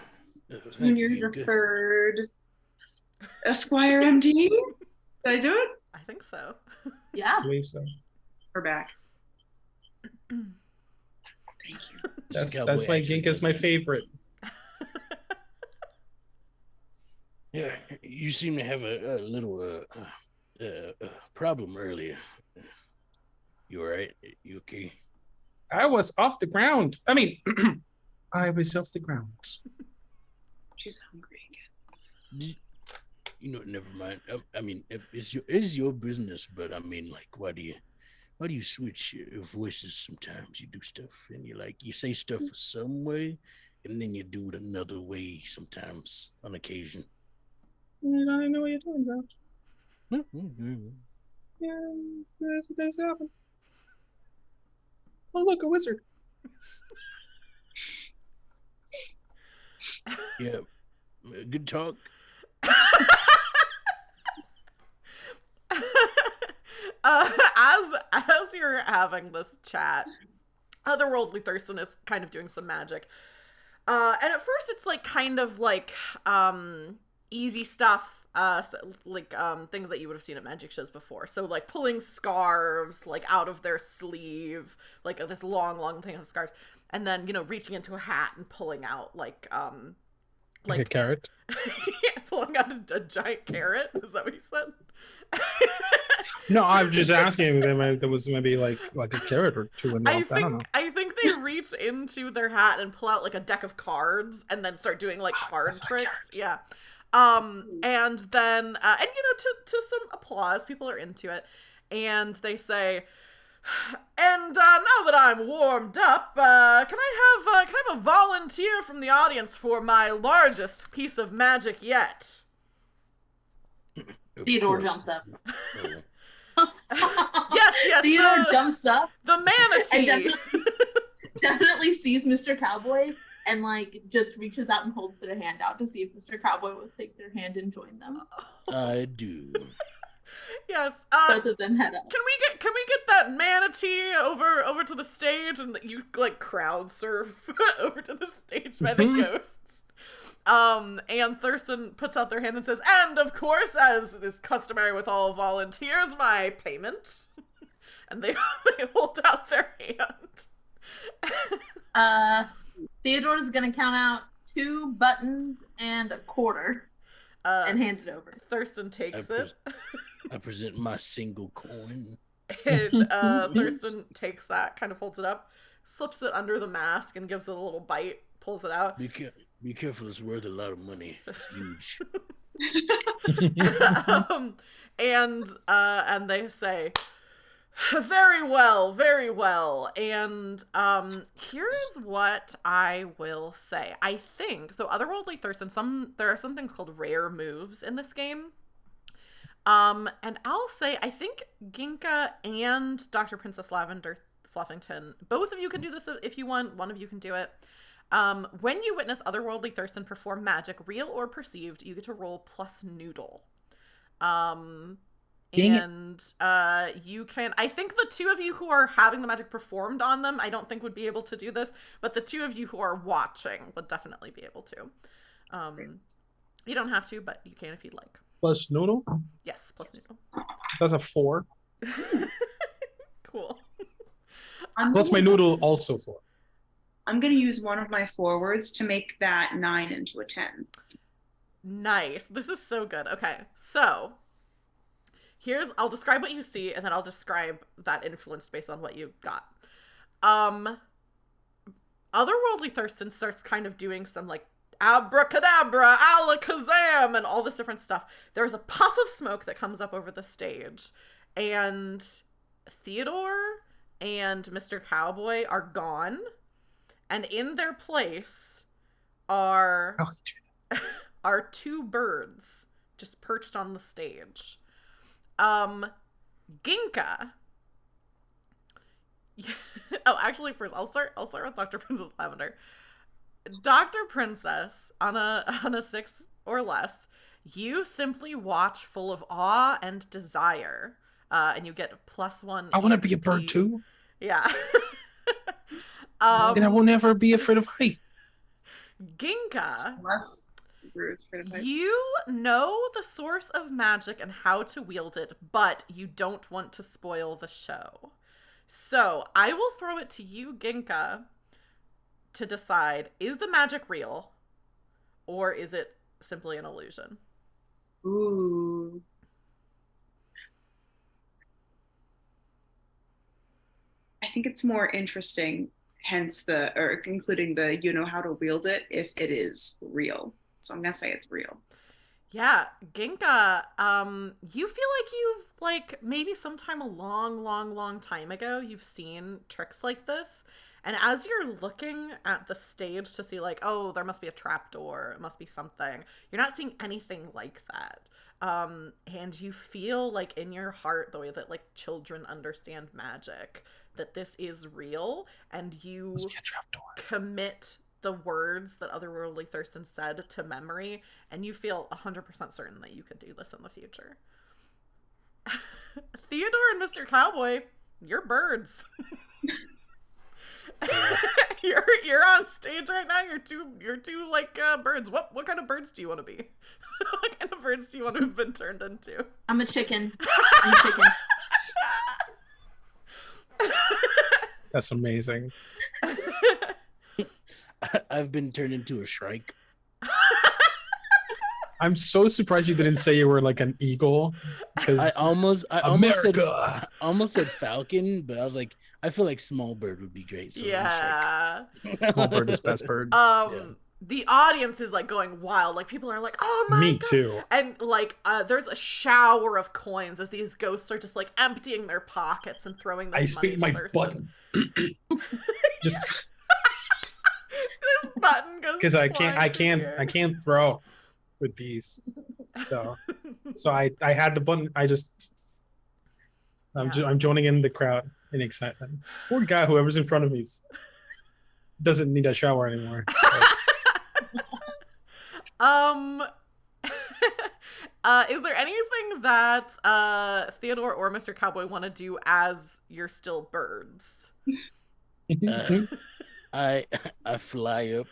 Junior the third Esquire MD. Did I do it? I think so. Yeah. I believe so. We're back. Thank you. That's why Ginka's my favorite. Yeah, you seem to have a little problem earlier. You all right? You okay? I was off the ground. I mean, I was off the ground. She's hungry again. You know, never mind. I mean, it's your business, but I mean, like, why do you switch your voices sometimes? You do stuff and you say stuff some way, and then you do it another way sometimes on occasion. I don't know what you're talking about. Mm-hmm. Yeah, that's happened. Oh, look, a wizard. Yeah, good talk. As you're having this chat, otherworldly Thurston is kind of doing some magic. And at first it's like kind of like easy stuff. Things that you would have seen at magic shows before. So like pulling scarves like out of their sleeve, like this long thing of scarves, and then reaching into a hat and pulling out like a carrot. Yeah, pulling out a giant carrot. Is that what you said? No, I'm just asking if there was maybe like a carrot or two involved. I don't know. I think they reach into their hat and pull out like a deck of cards and then start doing like card tricks. Yeah. And then, and to some applause, people are into it, and they say, and now that I'm warmed up, can I have a volunteer from the audience for my largest piece of magic yet? Theodore jumps up. Yes. Theodore jumps up. The manatee. And definitely sees Mr. Cowboy and like just reaches out and holds their hand out to see if Mr. Cowboy will take their hand and join them. I do. Yes. Both of them head up. Can we get that manatee over to the stage, and you like crowd surf over to the stage by the ghosts? And Thurston puts out their hand and says, and of course, as is customary with all volunteers, my payment. And they hold out their hand. Theodore's gonna count out 2 buttons and a quarter and hand it over. Thurston takes it. I present my single coin. And Thurston takes that, kind of holds it up, slips it under the mask, and gives it a little bite, pulls it out. Be careful, it's worth a lot of money. It's huge. And they say, very well, very well. And here's what I will say. I think so. Otherworldly Thurston. There are some things called rare moves in this game. And I'll say I think Ginka and Dr. Princess Lavender Fluffington, both of you can do this if you want. One of you can do it. When you witness Otherworldly Thurston perform magic, real or perceived, you get to roll plus noodle. You can, I think the 2 of you who are having the magic performed on them, I don't think would be able to do this, but the 2 of you who are watching would definitely be able to. You don't have to, but you can if you'd like. Plus noodle? Yes, plus noodle. That's a 4. Cool. Plus my noodle also 4. I'm going to use one of my forwards to make that 9 into a 10. Nice. This is so good. Okay, so I'll describe what you see, and then I'll describe that influenced based on what you got. Otherworldly Thurston starts kind of doing some like abracadabra, alakazam, and all this different stuff. There's a puff of smoke that comes up over the stage, and Theodore and Mr. Cowboy are gone, and in their place are 2 birds just perched on the stage. Ginka. Oh, actually, first I'll start with Dr. Princess Lavender. Dr. Princess, on a 6 or less, you simply watch full of awe and desire, and you get +1. I want to be a bird too. Yeah. Then I will never be afraid of height. Ginka. Height. You know the source of magic and how to wield it, but you don't want to spoil the show. So I will throw it to you, Ginka, to decide, is the magic real or is it simply an illusion? Ooh. I think it's more interesting, including the you know how to wield it, if it is real. So I'm gonna say it's real. Yeah, Ginka, you feel like you've, like, maybe sometime a long time ago, you've seen tricks like this. And as you're looking at the stage to see, like, oh, there must be a trapdoor, it must be something, you're not seeing anything like that. And you feel, like, in your heart, the way that, like, children understand magic, that this is real, and you commit the words that Otherworldly Thurston said to memory, and you feel 100% certain that you could do this in the future. Theodore and Mr. Cowboy, you're birds. you're on stage right now. You're two like birds. What kind of birds do you want to be? What kind of birds do you want to have been turned into? I'm a chicken. I'm a chicken. That's amazing. I've been turned into a shrike. I'm so surprised you didn't say you were like an eagle. I almost said falcon, but I was like, I feel like small bird would be great. So yeah. Small bird is best bird. the audience is like going wild. Like people are like, "Oh my Me god!" too. And like, there's a shower of coins as these ghosts are just like emptying their pockets and throwing this I money spit to my Thurston. button. Just This button goes because I flying through the air. can't throw with these. So I had the button. I'm joining in the crowd in excitement. Poor guy, whoever's in front of me doesn't need a shower anymore. Is there anything that Theodore or Mr. Cowboy want to do as you're still birds? I fly up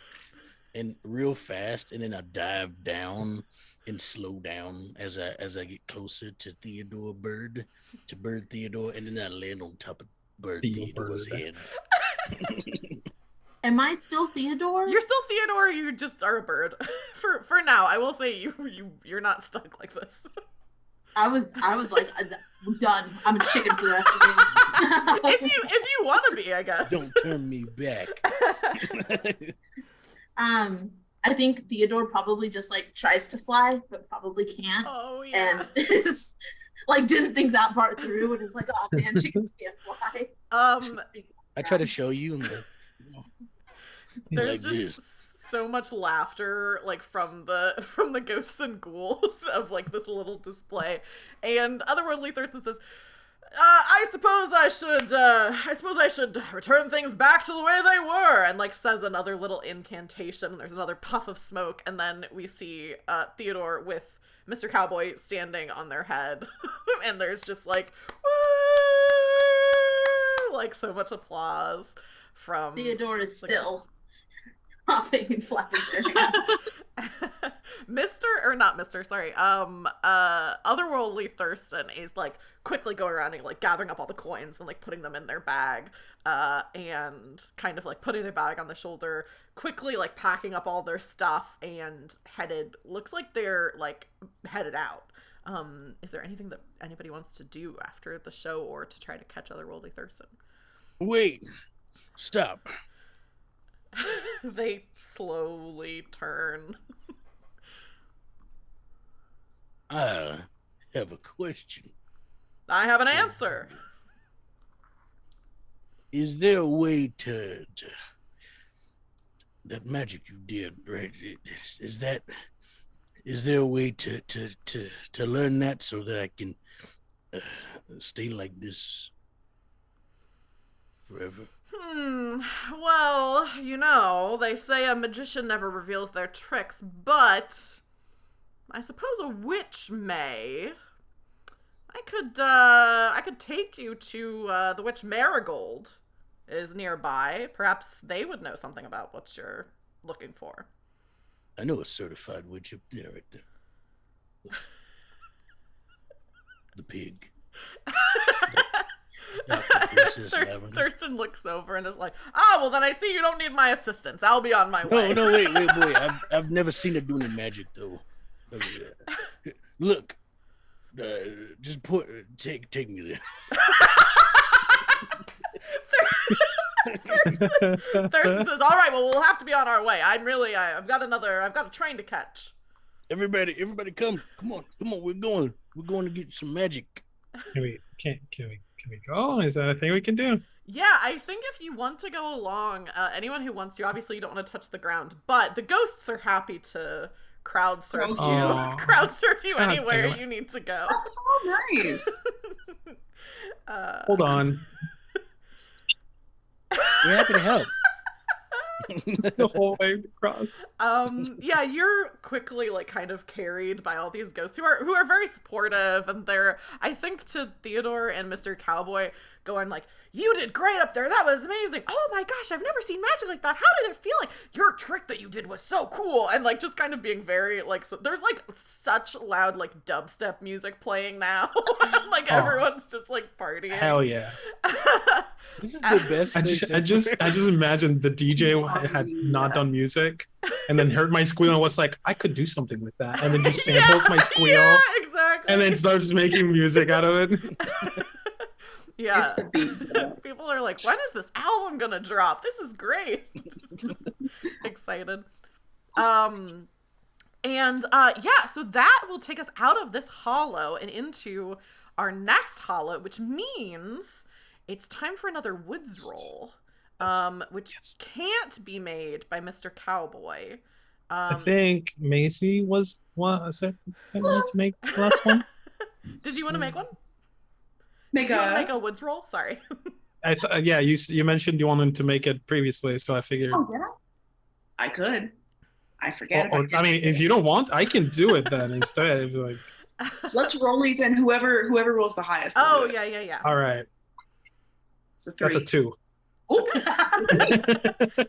and real fast, and then I dive down and slow down as I get closer to Bird Theodore, and then I land on top of Bird Theodore's head. Am I still Theodore? You're still Theodore. You just are a bird. For now, I will say you're not stuck like this. I was like, I'm done. I'm a chicken for the rest of the day. if you want to be, I guess. Don't turn me back. I think Theodore probably just like tries to fly, but probably can't. Oh yeah. And is like didn't think that part through, and is like, oh man, chickens can't fly. I try to show you. And there's like just this. so much laughter like from the ghosts and ghouls of like this little display, and Otherworldly Thurston says, I suppose I should return things back to the way they were, and like says another little incantation. There's another puff of smoke, and then we see Theodore with Mr. Cowboy standing on their head, and there's just like, woo! Like so much applause from Theodore is still hopping and flapping their hands. Otherworldly Thurston is like quickly going around and like gathering up all the coins and like putting them in their bag, and kind of like putting their bag on the shoulder, quickly like packing up all their stuff and looks like they're like headed out. Is there anything that anybody wants to do after the show or to try to catch Otherworldly Thurston? Wait, stop. They slowly turn. I have a question. I have an answer. Is there a way to that magic you did, right? Is there a way to learn that so that I can stay like this forever? Well, they say a magician never reveals their tricks, but I suppose a witch may. I could take you to the witch Marigold is nearby. Perhaps they would know something about what you're looking for. I know a certified witch up there at the pig. Thurston looks over and is like, well then I see you don't need my assistance. I'll be on my way. No, wait, boy. I've never seen her do any magic though. Look, just take me there. Thurston says, all right, well, we'll have to be on our way. I've got a train to catch. Everybody come on, we're going to get some magic. Can we go? Is that a thing we can do? Yeah, I think if you want to go along, anyone who wants to, obviously you don't want to touch the ground, but the ghosts are happy to crowd surf you anywhere you need to go. That's so nice. Hold on. We're happy to help. It's the whole way across. Yeah, you're quickly like kind of carried by all these ghosts who are very supportive, and they're, I think, to Theodore and Mr. Cowboy going like, you did great up there, that was amazing, oh my gosh, I've never seen magic like that, how did it feel? Like, your trick that you did was so cool, and like just kind of being very like, so, there's like such loud like dubstep music playing now. Like everyone's just like partying. Hell yeah. This is the best. I just imagined the DJ had not done music and then heard my squeal and was like, I could do something with that, and then just samples my squeal. Yeah, exactly. And then starts making music out of it. Yeah. People are like, when is this album gonna drop? This is great. Excited. Yeah, so that will take us out of this hollow and into our next hollow, which means it's time for another woods roll, which can't be made by Mr. Cowboy. I think Macy was what said wanted to make the last one. Did you want to make one? Make Did you want to a make a woods roll? Sorry. Yeah, you mentioned you wanted to make it previously, so I figured. oh yeah. I could. I forget about it. I mean, if you don't want, I can do it then instead. Like, Let's roll these and whoever rolls the highest. will Oh do it. yeah. all right, So 3. that's a 2.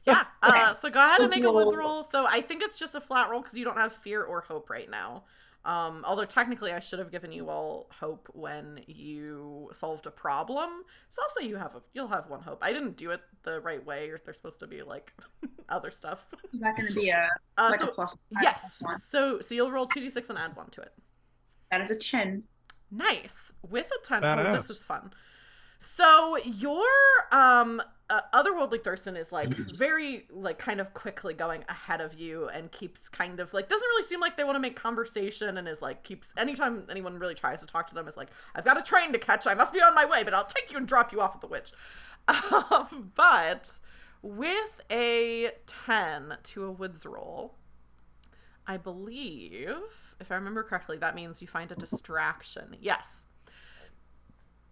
Yeah. Okay. So go ahead and Let's make a woods roll. roll. So I think it's just a flat roll because you don't have fear or hope right now. Although technically I should have given you all hope when you solved a problem. So I'll say you'll have 1 hope. I didn't do it the right way, or they're supposed to be like other stuff. Is that going to be a So a plus? yes. Plus 1? So you'll roll 2d6 and add 1 to it. That is a 10. Nice. With a 10. Oh, Badass. this is fun. So your otherworldly Thurston is like very like kind of quickly going ahead of you and keeps kind of like doesn't really seem like they want to make conversation and is like keeps anytime anyone really tries to talk to them is like, I've got a train to catch, I must be on my way, but I'll take you and drop you off at the witch. But with a 10 to a woods roll, I believe, if I remember correctly, that means you find a distraction. Yes.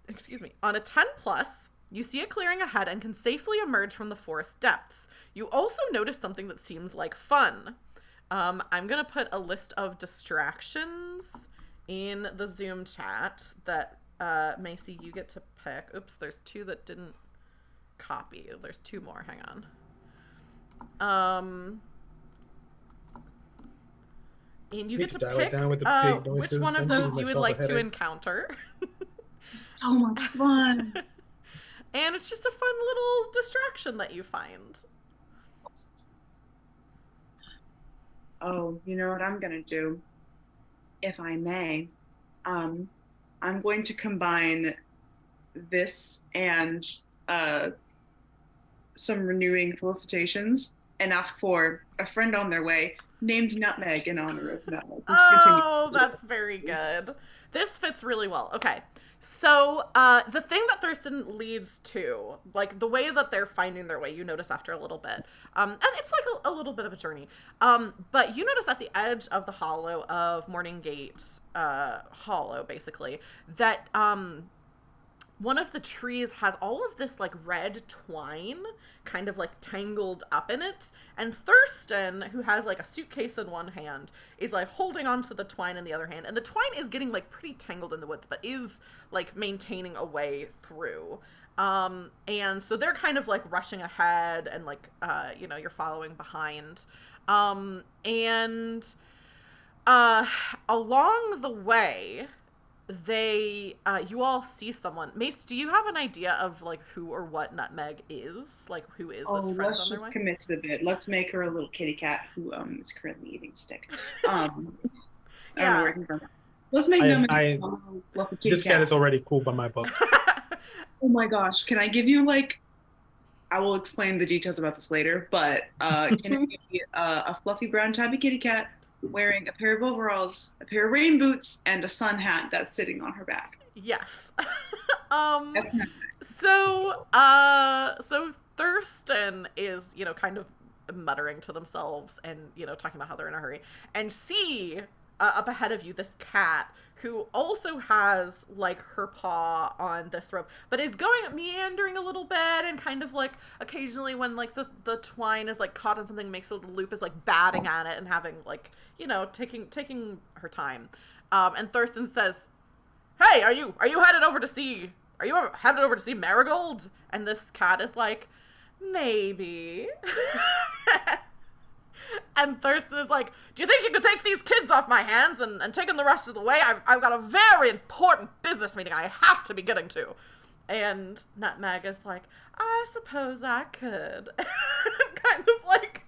Excuse me. On a 10 plus, you see a clearing ahead and can safely emerge from the forest depths. You also notice something that seems like fun. I'm going to put a list of distractions in the Zoom chat that, Macy, you get to pick. Oops, there's 2 that didn't copy. There's 2 more. Hang on. And you get to pick which one of those you would like to encounter. So much fun. And it's just a fun little distraction that you find. Oh, you know what I'm going to do? If I may, I'm going to combine this and some renewing felicitations and ask for a friend on their way named Nutmeg in honor of Nutmeg. Oh, that's very good. This fits really well. Okay. So, the thing that Thurston leads to, like, the way that they're finding their way, you notice after a little bit, and it's like a little bit of a journey, but you notice at the edge of the hollow of Morning Gate, hollow, basically, that, one of the trees has all of this, like, red twine kind of, like, tangled up in it, and Thurston, who has, like, a suitcase in one hand, is, like, holding onto the twine in the other hand, and the twine is getting, like, pretty tangled in the woods, but is, like, maintaining a way through. And so they're kind of, like, rushing ahead, and, like, you know, you're following behind. Along the way, you all see someone. Mace, do you have an idea of like who or what Nutmeg is? Like who is this friend let's on their just way? commit to the bit. Let's make her a little kitty cat who is currently eating stick. I don't know where I can from. Let's make them a little fluffy kitty This cat is already cool by my book. Oh my gosh, can I give you like? I will explain the details about this later, but can it be a fluffy brown tabby kitty cat wearing a pair of overalls, a pair of rain boots, and a sun hat that's sitting on her back? Yes. That's not So Thurston is, you know, kind of muttering to themselves and, you know, talking about how they're in a hurry, and see up ahead of you this cat who also has like her paw on this rope, but is going meandering a little bit and kind of like occasionally when like the twine is like caught in something, makes a little loop, is like batting at it and having like, you know, taking her time. And Thurston says, "Hey, are you headed over to see Marigold?" And this cat is like, "Maybe." And Thurston is like, "Do you think you could take these kids off my hands and take them the rest of the way? I've got a very important business meeting I have to be getting to." And Nutmeg is like, "I suppose I could." Kind of like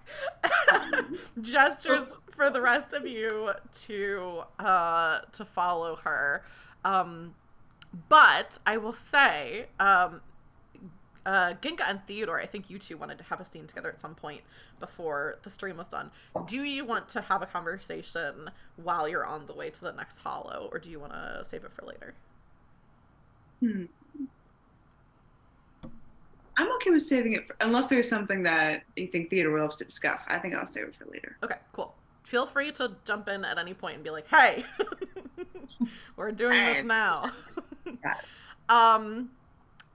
gestures for the rest of you to follow her. But I will say, Ginka and Theodore, I think you two wanted to have a scene together at some point before the stream was done. Do you want to have a conversation while you're on the way to the next hollow, or do you want to save it for later? I'm okay with saving it, unless there's something that you think Theodore will have to discuss. I think I'll save it for later. Okay, cool. Feel free to jump in at any point and be like, hey, we're doing this now.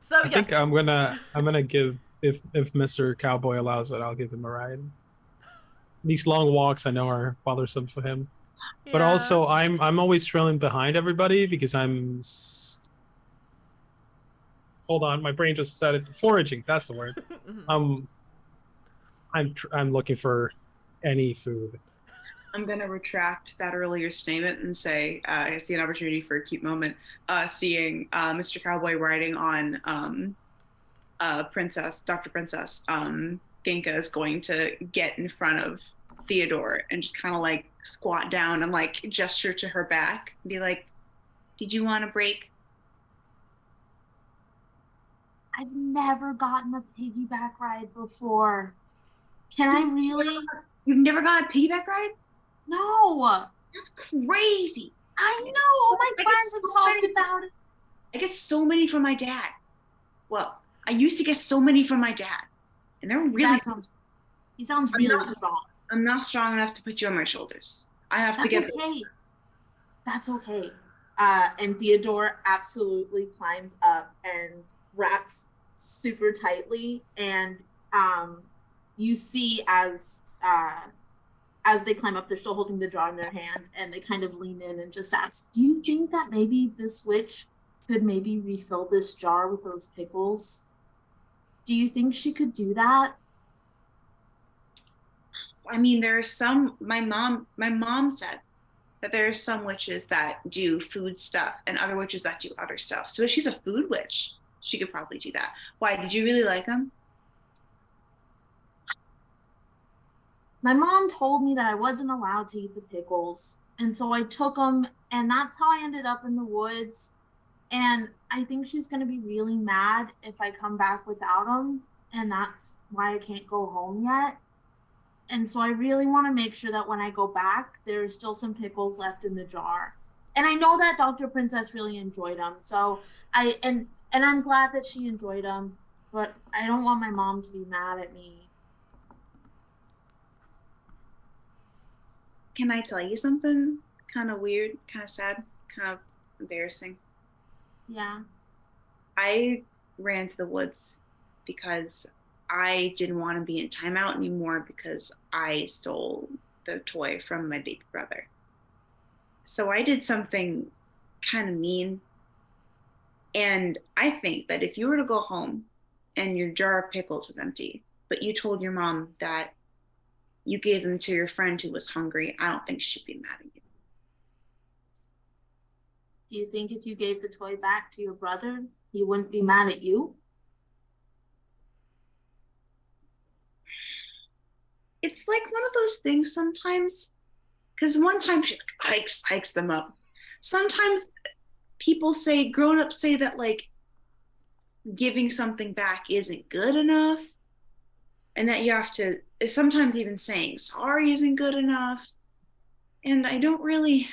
So I think I'm gonna give, if Mr. Cowboy allows it, I'll give him a ride. These long walks I know are bothersome for him. Yeah. But also I'm always trailing behind everybody because hold on, my brain just decided foraging, that's the word. I'm looking for any food. I'm gonna retract that earlier statement and say I see an opportunity for a cute moment. Seeing Mr. Cowboy riding on Princess, Dr. Princess, Ginka is going to get in front of Theodore and just kind of like squat down and like gesture to her back and be like, "Did you want a break?" I've never gotten a piggyback ride before. Can I really? You've never gotten a piggyback ride? No. That's crazy. I know. All my friends have talked about it. I get so many from my dad. Well, I used to get so many from my dad. And they're really... He sounds really strong. I'm not strong enough to put you on my shoulders. I have to get... Okay. That's okay. And Theodore absolutely climbs up and wraps super tightly. And you see as they climb up, they're still holding the jar in their hand, and they kind of lean in and just ask, do you think that maybe this witch could maybe refill this jar with those pickles? Do you think she could do that? I mean, there are some, my mom said that there are some witches that do food stuff and other witches that do other stuff. So if she's a food witch, she could probably do that. Why, did you really like them? My mom told me that I wasn't allowed to eat the pickles. And so I took them, and that's how I ended up in the woods. And I think she's going to be really mad if I come back without them. And that's why I can't go home yet. And so I really want to make sure that when I go back, there are still some pickles left in the jar. And I know that Dr. Princess really enjoyed them. So and I'm glad that she enjoyed them, but I don't want my mom to be mad at me. Can I tell you something kind of weird, kind of sad, kind of embarrassing? Yeah. I ran to the woods because I didn't want to be in timeout anymore because I stole the toy from my baby brother. So I did something kind of mean. And I think that if you were to go home and your jar of pickles was empty, but you told your mom that you gave them to your friend who was hungry, I don't think she'd be mad at you. Do you think if you gave the toy back to your brother, he wouldn't be mad at you? It's like one of those things sometimes, because one time she hikes them up. Sometimes people say, grown-ups say that like giving something back isn't good enough, and that you have to, sometimes even saying sorry isn't good enough. And I don't really,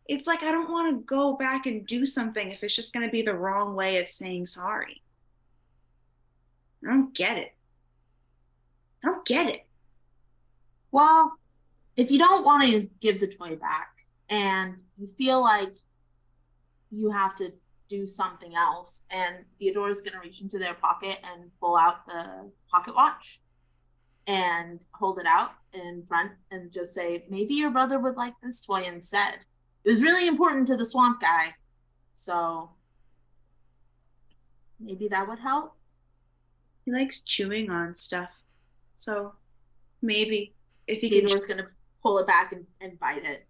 it's like I don't want to go back and do something if it's just going to be the wrong way of saying sorry. I don't get it. I don't get it. Well, if you don't want to give the toy back and you feel like you have to do something else, and Theodore's going to reach into their pocket and pull out the pocket watch and hold it out in front and just say, maybe your brother would like this toy instead. It was really important to the swamp guy, so maybe that would help. He likes chewing on stuff, so maybe if he Theodore's going to pull it back and bite it.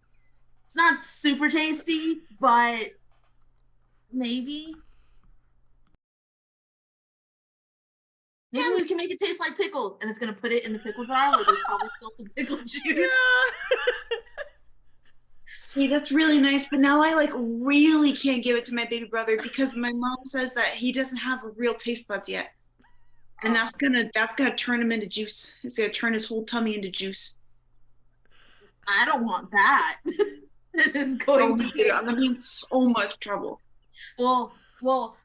It's not super tasty, but maybe we can make it taste like pickles, and it's going to put it in the pickle jar where there's probably still some pickle juice. Hey, that's really nice, but now I like really can't give it to my baby brother because my mom says that he doesn't have real taste buds yet. And that's gonna turn him into juice. It's gonna turn his whole tummy into juice. I don't want that. It is going to. I'm gonna be in so much trouble. Well,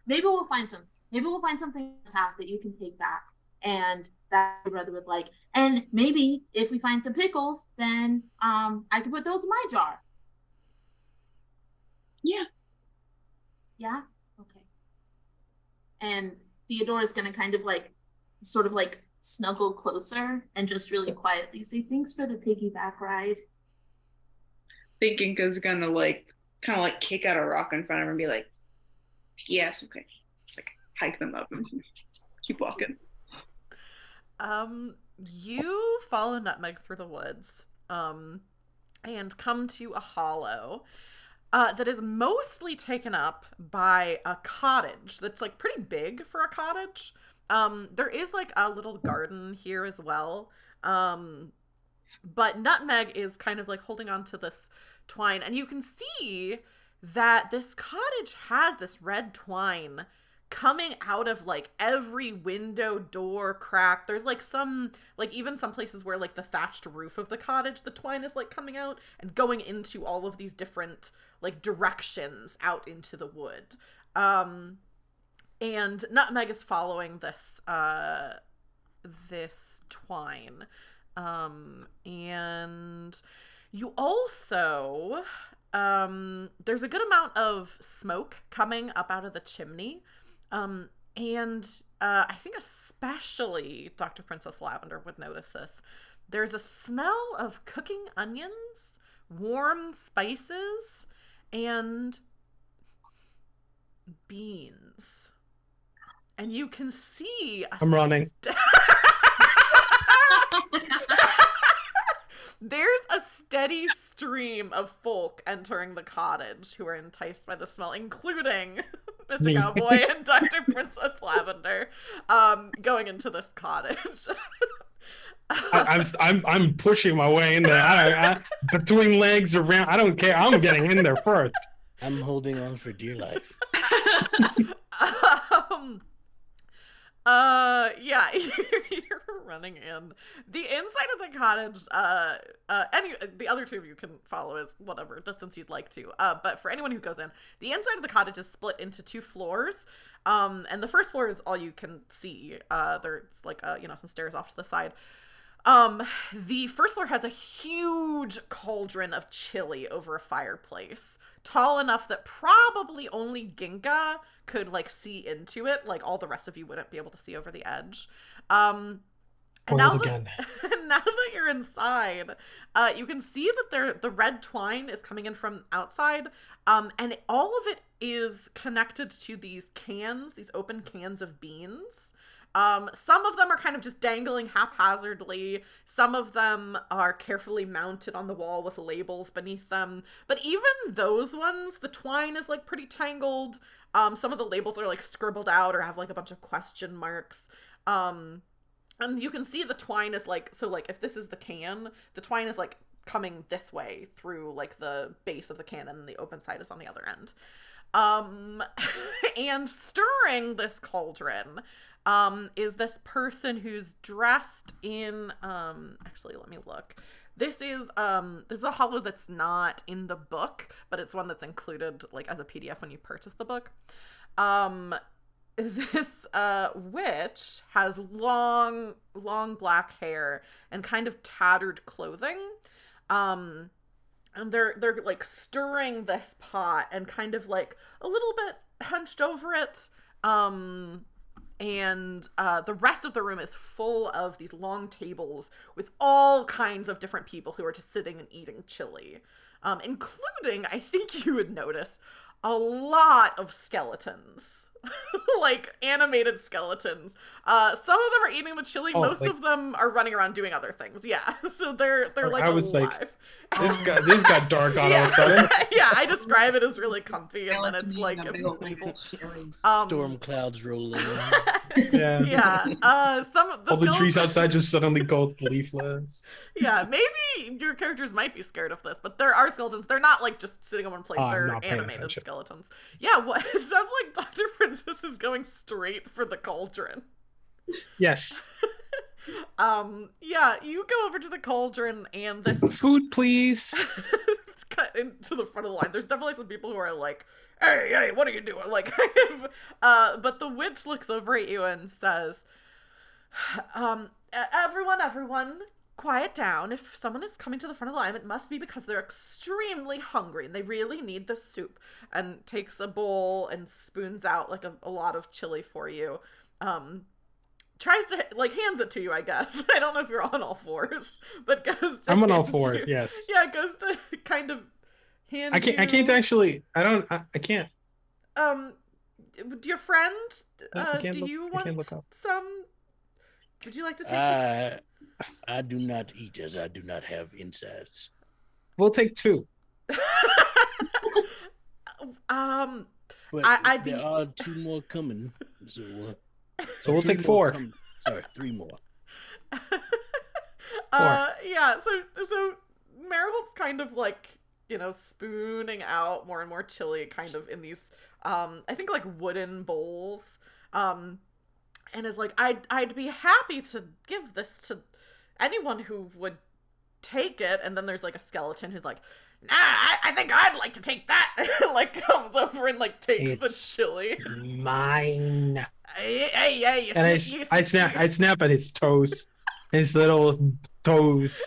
maybe we'll find some. Maybe we'll find something in the path that you can take back, and that your brother would like. And maybe if we find some pickles, then I can put those in my jar. Yeah. Yeah. Okay. And Theodora's gonna kind of like, sort of like snuggle closer and just really quietly say, "Thanks for the piggyback ride." Thinking is gonna like kind of like kick out a rock in front of her and be like, yes, okay. Like hike them up and keep walking. You follow Nutmeg through the woods, and come to a hollow that is mostly taken up by a cottage that's like pretty big for a cottage. There is like a little garden here as well. But Nutmeg is kind of like holding on to this twine, and you can see that this cottage has this red twine coming out of like every window, door, crack. There's like some, like even some places where like the thatched roof of the cottage, the twine is like coming out and going into all of these different like directions out into the wood. And Nutmeg is following this this twine. And you also, there's a good amount of smoke coming up out of the chimney. And I think especially Dr. Princess Lavender would notice this. There's a smell of cooking onions, warm spices, and beans. And you can see I'm running. There's a steady stream of folk entering the cottage who are enticed by the smell, including Mr. Cowboy and Dr. Princess Lavender, going into this cottage. I'm pushing my way in there. I between legs around. I don't care. I'm getting in there first. I'm holding on for dear life. Yeah, you're running in. The inside of the cottage, the other two of you can follow as whatever distance you'd like to. But for anyone who goes in, the inside of the cottage is split into two floors. And the first floor is all you can see. There's like, some stairs off to the side. The first floor has a huge cauldron of chili over a fireplace, tall enough that probably only Ginka could like see into it. Like all the rest of you wouldn't be able to see over the edge. And now that you're inside, you can see that the red twine is coming in from outside. And all of it is connected to these cans, these open cans of beans. Some of them are kind of just dangling haphazardly. Some of them are carefully mounted on the wall with labels beneath them. But even those ones, the twine is like pretty tangled. Some of the labels are like scribbled out or have like a bunch of question marks. And you can see the twine is like, so like if this is the can, the twine is like coming this way through like the base of the can, and the open side is on the other end. And stirring this cauldron is this person who's dressed in, actually, let me look. This is a hollow that's not in the book, but it's one that's included like as a PDF when you purchase the book. This witch has long black hair and kind of tattered clothing. And they're like stirring this pot and kind of like a little bit hunched over it. And the rest of the room is full of these long tables with all kinds of different people who are just sitting and eating chili, including, I think you would notice, a lot of skeletons. Like animated skeletons. Some of them are eating the chili. Most of them are running around doing other things. Yeah, so they're like alive. This got dark all of a sudden. Yeah, I describe it as really comfy, and then it's like evil. Storm clouds roll in. Yeah. Yeah. Some of all the trees outside just suddenly go leafless. Yeah, maybe maybe your characters might be scared of this, but there are skeletons. They're not like just sitting in one place. I'm They're not paying animated attention. skeletons. Yeah, what it sounds like Dr. Princess is going straight for the cauldron. Yes. Yeah, you go over to the cauldron and this Food, please. cut into the front of the line. There's definitely some people who are like, hey, what are you doing? Like, but the witch looks over at you and says, everyone, quiet down. If someone is coming to the front of the line, it must be because they're extremely hungry and they really need the soup. And takes a bowl and spoons out like a lot of chili for you. Tries to, like, hands it to you, I guess. I don't know if you're on all fours, but goes to I'm on all hand four, you. yes. Yeah, goes to kind of hand I can't you- actually, I can't. Your friend, I can't do look- you I want can't look up. some? Would you like to take this? I do not eat as I do not have insides. We'll take 2. But I'd be- there are 2 more coming. So So we'll 2 take more 4. coming. Sorry, 3 more. Yeah, so Marigold's kind of like, spooning out more and more chili kind of in these, I think like wooden bowls, and is like, I'd be happy to give this to anyone who would take it. And then there's like a skeleton who's like, nah, I think I'd like to take that. Like comes over and like takes the chili. Mine. Hey, you And see, I snap at his toes. His little toes.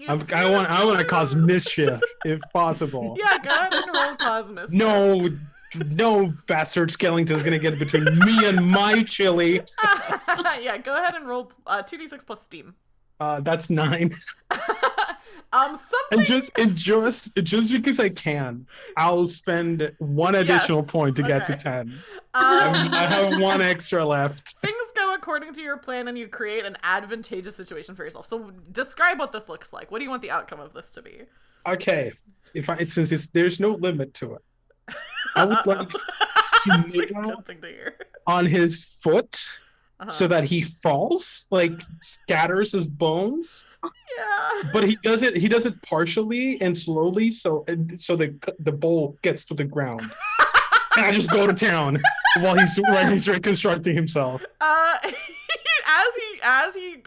I want to cause mischief if possible. Yeah, go ahead and roll cosmos. No bastard skeleton is gonna get between me and my chili. Yeah, go ahead and roll 2d6 plus steam. That's 9. Something. And just because I can, I'll spend 1 additional point to get to okay. 10. I have 1 extra left. Things go according to your plan, and you create an advantageous situation for yourself. So, describe what this looks like. What do you want the outcome of this to be? Okay, since there's no limit to it, I would like to That's a nibble good thing to hear. on his foot Uh-huh. so that he falls, like scatters his bones. Yeah. But he does it partially and slowly, so the bowl gets to the ground. And I just go to town while he's reconstructing himself. As he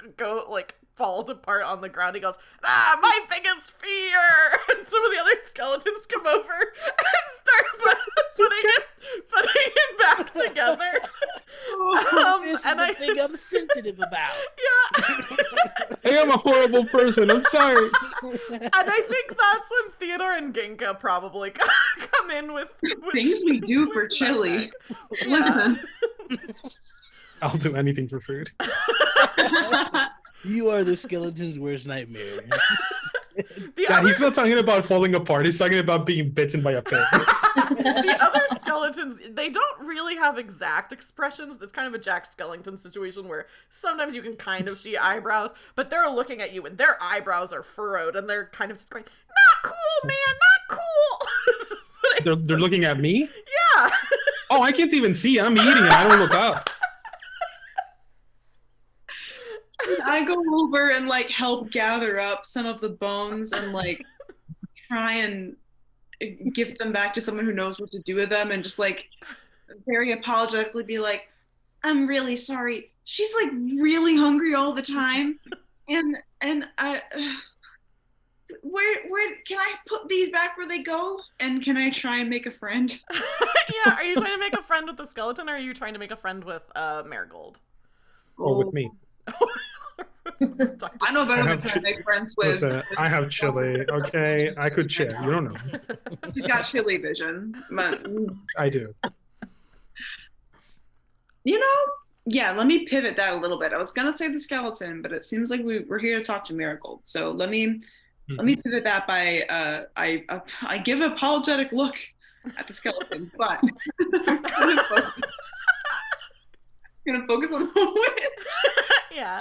falls apart on the ground, he goes, my biggest fear! And some of the other skeletons come over and start putting it back together. This is and the thing I'm sensitive about. Yeah. I am a horrible person. I'm sorry. And I think that's when Theodore and Genka probably come in with Things we do for with chili. that. Yeah. Listen. I'll do anything for food. You are the skeleton's worst nightmare. He's not talking about falling apart. He's talking about being bitten by a pig. The other skeletons, they don't really have exact expressions. It's kind of a Jack Skellington situation where sometimes you can kind of see eyebrows, but they're looking at you and their eyebrows are furrowed and they're kind of just going, not cool, man, not cool. They're looking at me? Yeah. Oh, I can't even see. I'm eating and I don't look up. I go over and help gather up some of the bones and try and give them back to someone who knows what to do with them, and just very apologetically be like, I'm really sorry. She's really hungry all the time, and I where can I put these back where they go? And can I try and make a friend? Yeah, are you trying to make a friend with the skeleton, or are you trying to make a friend with Marigold? Or with me. I know better than to make friends with. Listen, I have chili. Okay, I could share. You don't know. She's got chili vision. But, I do. yeah, let me pivot that a little bit. I was gonna say the skeleton, but it seems like we're here to talk to Marigold. So let me pivot that by I give an apologetic look at the skeleton, but gonna focus on the witch. Yeah.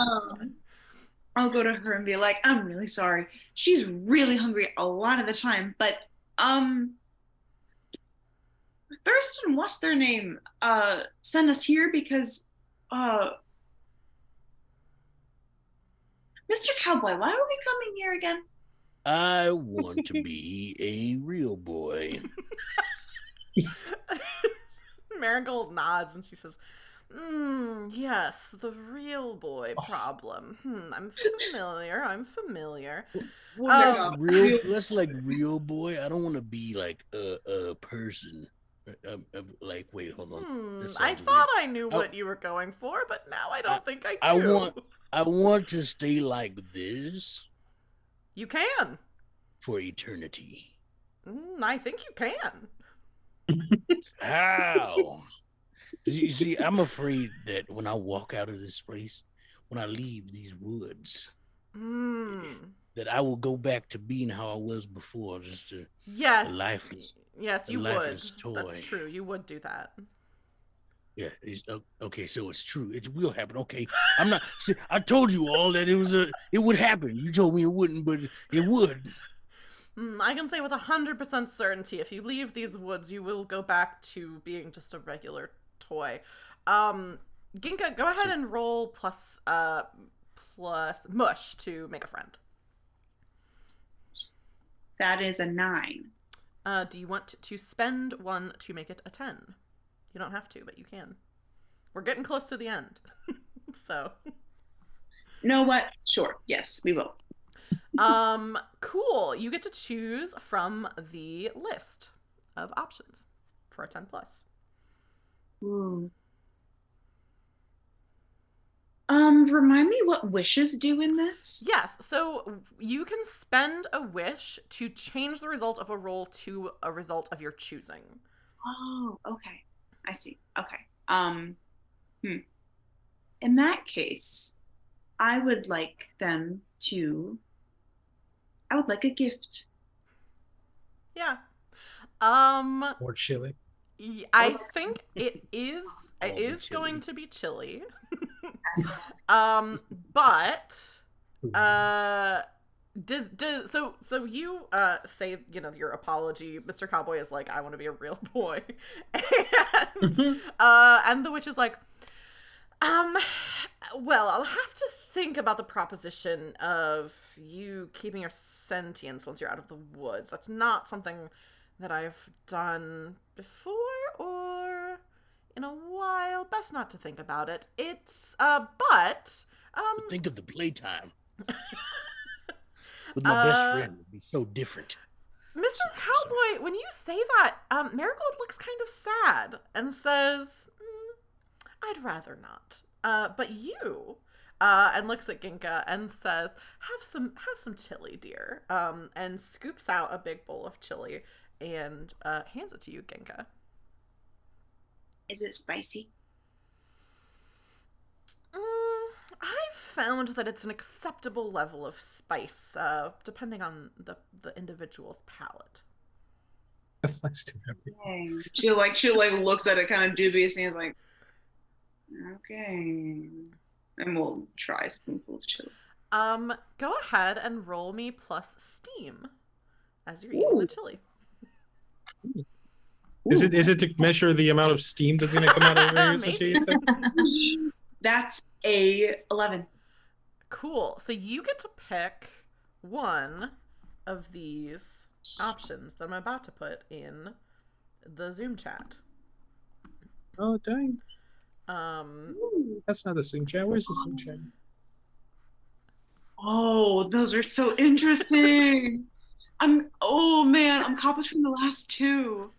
I'll go to her and be like, I'm really sorry. She's really hungry a lot of the time, but Thurston, what's their name? Sent us here because Mr. Cowboy, why are we coming here again? I want to be a real boy. Marigold nods and she says, yes, the real boy problem. I'm familiar. Well, let's like real boy. I don't want to be like a person. Like, wait, hold on. I thought I knew what you were going for, but now I don't think I do. I want to stay like this. You can. For eternity. I think you can. How? You see, I'm afraid that when I walk out of this place, when I leave these woods, that I will go back to being how I was before, just a lifeless. Yes, you would. Toy. That's true. You would do that. Yeah. Okay. So it's true. It will happen. Okay. I'm not. See, I told you all that it would happen. You told me it wouldn't, but it would. I can say with 100% certainty, if you leave these woods, you will go back to being just a regular toy. Ginka, go ahead and roll plus mush to make a friend. That is a 9. Do you want to spend 1 to make it a 10? You don't have to, but you can. We're getting close to the end. So. You know what? Sure. Yes, we will. Cool. You get to choose from the list of options for a 10 plus. Ooh. Remind me what wishes do in this? Yes, so you can spend a wish to change the result of a roll to a result of your choosing. Oh, okay. I see. Okay. In that case, I would like a gift. Yeah. Or chili. I think it is going to be chili. But so you say, your apology. Mr. Cowboy is like, I want to be a real boy. And the witch is like, well, I'll have to think about the proposition of you keeping your sentience once you're out of the woods. That's not something that I've done before or in a while. Best not to think about it. It's, but think of the playtime. With my best friend, it'd be so different. Mr. Cowboy, when you say that, Marigold looks kind of sad and says, I'd rather not. But you, and looks at Ginka and says, have some chili, dear. And scoops out a big bowl of chili and hands it to you, Ginka. Is it spicy? I've found that it's an acceptable level of spice, depending on the individual's palate. She looks at it kind of dubiously and is like, okay. And we'll try a spoonful of chili. Go ahead and roll me plus steam as you're eating the chili. Is it to measure the amount of steam that's gonna come out of her ears when she eats it? That's a 11. Cool. So you get to pick one of these options that I'm about to put in the Zoom chat. Oh dang. That's not the Zoom chat. Where's the Zoom chat? Oh, those are so interesting. I'm caught between the last two.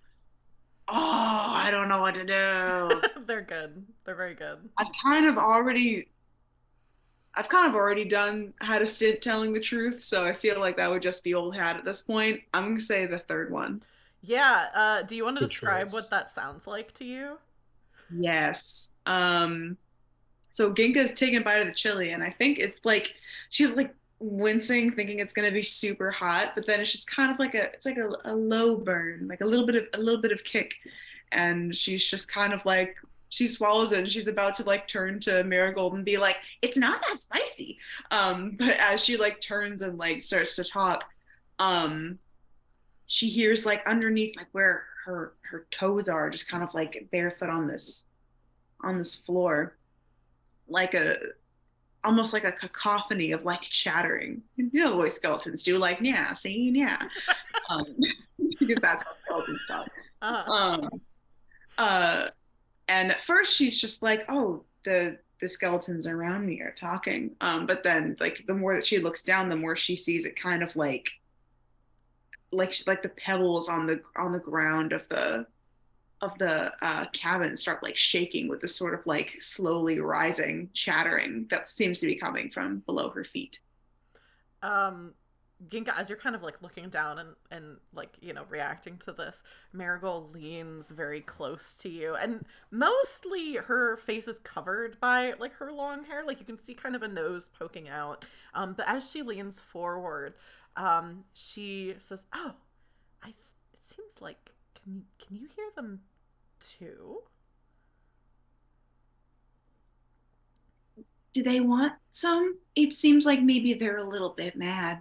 Oh, I don't know what to do. They're good. They're very good. I've kind of already had a stint telling the truth, so I feel like that would just be old hat at this point. I'm gonna say the third one. Yeah. Do you want to describe what that sounds like to you? Yes. So Ginka's taking a bite of the chili, and I think it's like she's like wincing, thinking it's gonna be super hot, but then it's just kind of like a low burn, like a little bit of kick, and she's just kind of like, she swallows it and she's about to like turn to Marigold and be like, it's not that spicy. But as she like turns and like starts to talk, she hears like underneath, like where her toes are, just kind of like barefoot on this floor, like a almost like a cacophony of like chattering. You know the way skeletons do, like yeah, see, yeah, because that's how skeletons talk. Uh-huh. And at first she's just like, oh, the skeletons around me are talking. But then like the more that she looks down, the more she sees it kind of like the pebbles on the ground of the cabin start like shaking with this sort of like slowly rising chattering that seems to be coming from below her feet. Ginka, as you're kind of like looking down and like, you know, reacting to this, Marigold leans very close to you, and mostly her face is covered by like her long hair. Like you can see kind of a nose poking out. But as she leans forward, she says, "Oh, it seems like can you hear them too?" Do they want some? It seems like maybe they're a little bit mad.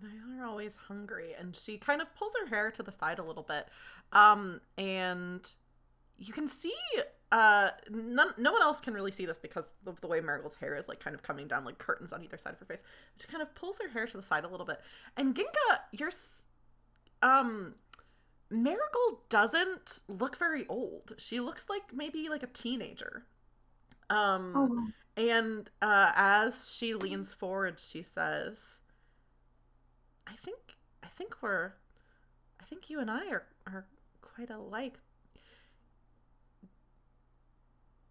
They are always hungry. And she kind of pulls her hair to the side a little bit. And you can see, no one else can really see this because of the way Marigold's hair is like kind of coming down like curtains on either side of her face. She kind of pulls her hair to the side a little bit. And Ginka, Marigold doesn't look very old. She looks like maybe like a teenager. Oh. And as she leans forward, she says, I think you and I are quite alike.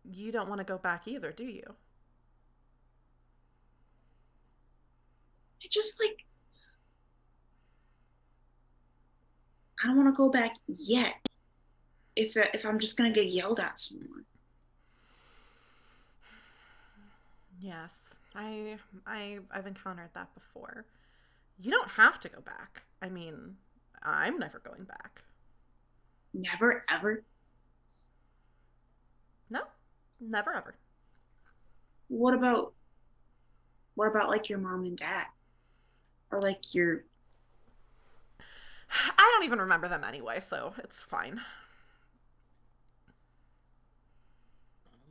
You don't want to go back either, do you? I just like I don't want to go back yet. If I'm just gonna get yelled at some more. Yes, I've encountered that before. You don't have to go back. I mean, I'm never going back. Never ever. No, never ever. What about like your mom and dad? Or like your I don't even remember them anyway, so it's fine.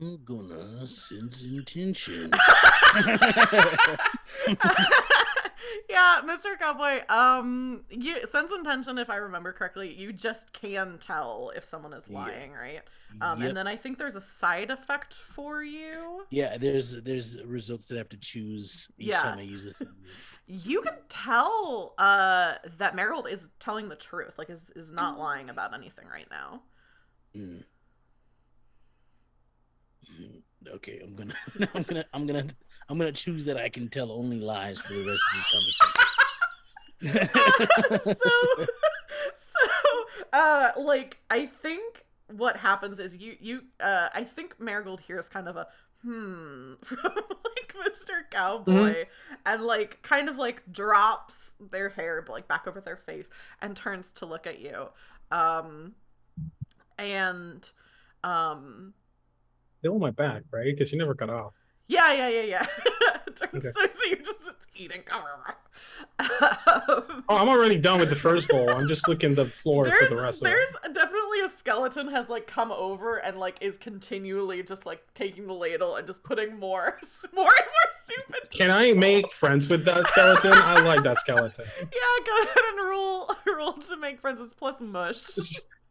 I'm gonna sense intention. Yeah, Mr. Cowboy, you sense intention, if I remember correctly, you just can tell if someone is lying, right? Yep. And then I think there's a side effect for you. Yeah, there's results that I have to choose each time I use this move. You can tell that Marigold is telling the truth, like is not lying about anything right now. Okay, I'm gonna choose that I can tell only lies for the rest of this conversation. Like I think what happens is I think Marigold hears kind of a from like Mr. Cowboy, and like kind of like drops their hair like back over their face and turns to look at you. Still on my back, right? Because you never cut off. Yeah. Okay. So you're just eating. Oh, I'm already done with the first bowl. I'm just licking the floor for the rest of it. There's definitely a skeleton has like come over and like is continually just like taking the ladle and just putting more and more soup in. Can I make friends with that skeleton? I like that skeleton. Yeah, go ahead and roll to make friends. It's plus mush.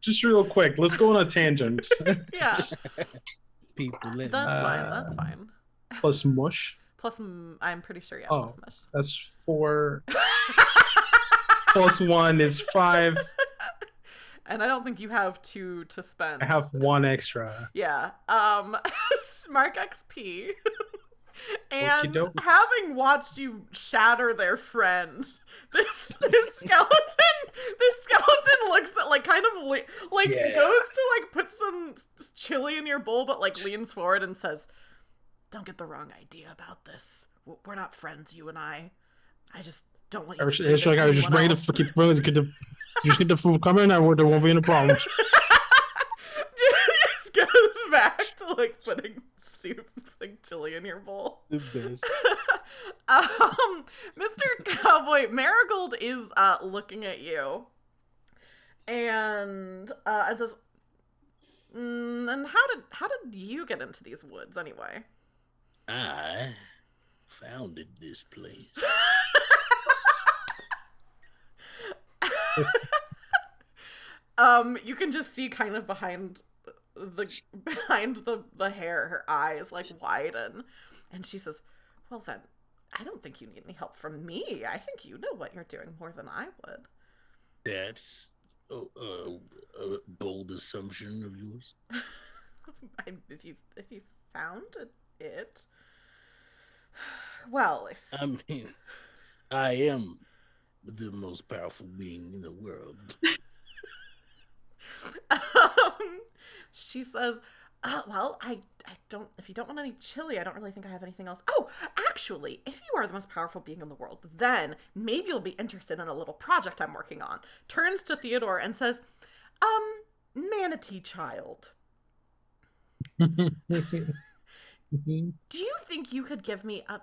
Just real quick, let's go on a tangent. Yeah. That's fine. Plus mush. Plus, I'm pretty sure, yeah, Oh, plus mush. That's 4. Plus 1 is 5. And I don't think you have 2 to spend. I have 1 extra. Yeah. Mark XP. And Okey-doke. having watched you shatter their friend, this skeleton looks at like kind of goes to like put some chili in your bowl, but like leans forward and says, "Don't get the wrong idea about this. We're not friends, you and I. I just don't want you to do this It's like to I was just anyone bringing else." you just get the food coming, and there won't be any problems. Just goes back to like putting soup, like chili in your bowl. the best. Mr. Cowboy, Marigold is looking at you, and it says, "And how did you get into these woods anyway?" I founded this place. You can just see kind of behind the hair, her eyes like widen, and she says, "Well then, I don't think you need any help from me. I think you know what you're doing more than I would." That's a bold assumption of yours. If you found it, well, if I mean, I am the most powerful being in the world. She says, well, I don't, if you don't want any chili, I don't really think I have anything else. Oh, actually, if you are the most powerful being in the world, then maybe you'll be interested in a little project I'm working on. Turns to Theodore and says, manatee child, do you think you could give me a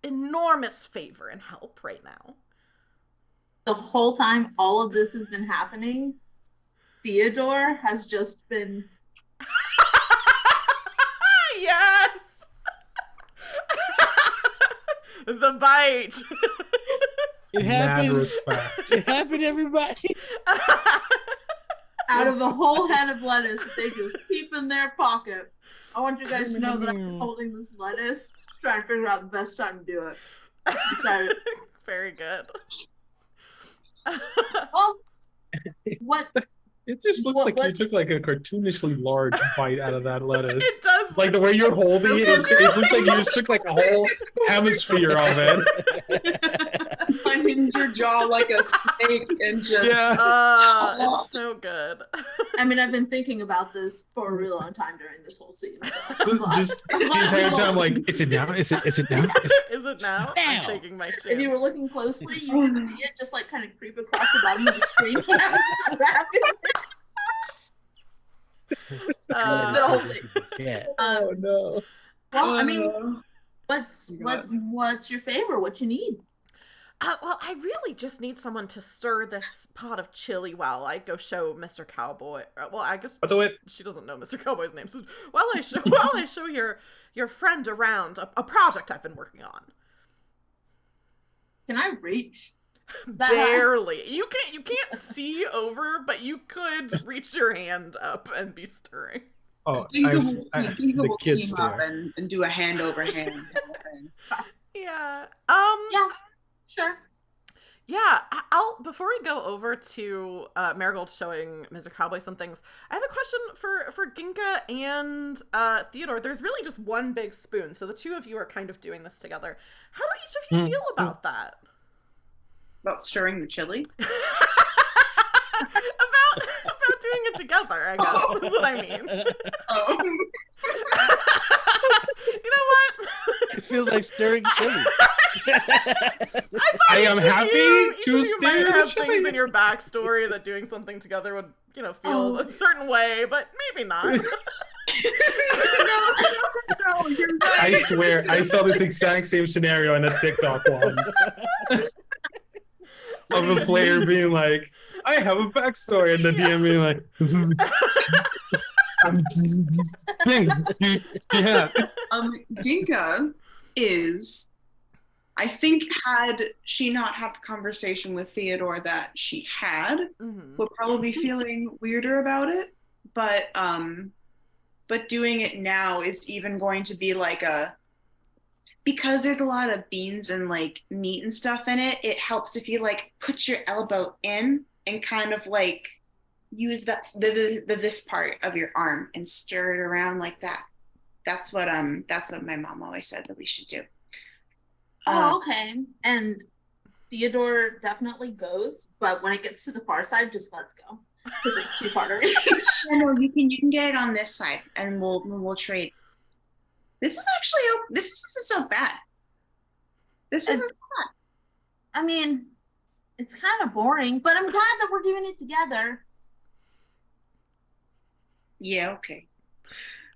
enormous favor and help right now? The whole time all of this has been happening, Theodore has just been... Yes! The bite! It Mad happens. respect. It happened, everybody. out of a whole head of lettuce that they just keep in their pocket. I want you guys to know that I'm holding this lettuce, trying to figure out the best time to do it. I'm excited. Very good. Well, what? It just looks like you what's- took like a cartoonishly large bite out of that lettuce. It does. Like the way you're holding it, it looks like you just took like a whole hemisphere of it. Plunged your jaw like a snake and just It's so good. I mean, I've been thinking about this for a really long time during this whole scene. So I'm glad- Just the I'm glad entire we time, all- like, is it now? Is it now? Is it now? I'm taking my chance. If you were looking closely, you can see it just like kind of creep across the bottom of the screen when I was grabbing it. Yeah. Oh no. Well, I mean, what's your favor? What you need? Well, I really just need someone to stir this pot of chili while I go show Mr. Cowboy. Well, I guess I'll do it. she doesn't know Mr. Cowboy's name. So while I show your friend around a project I've been working on. Can I reach? That Barely. You can't see over, but you could reach your hand up and be stirring. Oh, Ginga the will kids team up there. and do a hand over hand kind of thing. Yeah. Yeah, sure. Yeah, I'll before we go over to Marigold showing Mr. Cowboy some things, I have a question for Ginka and Theodore. There's really just one big spoon, so the two of you are kind of doing this together. How do each of you feel about that? About stirring the chili? about doing it together, I guess, is what I mean. Oh. You know what? It feels like stirring chili. I am happy you to might stir have chili. things in your backstory that doing something together would, feel a certain way, but maybe not. No, you're right. I swear, I saw this exact same scenario in a TikTok once. Of a player being like, I have a backstory, and the DM being like, yeah. Ginka is, I think, had she not had the conversation with Theodore that she had, would probably be feeling weirder about it. But doing it now is even going to be like because there's a lot of beans and like meat and stuff in it. It helps if you like put your elbow in and kind of like use the this part of your arm and stir it around like that. That's what my mom always said that we should do. Oh, okay. And Theodore definitely goes, but when it gets to the far side, just let's go. Because it's too far to reach. No, you can get it on this side, and we'll trade. This isn't so bad. This isn't bad. I mean, it's kind of boring, but I'm glad that we're doing it together. Yeah, okay.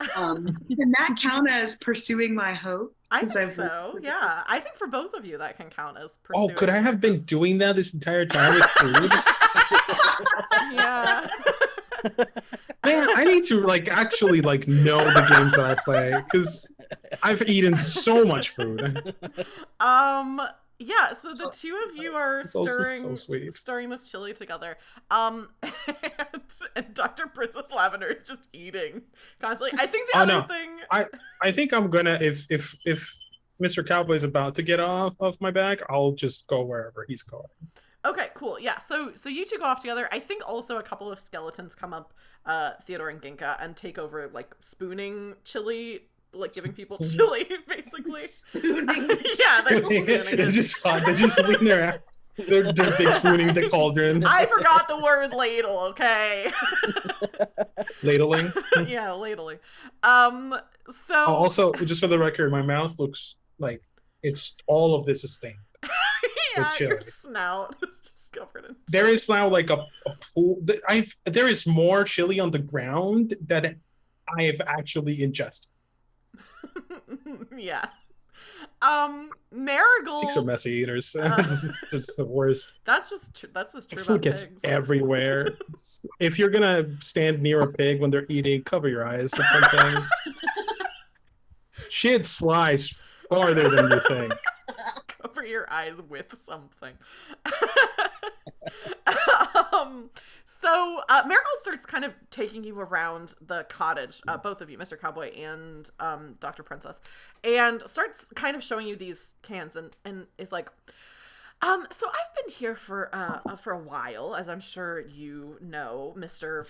Can that count as pursuing my hope? I Since think I've- so. Yeah, I think for both of you that can count as Oh, pursuing. could I have been doing that this entire time with food? Yeah. Man, I need to like actually like know the games that I play because I've eaten so much food. Yeah, so the two of you are It's also so stirring sweet. this chili together. And Dr. Princess Lavender is just eating constantly. I think the Oh other no, thing I think I'm gonna if Mr. Cowboy's about to get off of my back, I'll just go wherever he's going. Okay, cool. Yeah, so you two go off together. I think also a couple of skeletons come up, Theodore and Ginka, and take over like spooning chili, like giving people chili, basically. Spooning. Yeah, that's spooning. It's just fun. They're just leaning there. They're big spooning the cauldron. I forgot the word ladle, okay? Ladling. Yeah, ladling. So Oh, also, just for the record, my mouth looks like it's all of this is stained. yeah, with chili. your snout is just covered in There is now like a pool. There is more chili on the ground that I have actually ingested. Yeah. Marigold. Pigs are messy eaters. It's just the worst. That's just true Food about gets pigs. everywhere. If you're gonna stand near a pig when they're eating, cover your eyes with something. Shit flies farther than you think. Cover your eyes with something. So Marigold starts kind of taking you around the cottage, both of you, Mr. Cowboy and Dr. Princess, and starts kind of showing you these cans and is like, so I've been here for a while, as I'm sure you know, Mr.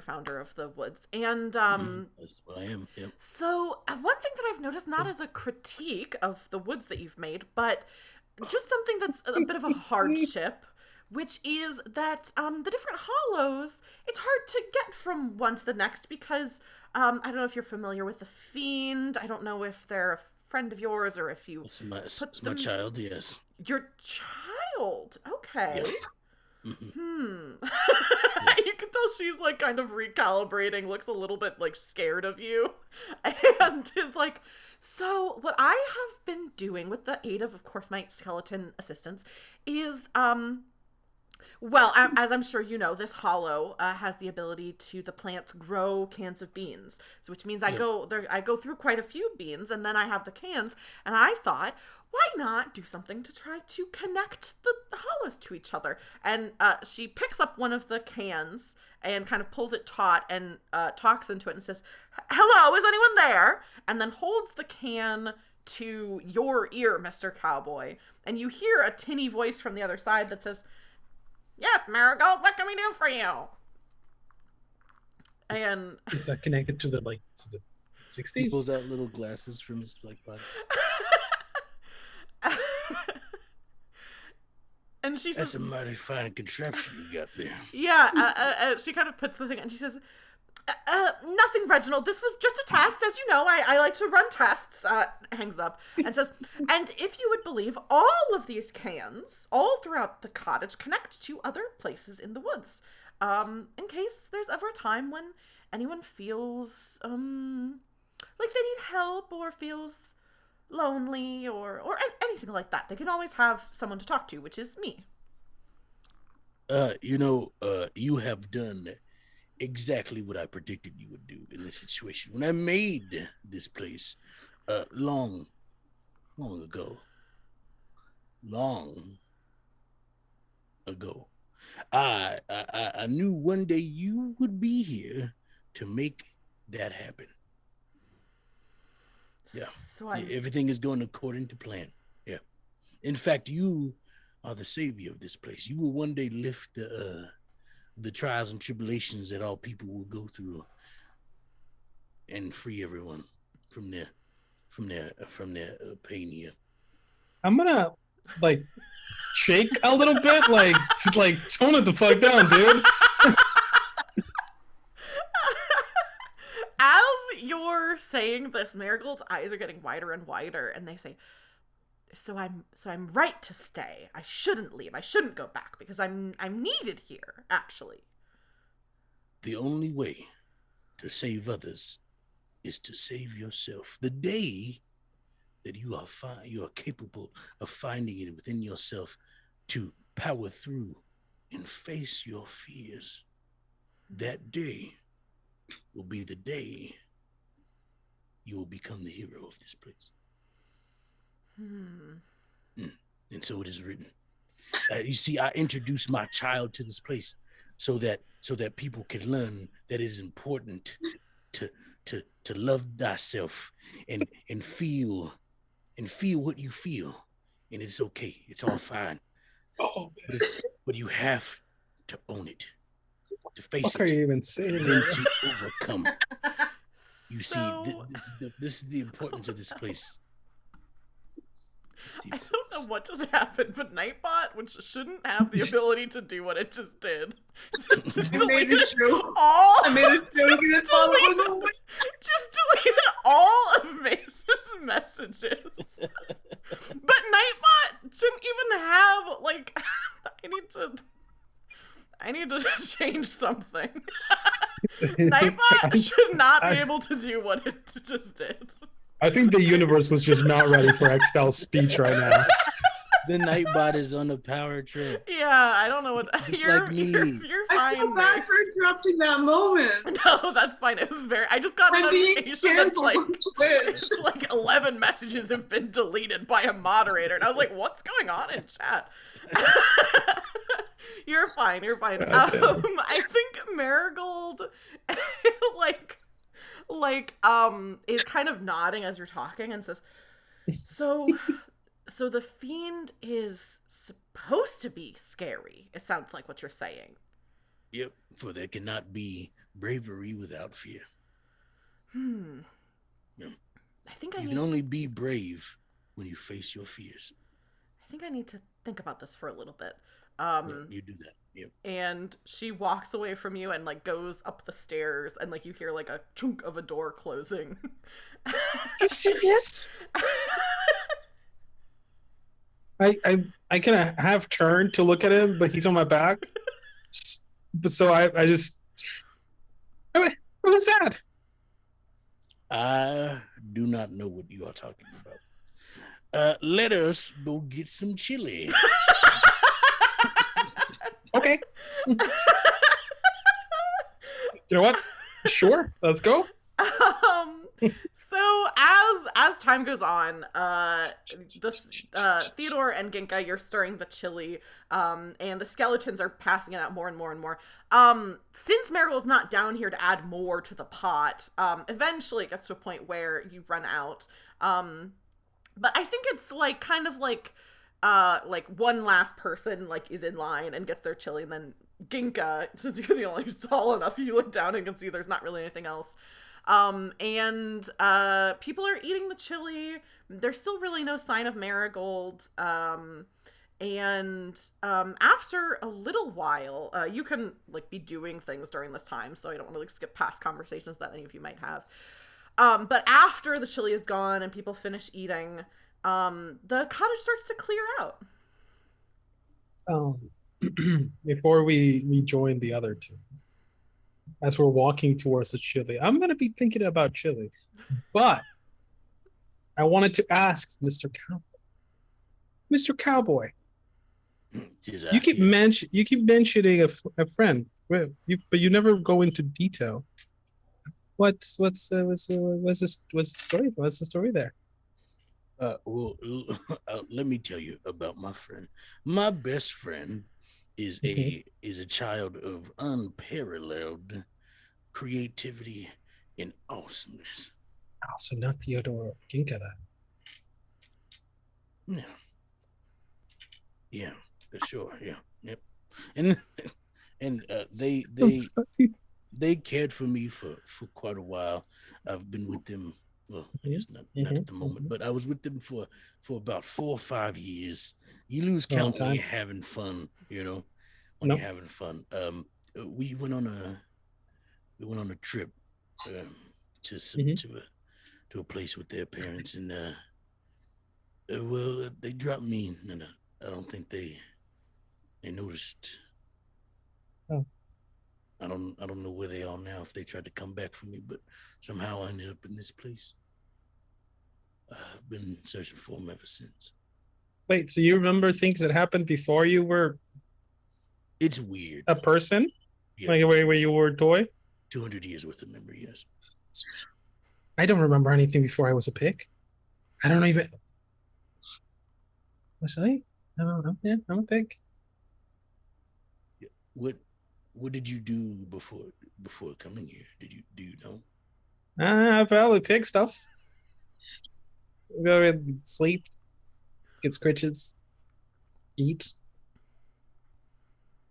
Founder of the Woods, and That's what I am. Yep. So one thing that I've noticed, not as a critique of the woods that you've made, but just something that's a bit of a hardship, which is that the different hollows, it's hard to get from one to the next because I don't know if you're familiar with the Fiend. I don't know if they're a friend of yours or if you It's my child, yes. Your child, okay. Yeah. You can tell she's like kind of recalibrating, looks a little bit like scared of you, and is like, so what I have been doing with the aid of course, my skeleton assistants is, well, as I'm sure you know, this hollow has the ability to the plants grow cans of beans, so which means I go through quite a few beans, and then I have the cans, and I thought, why not do something to try to connect the hollows to each other? And she picks up one of the cans and kind of pulls it taut and talks into it and says, "Hello, is anyone there?" And then holds the can to your ear, Mr. Cowboy, and you hear a tinny voice from the other side that says, "Yes, Marigold, what can we do for you?" And is that connected to the 60s? He pulls out little glasses from his black body. and she says, "That's a mighty fine contraption you got there." Yeah, she kind of puts the thing, and she says, "Nothing, Reginald. This was just a test. As you know, I like to run tests," hangs up, and says, "And if you would believe, all of these cans, all throughout the cottage, connect to other places in the woods. In case there's ever a time when anyone feels, like they need help or feels lonely or anything like that, they can always have someone to talk to, which is me." You have done exactly what I predicted you would do in this situation. When I made this place, long ago, I knew one day you would be here to make that happen. Yeah. So Everything is going according to plan. Yeah. In fact, you are the savior of this place. You will one day lift the trials and tribulations that all people will go through and free everyone from their pain here. I'm gonna shake a little bit, tone it the fuck down, dude. As you're saying this, Marigold's eyes are getting wider and wider, and they say, So I'm right to stay. I shouldn't leave. I shouldn't go back because I'm needed here, actually." The only way to save others is to save yourself. The day that you are capable of finding it within yourself to power through and face your fears, that day will be the day you will become the hero of this place. Hmm. And so it is written. You see, I introduced my child to this place so that people can learn that it is important to love thyself and feel what you feel, and it's okay. It's all fine. Oh, But you have to own it, to face what are it, you even saying? and to overcome. You see, So, this is the importance of this place. I don't know what just happened, but Nightbot, which shouldn't have the ability to do what it just did, just deleted all. I made a joke and it's all over the Just deleted all of Mace's messages. But Nightbot shouldn't even have, like, I need to change something. Nightbot should not be able to do what it just did. I think the universe was just not ready for Extel's speech right now. The Nightbot is on a power trip. Yeah, I don't know what. Just You're, like me. you're I feel fine, bad Mace. for interrupting that moment. No, that's fine. It was very. I just got a I'm being notification that's canceled like, on Twitch. it's like 11 messages have been deleted by a moderator, and I was like, "What's going on in chat?" You're fine. You're fine. I think Marigold, is kind of nodding as you're talking and says, "So the Fiend is supposed to be scary. It sounds like what you're saying." Yep, for there cannot be bravery without fear. Yeah. I think You can only be brave when you face your fears. I think I need to think about this for a little bit. Yeah, you do that. Yep. And she walks away from you and like goes up the stairs, and like you hear like a chunk of a door closing. Are you serious? I kind of half turned to look at him, but he's on my back. But so I just, what was that? I do not know what you are talking about. Let us go get some chili. Okay. You know what? Sure, let's go. So as time goes on, Theodore and Ginka, you're stirring the chili, and the skeletons are passing it out more and more and more. Since Marigold's not down here to add more to the pot, eventually it gets to a point where you run out. But I think it's like kind of like one last person like is in line and gets their chili, and then Ginka, since you're the only who's tall enough, you look down and can see there's not really anything else. And people are eating the chili. There's still really no sign of Marigold. And after a little while, you can like be doing things during this time, so I don't want to like skip past conversations that any of you might have. But after the chili is gone and people finish eating, the cottage starts to clear out. Before we join the other two, as we're walking towards the chili, I'm going to be thinking about chili, but I wanted to ask Mr. Cowboy. Mr. Cowboy, you keep mentioning a friend, but you never go into detail. What's the story? What's the story there? Well, let me tell you about my friend. My best friend is a child of unparalleled creativity and awesomeness. Oh, so not Theodore Ginka then. Yeah, for sure. Yeah, yep. And they cared for me for quite a while. I've been with them. Well, I guess not at the moment, but I was with them for about 4 or 5 years. You lose count when you're having fun, you know. When you're having fun. We went on a trip to a place with their parents, and well, they dropped me, and I don't think they noticed. Oh. I don't know where they are now, if they tried to come back for me, but somehow I ended up in this place. I've been searching for them ever since. Wait, so you remember things that happened before you were? It's weird. A person? Yeah. Like where you were a toy? 200 years worth of memory, yes. I don't remember anything before I was a pig. I don't even. Was I? I don't know. Yeah, I'm a pig. What what did you do before coming here? Do you know? Probably pig stuff. Go and sleep, get scritches, eat,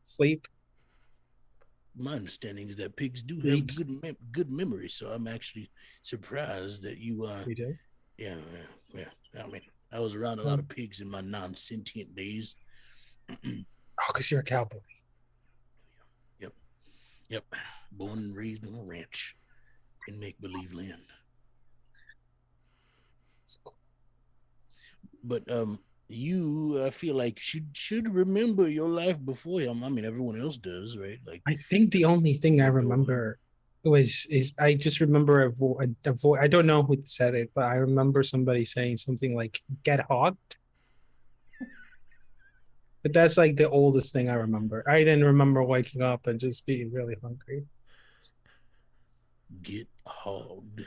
sleep, My understanding is that pigs do have eat. good memory, so I'm actually surprised that you We do. yeah, yeah. I mean, I was around a lot of pigs in my non-sentient days. Oh, because you're a cowboy. Yep. Yep. Born and raised on a ranch in make-believe land. But you I feel like should remember your life before him. I mean, everyone else does, right? Like, I think the only thing I remember is I just remember a voice. I don't know who said it, but I remember somebody saying something like "get hogged." But that's like the oldest thing I remember. I didn't remember waking up and just being really hungry. get hogged.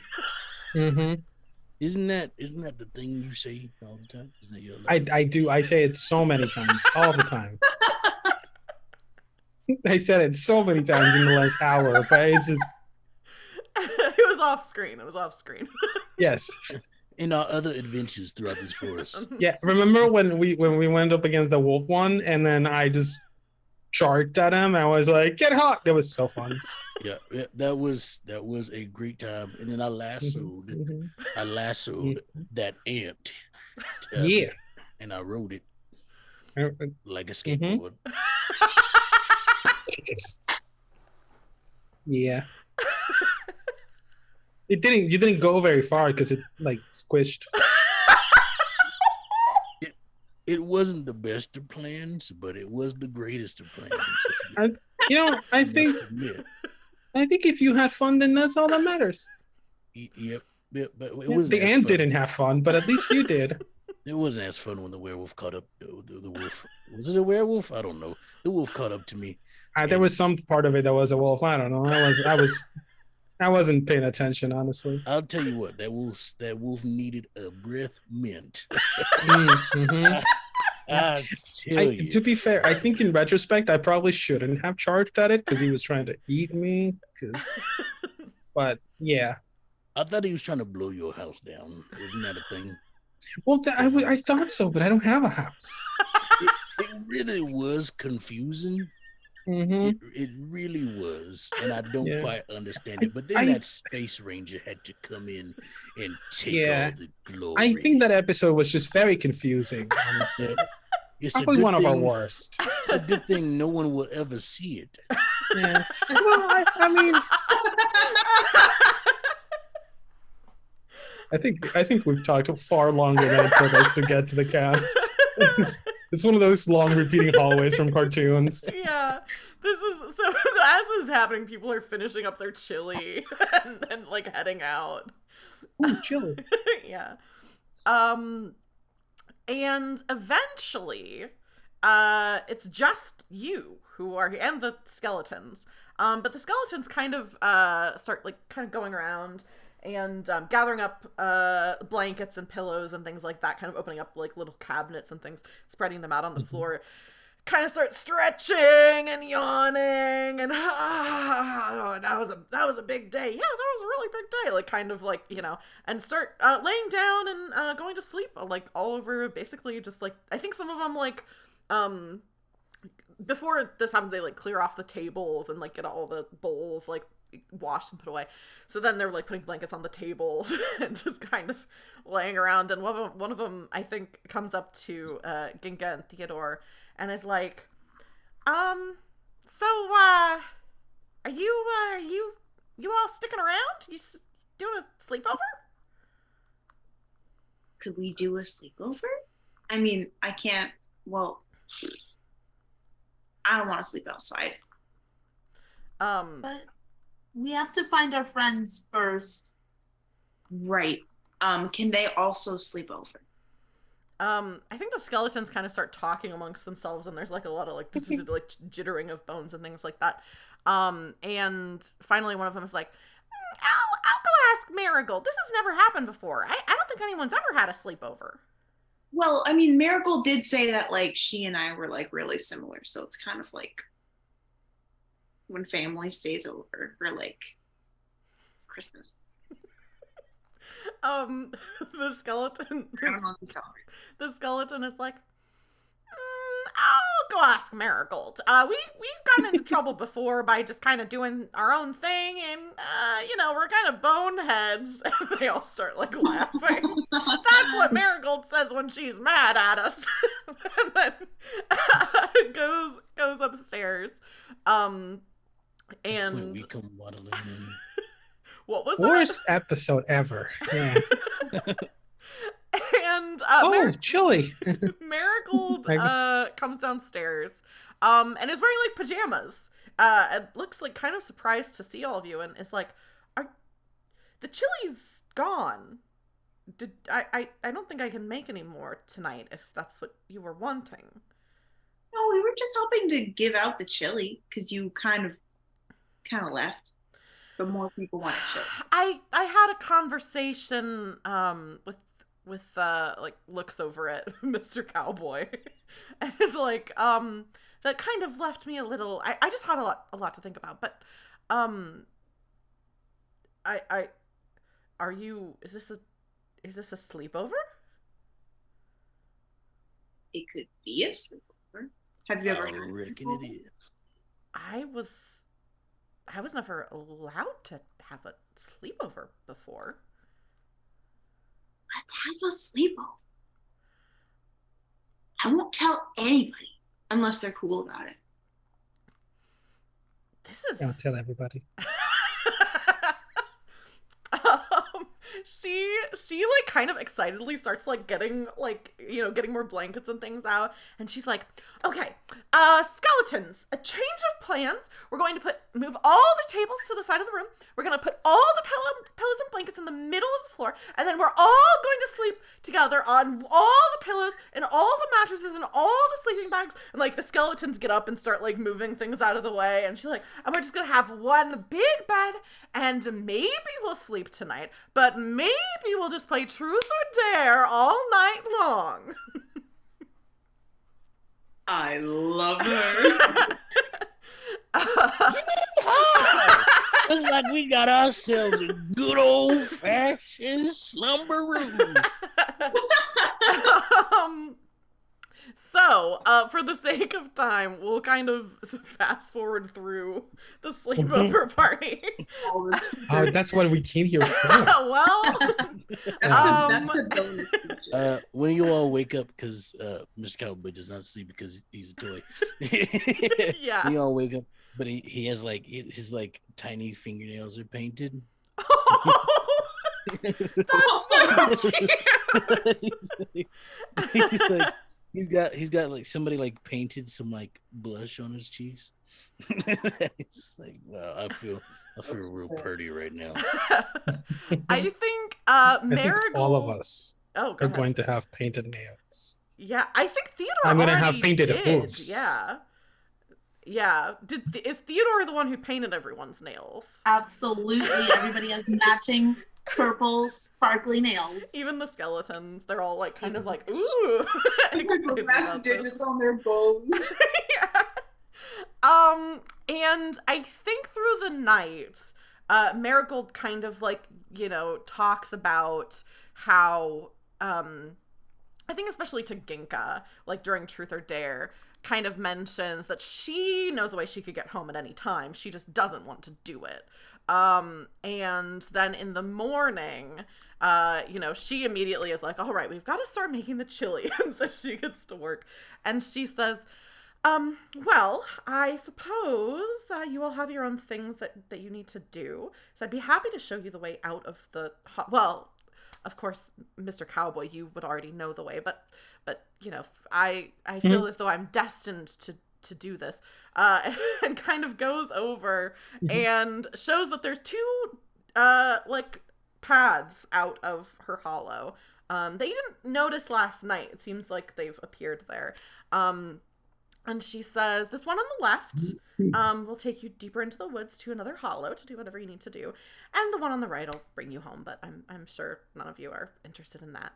Mm-hmm. Isn't that the thing you say all the time? Isn't that your I do. I say it so many times, all the time. I said it so many times in the last hour, but it's just It was off screen. It was off screen. yes. in our other adventures throughout this forest? Yeah. Remember when we went up against the wolf one, and then I just charged at him. I was like, "Get hot!" That was so fun. Yeah, that was a great time. And then I lassoed that ant. Yeah. And I rode it Uh, like a skateboard. Yeah. You didn't go very far because it like squished. It wasn't the best of plans, but it was the greatest of plans. I think if you had fun, then that's all that matters. Yep, but it Yeah, wasn't. the ant didn't have fun, but at least you did. It wasn't as fun when the werewolf caught up. The wolf, was it a werewolf? I don't know. The wolf caught up to me. There was some part of it that was a wolf. I don't know. I wasn't paying attention, honestly. I'll tell you what, that wolf needed a breath mint. Mm-hmm. I tell you. To be fair, I think in retrospect, I probably shouldn't have charged at it because he was trying to eat me. But yeah. I thought he was trying to blow your house down. Isn't that a thing? Well, I thought so, but I don't have a house. It really was confusing. Mm-hmm. It really was, and I don't quite understand it. But then that space ranger had to come in and take all the glory. I think that episode was just very confusing, honestly. It's probably one of our worst. It's a good thing no one will ever see it. Yeah. Well, I mean, I think we've talked far longer than it took us to get to the cats. It's one of those long repeating hallways from cartoons. Yeah. This is so as this is happening, people are finishing up their chili and like heading out. Ooh, chili. Yeah. And eventually, it's just you who are here, and the skeletons. But the skeletons kind of start like kind of going around and gathering up blankets and pillows and things like that, kind of opening up like little cabinets and things, spreading them out on the floor, kind of start stretching and yawning, and that was a big day. Yeah, that was a really big day. Like kind of like, and start laying down and going to sleep, like all over, basically just like, I think some of them like before this happens, they like clear off the tables and like get all the bowls like washed and put away. So then they're like putting blankets on the tables and just kind of laying around. And one of them I think comes up to Ginka and Theodore and is like, so are you all sticking around? You doing a sleepover? Could we do a sleepover? I mean, I can't. Well, I don't want to sleep outside. But we have to find our friends first. Right. Can they also sleep over? I think the skeletons kind of start talking amongst themselves, and there's like a lot of like jittering of bones and things like that. And finally, one of them is like, "I'll go ask Marigold. This has never happened before. I don't think anyone's ever had a sleepover. Well, I mean, Marigold did say that like she and I were like really similar, so it's kind of like when family stays over for like Christmas. The skeleton. I don't know if you celebrate. The skeleton is like, I'll go ask Marigold. We've gotten into trouble before by just kind of doing our own thing, and you know, we're kind of boneheads. And they all start like laughing. That's what Marigold says when she's mad at us. And then goes upstairs. And we come waddling in. What was that? Worst episode ever. Yeah. And chilly. Marigold comes downstairs and is wearing like pajamas. And looks like kind of surprised to see all of you, and is like, the chili's gone. I don't think I can make any more tonight if that's what you were wanting. No, we were just hoping to give out the chili because you kind of left. But more people want chili. I had a conversation with like looks over at Mr. Cowboy and is like that kind of left me a little. I just had a lot to think about, but are you, is this a sleepover? It could be a sleepover. Have you ever I had reckon it is. I was never allowed to have a sleepover before. Let's have a sleepover. I won't tell anybody unless they're cool about it. This is. Don't tell everybody. She like kind of excitedly starts like getting like, you know, getting more blankets and things out, and she's like, okay, skeletons, a change of plans. We're going to move all the tables to the side of the room. We're going to put all the pillows and blankets in the middle of the floor, and then we're all going to sleep together on all the pillows and all the mattresses and all the sleeping bags. And like the skeletons get up and start like moving things out of the way, and she's like, and we're just gonna have one big bed, and maybe we'll sleep tonight, but maybe we'll just play truth or dare all night long. I love her. Looks like we got ourselves a good old fashioned slumber room. So, for the sake of time, we'll kind of fast forward through the sleepover party. That's what we came here for. Well, That's the bonus feature. When you all wake up, because Mr. Cowboy does not sleep because he's a toy. yeah. You all wake up, but he has like his like tiny fingernails are painted. That's so cute. He's got like somebody like painted some like blush on his cheeks. It's like, wow, I feel real pretty right now. I think I Marigold. think all of us are going to have painted nails. Yeah, I think Theodore. I'm gonna have already painted did. hooves. Yeah. Yeah. Is Theodore the one who painted everyone's nails? Absolutely. Everybody has matching purple sparkly nails. Even the skeletons, they're all like kind of like, ooh. excited about this. Digits on their bones. Yeah. And I think through the night, Marigold kind of like, you know, talks about how, I think especially to Ginka, like during Truth or Dare, kind of mentions that she knows a way she could get home at any time. She just doesn't want to do it. And then in the morning, you know, she immediately is like, all right, we've got to start making the chili. And so she gets to work. And she says, well, I suppose you all have your own things that you need to do. So I'd be happy to show you the way out of the... Well, of course, Mr. Cowboy, you would already know the way. But you know, I feel as though I'm destined to do this. And kind of goes over and shows that there's two like paths out of her hollow that you didn't notice last night. It seems like they've appeared there. And she says, this one on the left will take you deeper into the woods to another hollow to do whatever you need to do. And the one on the right will bring you home, but I'm sure none of you are interested in that.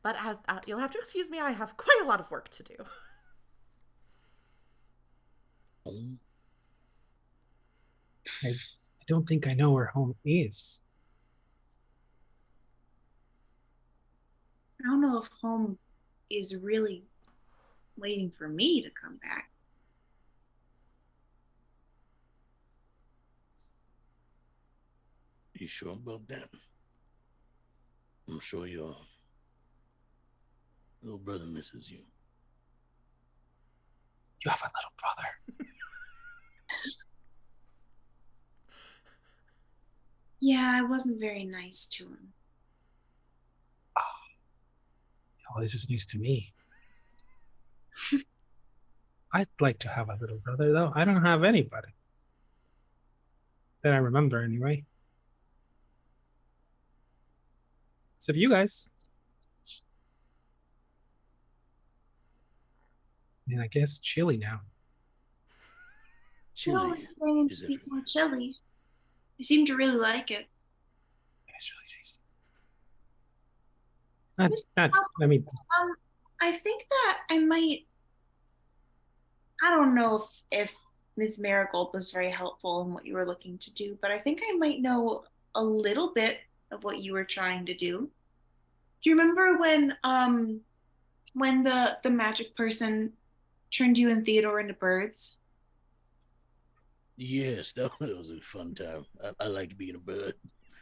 But as you'll have to excuse me, I have quite a lot of work to do. I don't think I know where home is. I don't know if home is really waiting for me to come back. You sure about that? I'm sure your little brother misses you. You have a little brother. Yeah, I wasn't very nice to him. Well, this is news to me. I'd like to have a little brother, though. I don't have anybody. That I remember, anyway. Except you guys. And I guess chili now. Chili No, is it's more everywhere. chili. I seem to really like it. It's really tasty. I mean, I think that I might. I don't know if Ms. Marigold was very helpful in what you were looking to do, but I think I might know a little bit of what you were trying to do. Do you remember when the magic person turned you and Theodore into birds? Yes, that was a fun time. I liked being a bird.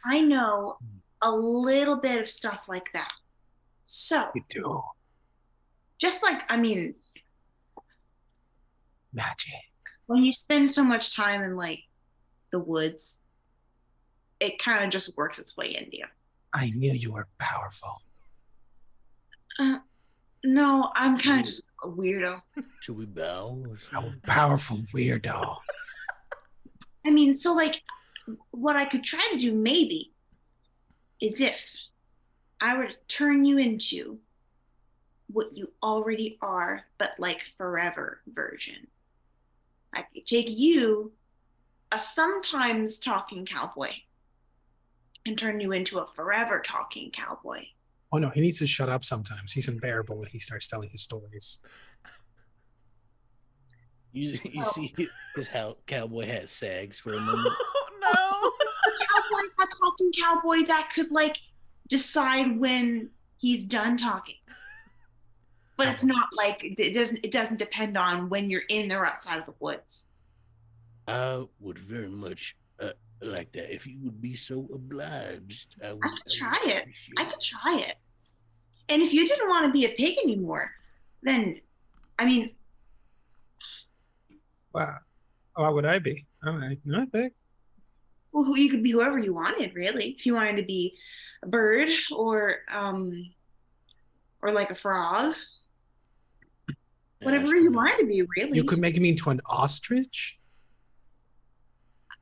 I know a little bit of stuff like that. So, you do. just like, I mean, Magic. when you spend so much time in like the woods, it kind of just works its way into you. I knew you were powerful. No, I'm kind of just a weirdo. Should we bow? A powerful weirdo. I mean, so like, what I could try to do maybe is if I were to turn you into what you already are, but like forever version. I could take you, a sometimes talking cowboy, and turn you into a forever talking cowboy. Oh no, he needs to shut up sometimes. He's unbearable when he starts telling his stories. You see his cowboy hat sags for a moment. Oh, A talking cowboy that could like decide when he's done talking. But it's not like it doesn't depend on when you're in or outside of the woods. I would very much like that if you would be so obliged. I could try it. I could try it. And if you didn't want to be a pig anymore, then I mean, wow. Why would I be? I'm not big. well, you could be whoever you wanted, really. If you wanted to be a bird or like a frog, whatever you wanted to be, really. You could make me into an ostrich.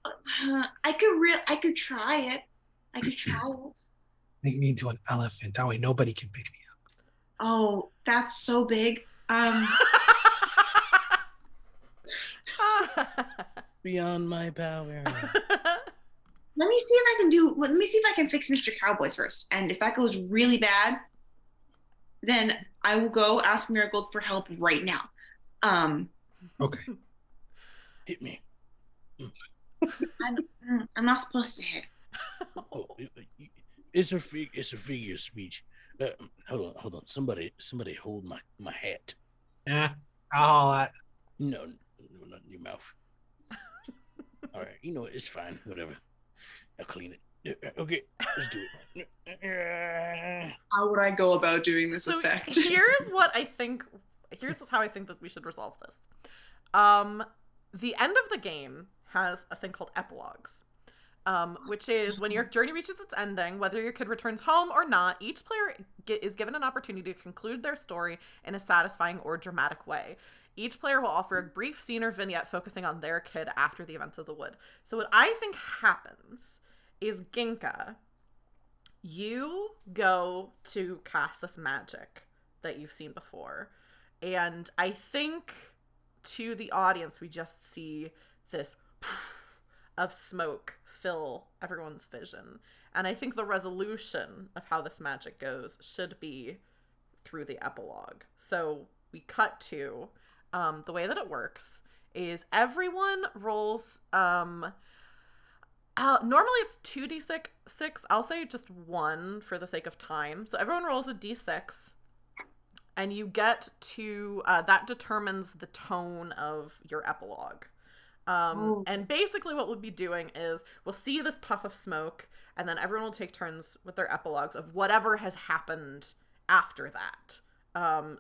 I could try it. I could try it. Make me into an elephant. That way nobody can pick me up. Oh, that's so big. Beyond my power. Let me see if I can fix Mr. Cowboy first. And if that goes really bad, then I will go ask Marigold for help right now. Okay. Hit me. I'm not supposed to hit. Oh, it's a figure of speech. Hold on. Somebody hold my hat. Yeah, I'll haul that. No, not in your mouth. All right, it's fine. Whatever. I'll clean it. Okay, let's do it. How would I go about doing this So effect? here's how I think that we should resolve this. The end of the game has a thing called epilogues, which is when your journey reaches its ending, whether your kid returns home or not, each player is given an opportunity to conclude their story in a satisfying or dramatic way. Each player will offer a brief scene or vignette focusing on their kid after the events of the wood. So what I think happens is, Ginka, you go to cast this magic that you've seen before. And I think to the audience, we just see this of smoke fill everyone's vision. And I think the resolution of how this magic goes should be through the epilogue. So we cut to the way that it works is everyone rolls normally it's 2d6. I'll say just 1 for the sake of time. So everyone rolls a d6, and you get to that determines the tone of your epilogue. And basically what we'll be doing is we'll see this puff of smoke, and then everyone will take turns with their epilogues of whatever has happened after that.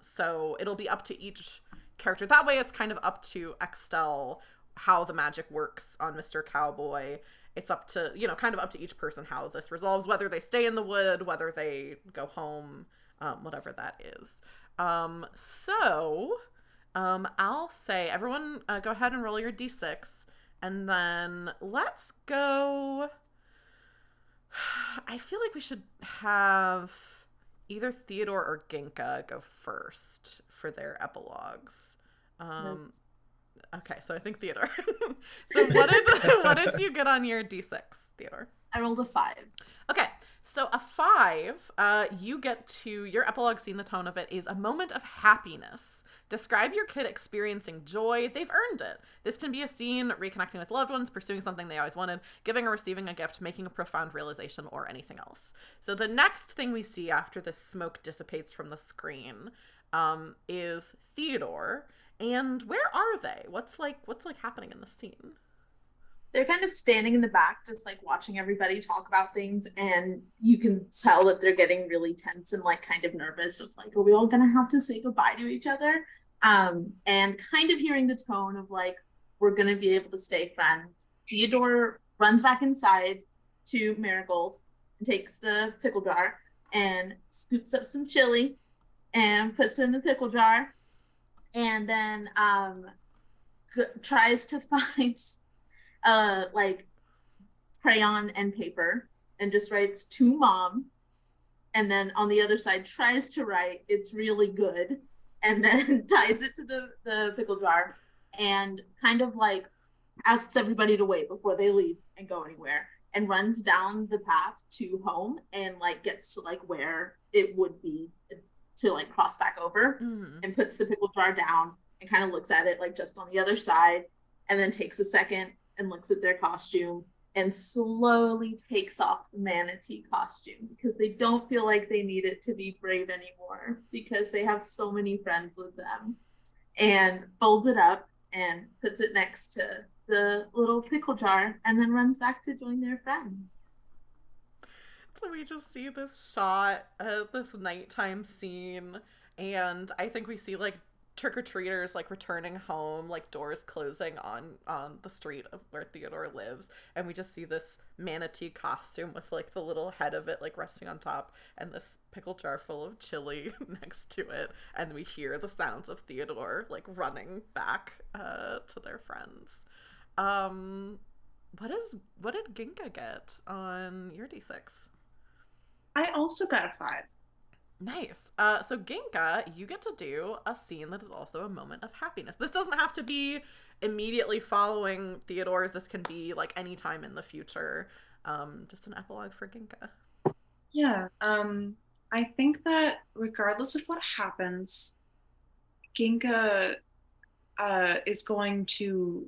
So it'll be up to each character. That way it's kind of up to Extel how the magic works on Mr. Cowboy. It's up to, kind of up to each person how this resolves, whether they stay in the wood, whether they go home, whatever that is. I'll say everyone go ahead and roll your d6, and then let's go. I feel like we should have either Theodore or Ginka go first for their epilogues. Okay, so I think Theodore. So what did you get on your d6, Theodore? I rolled a 5. Okay, so a 5, you get to, your epilogue scene, the tone of it is a moment of happiness. Describe your kid experiencing joy. They've earned it. This can be a scene reconnecting with loved ones, pursuing something they always wanted, giving or receiving a gift, making a profound realization, or anything else. So the next thing we see after this smoke dissipates from the screen is Theodore. And where are they? What's happening in the scene? They're kind of standing in the back, just like watching everybody talk about things, and you can tell that they're getting really tense and like kind of nervous. It's like, are we all gonna have to say goodbye to each other? And kind of hearing the tone of like, we're gonna be able to stay friends. Theodore runs back inside to Marigold and takes the pickle jar and scoops up some chili and puts it in the pickle jar, and then tries to find like crayon and paper and just writes to mom, and then on the other side tries to write it's really good, and then ties it to the pickle jar and kind of like asks everybody to wait before they leave and go anywhere, and runs down the path to home and like gets to like where it would be to like cross back over, and puts the pickle jar down and kind of looks at it like just on the other side, and then takes a second and looks at their costume and slowly takes off the manatee costume because they don't feel like they need it to be brave anymore because they have so many friends with them, and folds it up and puts it next to the little pickle jar, and then runs back to join their friends. So we just see this shot of this nighttime scene, and I think we see like trick-or-treaters like returning home, like doors closing on the street of where Theodore lives, and we just see this manatee costume with like the little head of it like resting on top, and this pickle jar full of chili next to it, and we hear the sounds of Theodore like running back to their friends. What did Ginka get on your d6? I also got a 5. Nice. So Ginka, you get to do a scene that is also a moment of happiness. This doesn't have to be immediately following Theodore's. This can be like any time in the future. Just an epilogue for Ginka. Yeah. I think that regardless of what happens, Ginka is going to,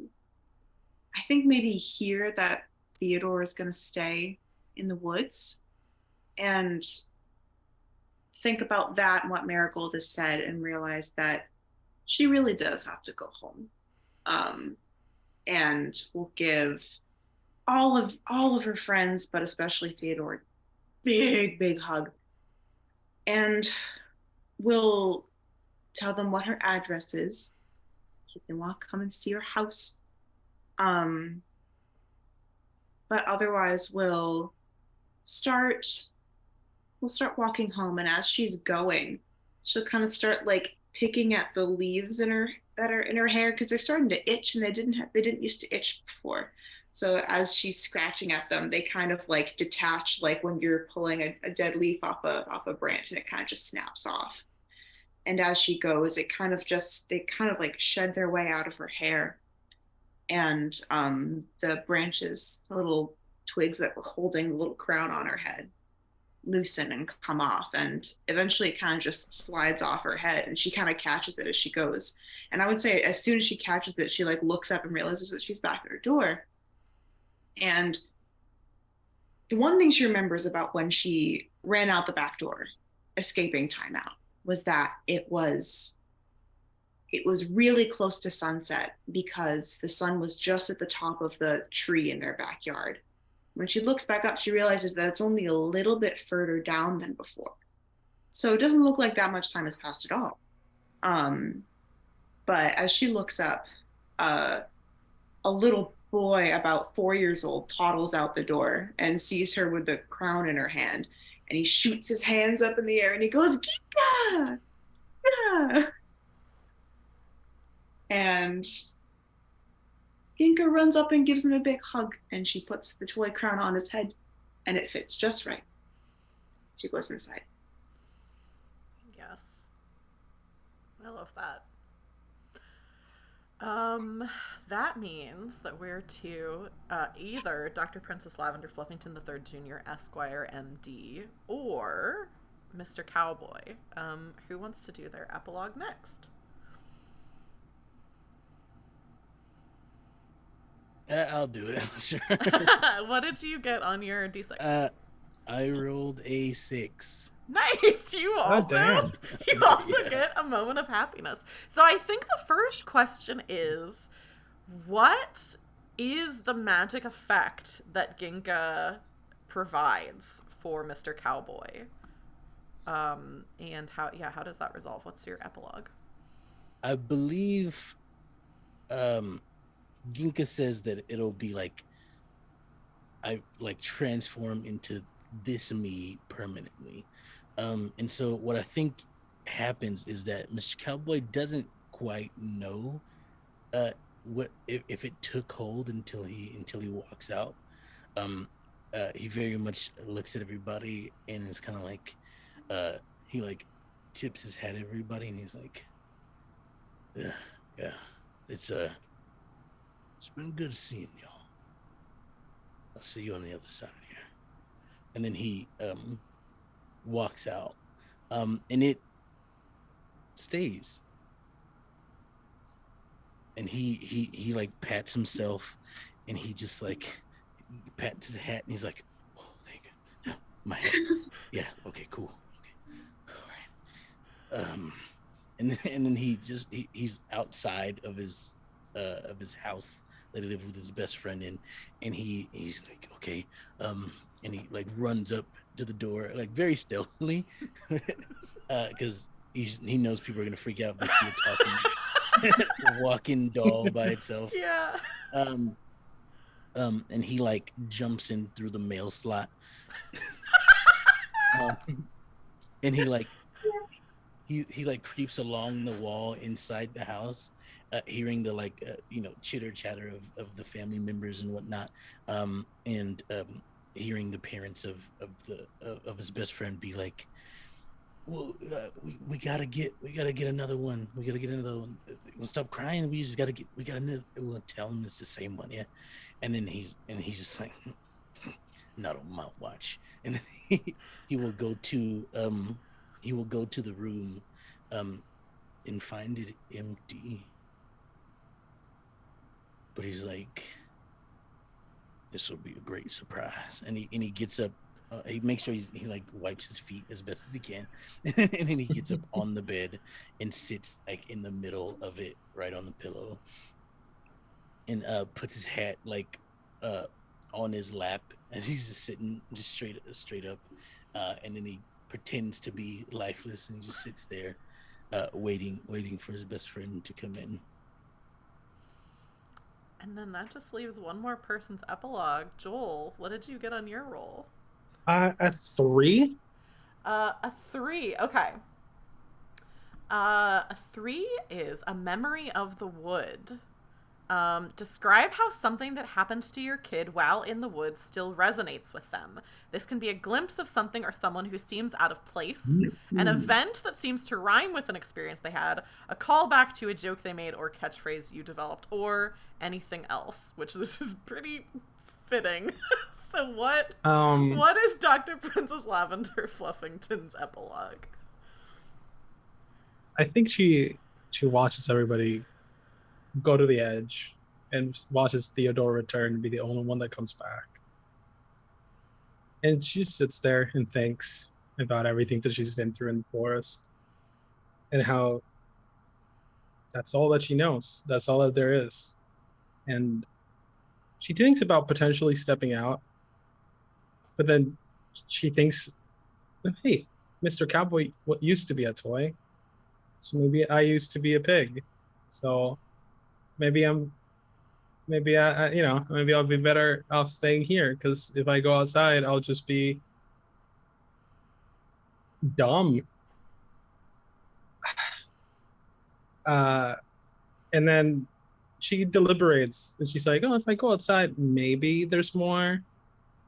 I think, maybe hear that Theodore is going to stay in the woods and think about that and what Marigold has said and realize that she really does have to go home. And will give all of her friends, but especially Theodore, big hug. And will tell them what her address is. If they want to come and see her house. But otherwise we'll start walking home, and as she's going, she'll kind of start like picking at the leaves that are in her hair because they're starting to itch, and they didn't used to itch before. So as she's scratching at them, they kind of like detach, like when you're pulling a dead leaf off a branch, and it kind of just snaps off. And as she goes, they kind of like shed their way out of her hair. And the branches, the little twigs that were holding the little crown on her head, loosen and come off. And eventually it kind of just slides off her head, and she kind of catches it as she goes. And I would say as soon as she catches it, she like looks up and realizes that she's back at her door. And the one thing she remembers about when she ran out the back door, escaping timeout, was that it was really close to sunset because the sun was just at the top of the tree in their backyard. When she looks back up, she realizes that it's only a little bit further down than before. So it doesn't look like that much time has passed at all. But as she looks up, a little boy about 4 years old toddles out the door and sees her with the crown in her hand. And he shoots his hands up in the air and he goes, Ginka! Yeah! And Ginka runs up and gives him a big hug, and she puts the toy crown on his head, and it fits just right. She goes inside. Yes. I love that. That means that we're to either Dr. Princess Lavender Fluffington III Jr., Esquire, MD, or Mr. Cowboy. Who wants to do their epilogue next? I'll do it. Sure. What did you get on your D6? I rolled a 6. Nice. You also Yeah. get a moment of happiness. So I think the first question is, what is the magic effect that Ginka provides for Mr. Cowboy? And how does that resolve? What's your epilogue? I believe Ginka says that it'll be like I like transform into this me permanently. And so what I think happens is that Mr. Cowboy doesn't quite know what if it took hold until he walks out. He very much looks at everybody and is kind of like he like tips his head at everybody and he's like, yeah, it's been good seeing y'all. I'll see you on the other side here. And then he walks out. And it stays. And he like pats himself and he just like pats his hat and he's like, oh, thank you. Yeah, my hat. Yeah, okay, cool. Okay. All right. And then he's outside of his house that he lived with his best friend in, and he's like, okay, and he like runs up to the door like very stealthily, because he knows people are gonna freak out if they see a talking walking doll by itself. Yeah. And he like jumps in through the mail slot, and he like creeps along the wall inside the house. Hearing the like chitter chatter of the family members and whatnot, and hearing the parents of his best friend be like, well, we gotta get another one. We gotta get another one. We'll stop crying. We gotta another. We'll tell him it's the same one, yeah. And then he's just like, not on my watch. And then he will go to the room, and find it empty. But he's like, this will be a great surprise. And he gets up, he makes sure he like wipes his feet as best as he can. And then he gets up on the bed and sits like in the middle of it, right on the pillow. And puts his hat like on his lap as he's just sitting just straight up. And then he pretends to be lifeless and he just sits there waiting for his best friend to come in. And then that just leaves one more person's epilogue. Joel, what did you get on your roll? A 3. A 3. Okay. A 3 is a memory of the wood. Describe how something that happened to your kid while in the woods still resonates with them. This can be a glimpse of something or someone who seems out of place, an event that seems to rhyme with an experience they had, a callback to a joke they made or catchphrase you developed, or anything else, which this is pretty fitting. So what is Dr. Princess Lavender Fluffington's epilogue? I think she watches everybody go to the edge and watches Theodore return and be the only one that comes back. And she sits there and thinks about everything that she's been through in the forest and how that's all that she knows. That's all that there is. And she thinks about potentially stepping out, but then she thinks, hey, Mr. Cowboy, what used to be a toy, so maybe I used to be a pig. So maybe I'll be better off staying here, because if I go outside, I'll just be dumb. And then she deliberates and she's like, oh, if I go outside, maybe there's more.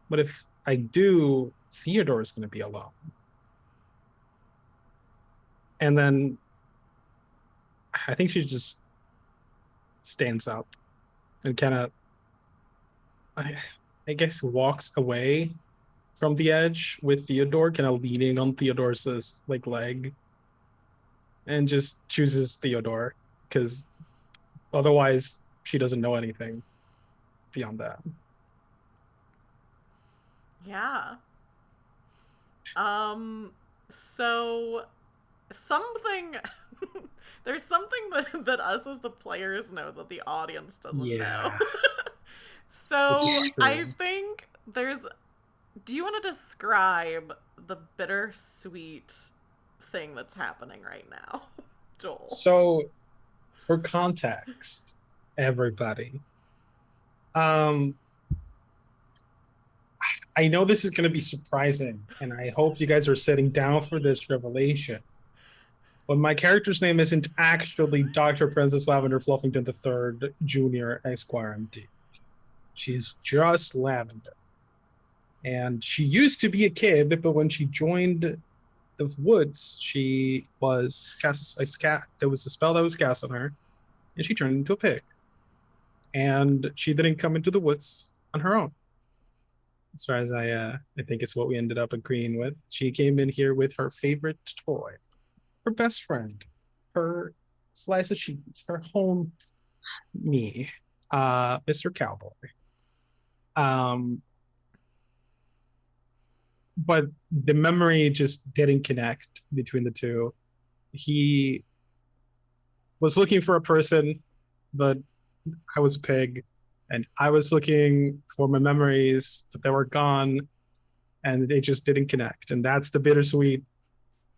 But if I do, Theodore is going to be alone. And then I think she just stands up and kind of, I guess, walks away from the edge with Theodore, kind of leaning on Theodore's leg, and just chooses Theodore because otherwise she doesn't know anything beyond that. Yeah. So something there's something that us as the players know that the audience doesn't know. So I think do you want to describe the bittersweet thing that's happening right now, Joel? So for context, everybody, I know this is going to be surprising, and I hope you guys are sitting down for this revelation. But my character's name isn't actually Dr. Princess Lavender Fluffington III, Jr., Esquire MD. She's just Lavender. And she used to be a kid, but when she joined the woods, she was there was a spell that was cast on her, and she turned into a pig. And she didn't come into the woods on her own. As far as I think it's what we ended up agreeing with. She came in here with her favorite toy, her best friend, her slice of cheese, her home me, Mr. Cowboy. But the memory just didn't connect between the two. He was looking for a person, but I was a pig. And I was looking for my memories, but they were gone, and they just didn't connect. And that's the bittersweet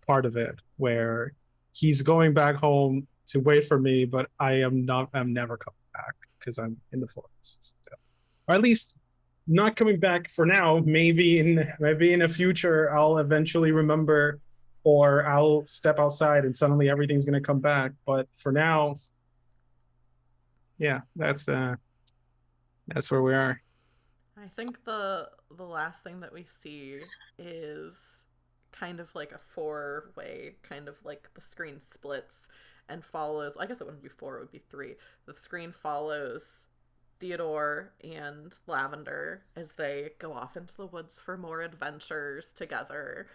part of it, where he's going back home to wait for me, but I'm never coming back because I'm in the forest still. Or at least not coming back for now. Maybe in a future I'll eventually remember, or I'll step outside and suddenly everything's gonna come back. But for now, yeah, that's where we are. I think the last thing that we see is kind of like a four-way, kind of like the screen splits and follows. I guess it wouldn't be four, it would be three. The screen follows Theodore and Lavender as they go off into the woods for more adventures together.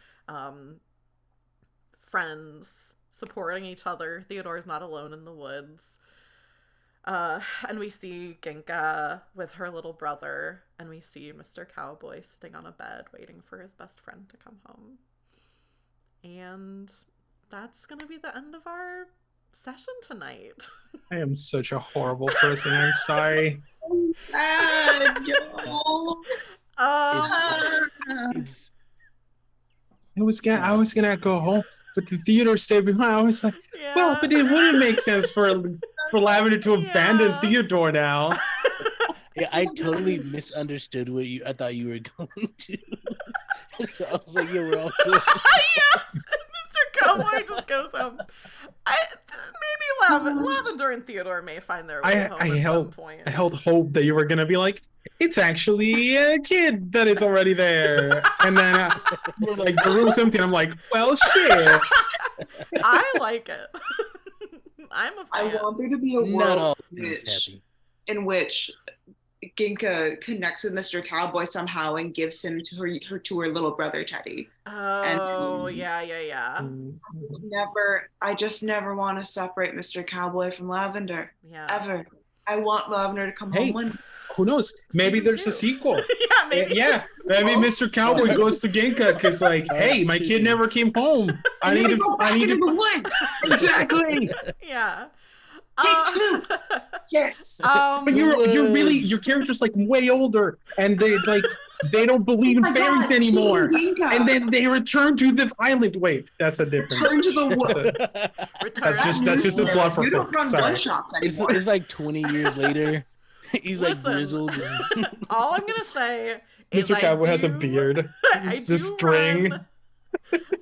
Friends supporting each other. Theodore's not alone in the woods. And we see Ginka with her little brother, and we see Mr. Cowboy sitting on a bed waiting for his best friend to come home. And that's gonna be the end of our session tonight. I am such a horrible person. I'm sorry. I'm sad, yo. I was gonna go home, but the theater stayed behind. I was like, Yeah. well, but it wouldn't make sense for Lavender to abandon Theodore now. Yeah, I totally misunderstood what I thought you were going to. So I was like, yeah, we're all good. Yes! Mr. Cowboy just goes home. Maybe Lavender and Theodore may find their way home at some point. I held hope that you were gonna be like, it's actually a kid that is already there, and then like the room's empty, and I'm like, well, shit. I like it. I'm a fan. I want there to be a Not all world things in which Ginka connects with Mr. Cowboy somehow and gives him to her little brother Teddy. Oh, and, yeah. I just never want to separate Mr. Cowboy from Lavender. Yeah. Ever. I want Lavender to come home one. Who knows? Maybe there's a sequel. Yeah, maybe. Yeah, maybe Mr. Cowboy goes to Ginka because, like, hey, my kid never came home. I need into the woods. Exactly. Yeah. Yes. But your character's like way older, and they don't believe in fairies anymore. And then they return to the island. Wait, that's a different. Return to the woods. That's just a bluff for Sorry. It's like 20 years later. He's like grizzled. All I'm gonna say is Mr. Cowboy has a beard. It's just string.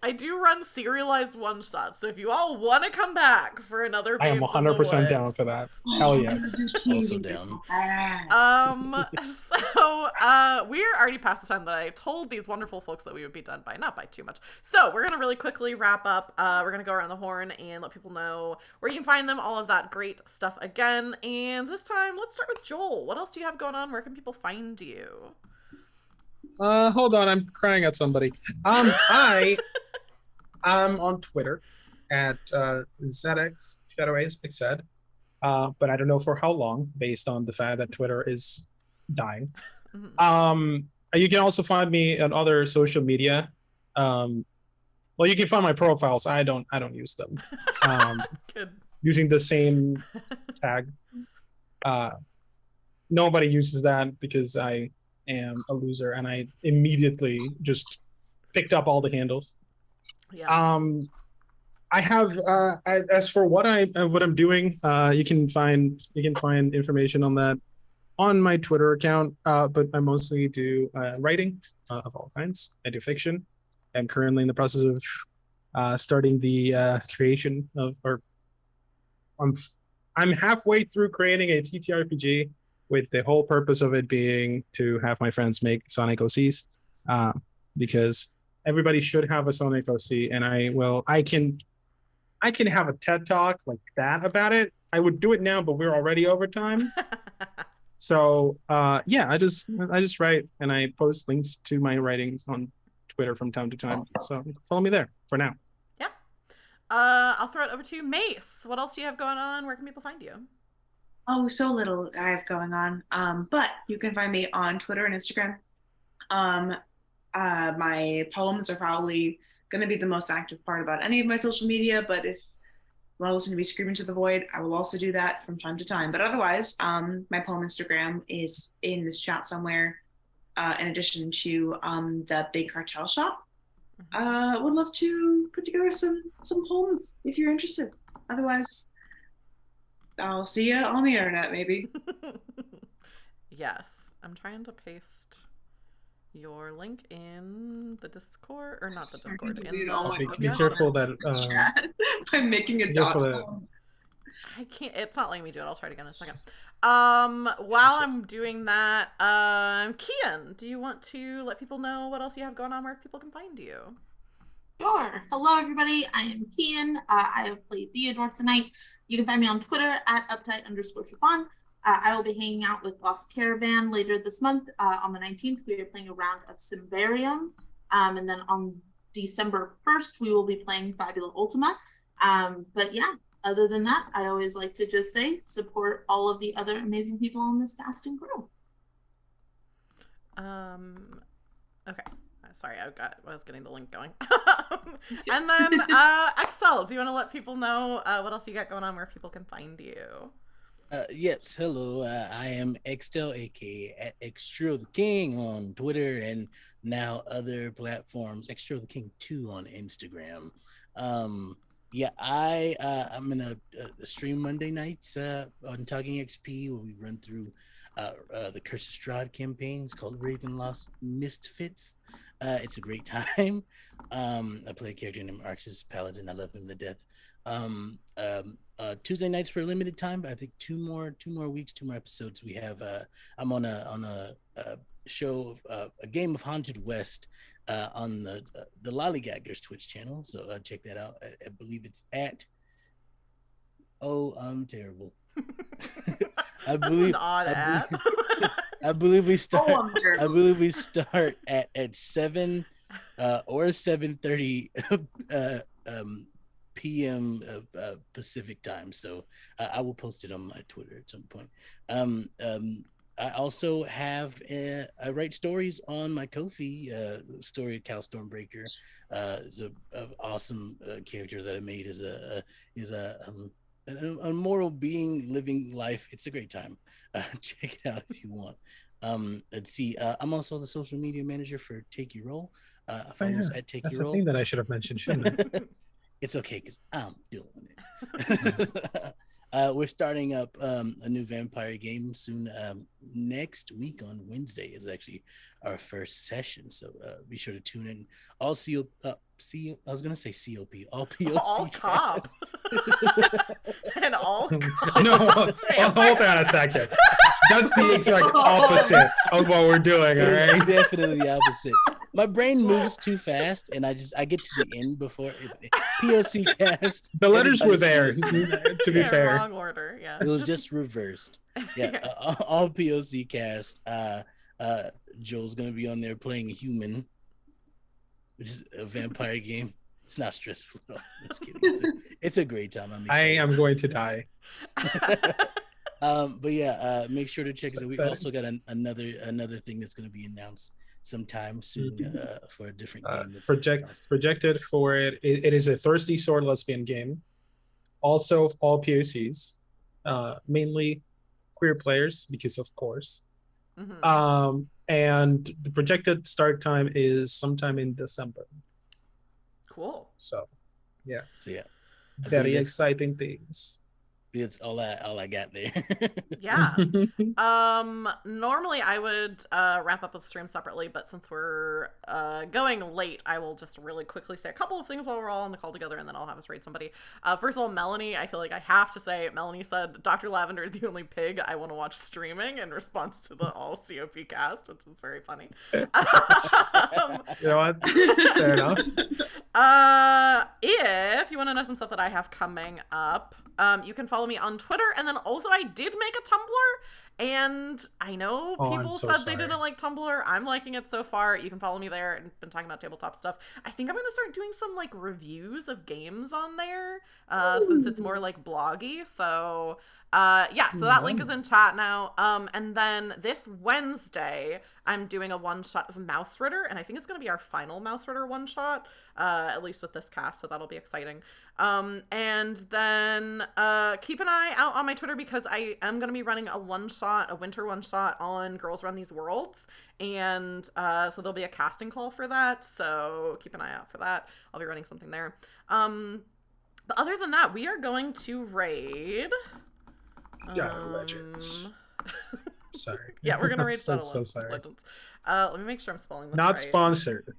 I do run serialized one shots, so if you all want to come back for another, I am 100% down for that. Hell yes. Also down. So we're already past the time that I told these wonderful folks that we would be done by, not by too much. So we're gonna really quickly wrap up. We're gonna go around the horn and let people know where you can find them, all of that great stuff again. And this time, let's start with Joel. What else do you have going on? Where can people find you? Hold on, I'm crying at somebody. I'm on Twitter at ZX Shadoways, like said. But I don't know for how long, based on the fact that Twitter is dying. You can also find me on other social media. Well, you can find my profiles. I don't use them. Using the same tag. Nobody uses that because I am a loser, and I immediately just picked up all the handles. Yeah. I have as for what I'm doing, you can find information on that on my Twitter account. But I mostly do writing of all kinds. I do fiction. I'm currently in the process of starting the creation of, or I'm halfway through creating a TTRPG, with the whole purpose of it being to have my friends make Sonic OCs, because everybody should have a Sonic OC, and I can have a TED talk like that about it. I would do it now, but we're already over time. So I just write, and I post links to my writings on Twitter from time to time. So follow me there for now. Yeah. I'll throw it over to Mace. What else do you have going on? Where can people find you? Oh, so little I have going on. But you can find me on Twitter and Instagram. My poems are probably going to be the most active part about any of my social media, but if you want to listen to me screaming to the void, I will also do that from time to time. But otherwise, my poem Instagram is in this chat somewhere, in addition to the Big Cartel Shop. Would love to put together some poems if you're interested. Otherwise, I'll see you on the internet, maybe. Yes. I'm trying to paste your link in the Discord, or not the Discord. Be careful that I'm making a dot. I can't. It's not letting me do it. I'll try it again in a second. While I'm doing that, Kian, do you want to let people know what else you have going on, where people can find you? Sure. Hello, everybody. I am Kian. I have played Theodore tonight. You can find me on Twitter at uptight_Chiffon. I will be hanging out with Lost Caravan later this month. On the 19th, we are playing a round of Symbarium. And then on December 1st, we will be playing Fabula Ultima. But yeah, other than that, I always like to just say support all of the other amazing people on this cast and crew. Okay. Sorry, I was getting the link going. And then, Excel, do you want to let people know what else you got going on, where people can find you? Yes, hello. I am Extel, aka at Extro the King on Twitter and now other platforms. Extro the King 2 on Instagram. I'm in a stream Monday nights on Talking XP where we run through the Curse of Strahd campaigns called Ravenloft Misfits. It's a great time. I play a character named Arxis Paladin. I love him to death. Tuesday nights for a limited time. I think two more weeks, 2 more episodes. We have. I'm on a show, a game of Haunted West, on the Lollygaggers Twitch channel. So check that out. I believe it's at. Oh, I'm terrible. That's an odd app. I believe we start. Oh, I'm terrible. I believe we start at 7 or 7:30 p.m. Pacific time. So I will post it on my Twitter at some point. I also have I write stories on my Ko-fi story of Cal Stormbreaker. Is a awesome character that I made. Is a a moral being living life. It's a great time. Check it out if you want. Let's see. I'm also the social media manager for Take Your Roll. Follow us at Take That's Your the Roll. thing that I should have mentioned, shouldn't I? It's okay because I'm doing it. We're starting up a new vampire game soon. Next week on Wednesday is actually our first session, so be sure to tune in. All I was gonna say COP, all POC. All cops. And all cops. No, hold on a second. That's the exact opposite of what we're doing, all It's right? definitely the opposite. My brain moves too fast, and I get to the end before POC cast. The letters were there, everybody's to be Yeah, fair. wrong order. Yeah. It was just reversed. Yeah, all POC cast. Joel's gonna be on there playing a human, which is a vampire game. It's not stressful at all. Just kidding. It's a great time. I'm I excited. am going to die. But yeah, make sure to check So it out. We excited. also got another thing that's going to be announced sometime soon for a different game. that's Projected for it. It is a thirsty sword lesbian game. Also, all POCs, mainly queer players, because of course. Mhm. And the projected start time is sometime in December. Cool. So, yeah, So yeah, I very believe exciting things. that's all I got there. Yeah. Normally I would wrap up with stream separately, but since we're going late, I will just really quickly say a couple of things while we're all on the call together, and then I'll have us raid somebody. First of all, Melanie, I feel like I have to say, Melanie said Dr. Lavender is the only pig I want to watch streaming in response to the all COP cast, which is very funny. You know what? Fair enough. If you want to know some stuff that I have coming up, you can follow me on Twitter, and then also I did make a Tumblr, and I know Oh, I'm people so said sorry. they didn't like Tumblr. I'm liking it so far. You can follow me there, and been talking about tabletop stuff. I think I'm gonna start doing some like reviews of games on there, since it's more like bloggy. So yeah, so that link is in chat now. And then this Wednesday, I'm doing a one-shot of Mouse Ritter, and I think it's going to be our final Mouse Ritter one-shot, at least with this cast, so that'll be exciting. And then keep an eye out on my Twitter, because I am going to be running a one-shot, a winter one-shot on Girls Run These Worlds, and so there'll be a casting call for that, so keep an eye out for that. I'll be running something there. But other than that, we are going to raid... Legends. Sorry. Yeah, we're gonna raid I'm Shadow so sorry. Legends. Let me make sure I'm spelling this Not right. sponsored.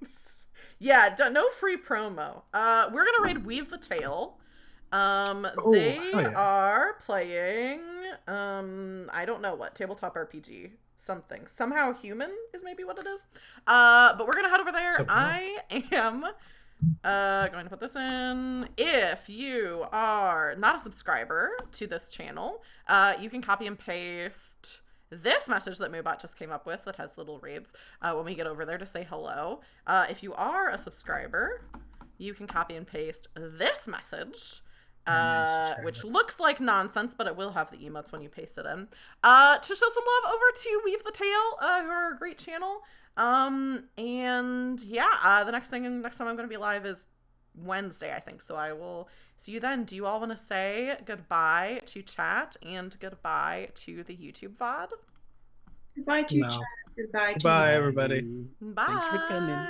Yeah, no free promo. We're gonna raid Weave the Tale. They hell yeah. are playing I don't know what, tabletop RPG something. Somehow Human is maybe what it is. But we're gonna head over there. Somehow. I am going to put this in. If you are not a subscriber to this channel, you can copy and paste this message that Moobot just came up with that has little raids when we get over there to say hello. If you are a subscriber, you can copy and paste this message, which looks like nonsense, but it will have the emotes when you paste it in, to show some love over to Weave the Tale, who are a great channel. And yeah, the next time I'm going to be live is Wednesday, I think. So I will see you then. Do you all want to say goodbye to chat and goodbye to the YouTube VOD? Goodbye to No. chat. Goodbye to Bye, everybody. Bye. Thanks for coming.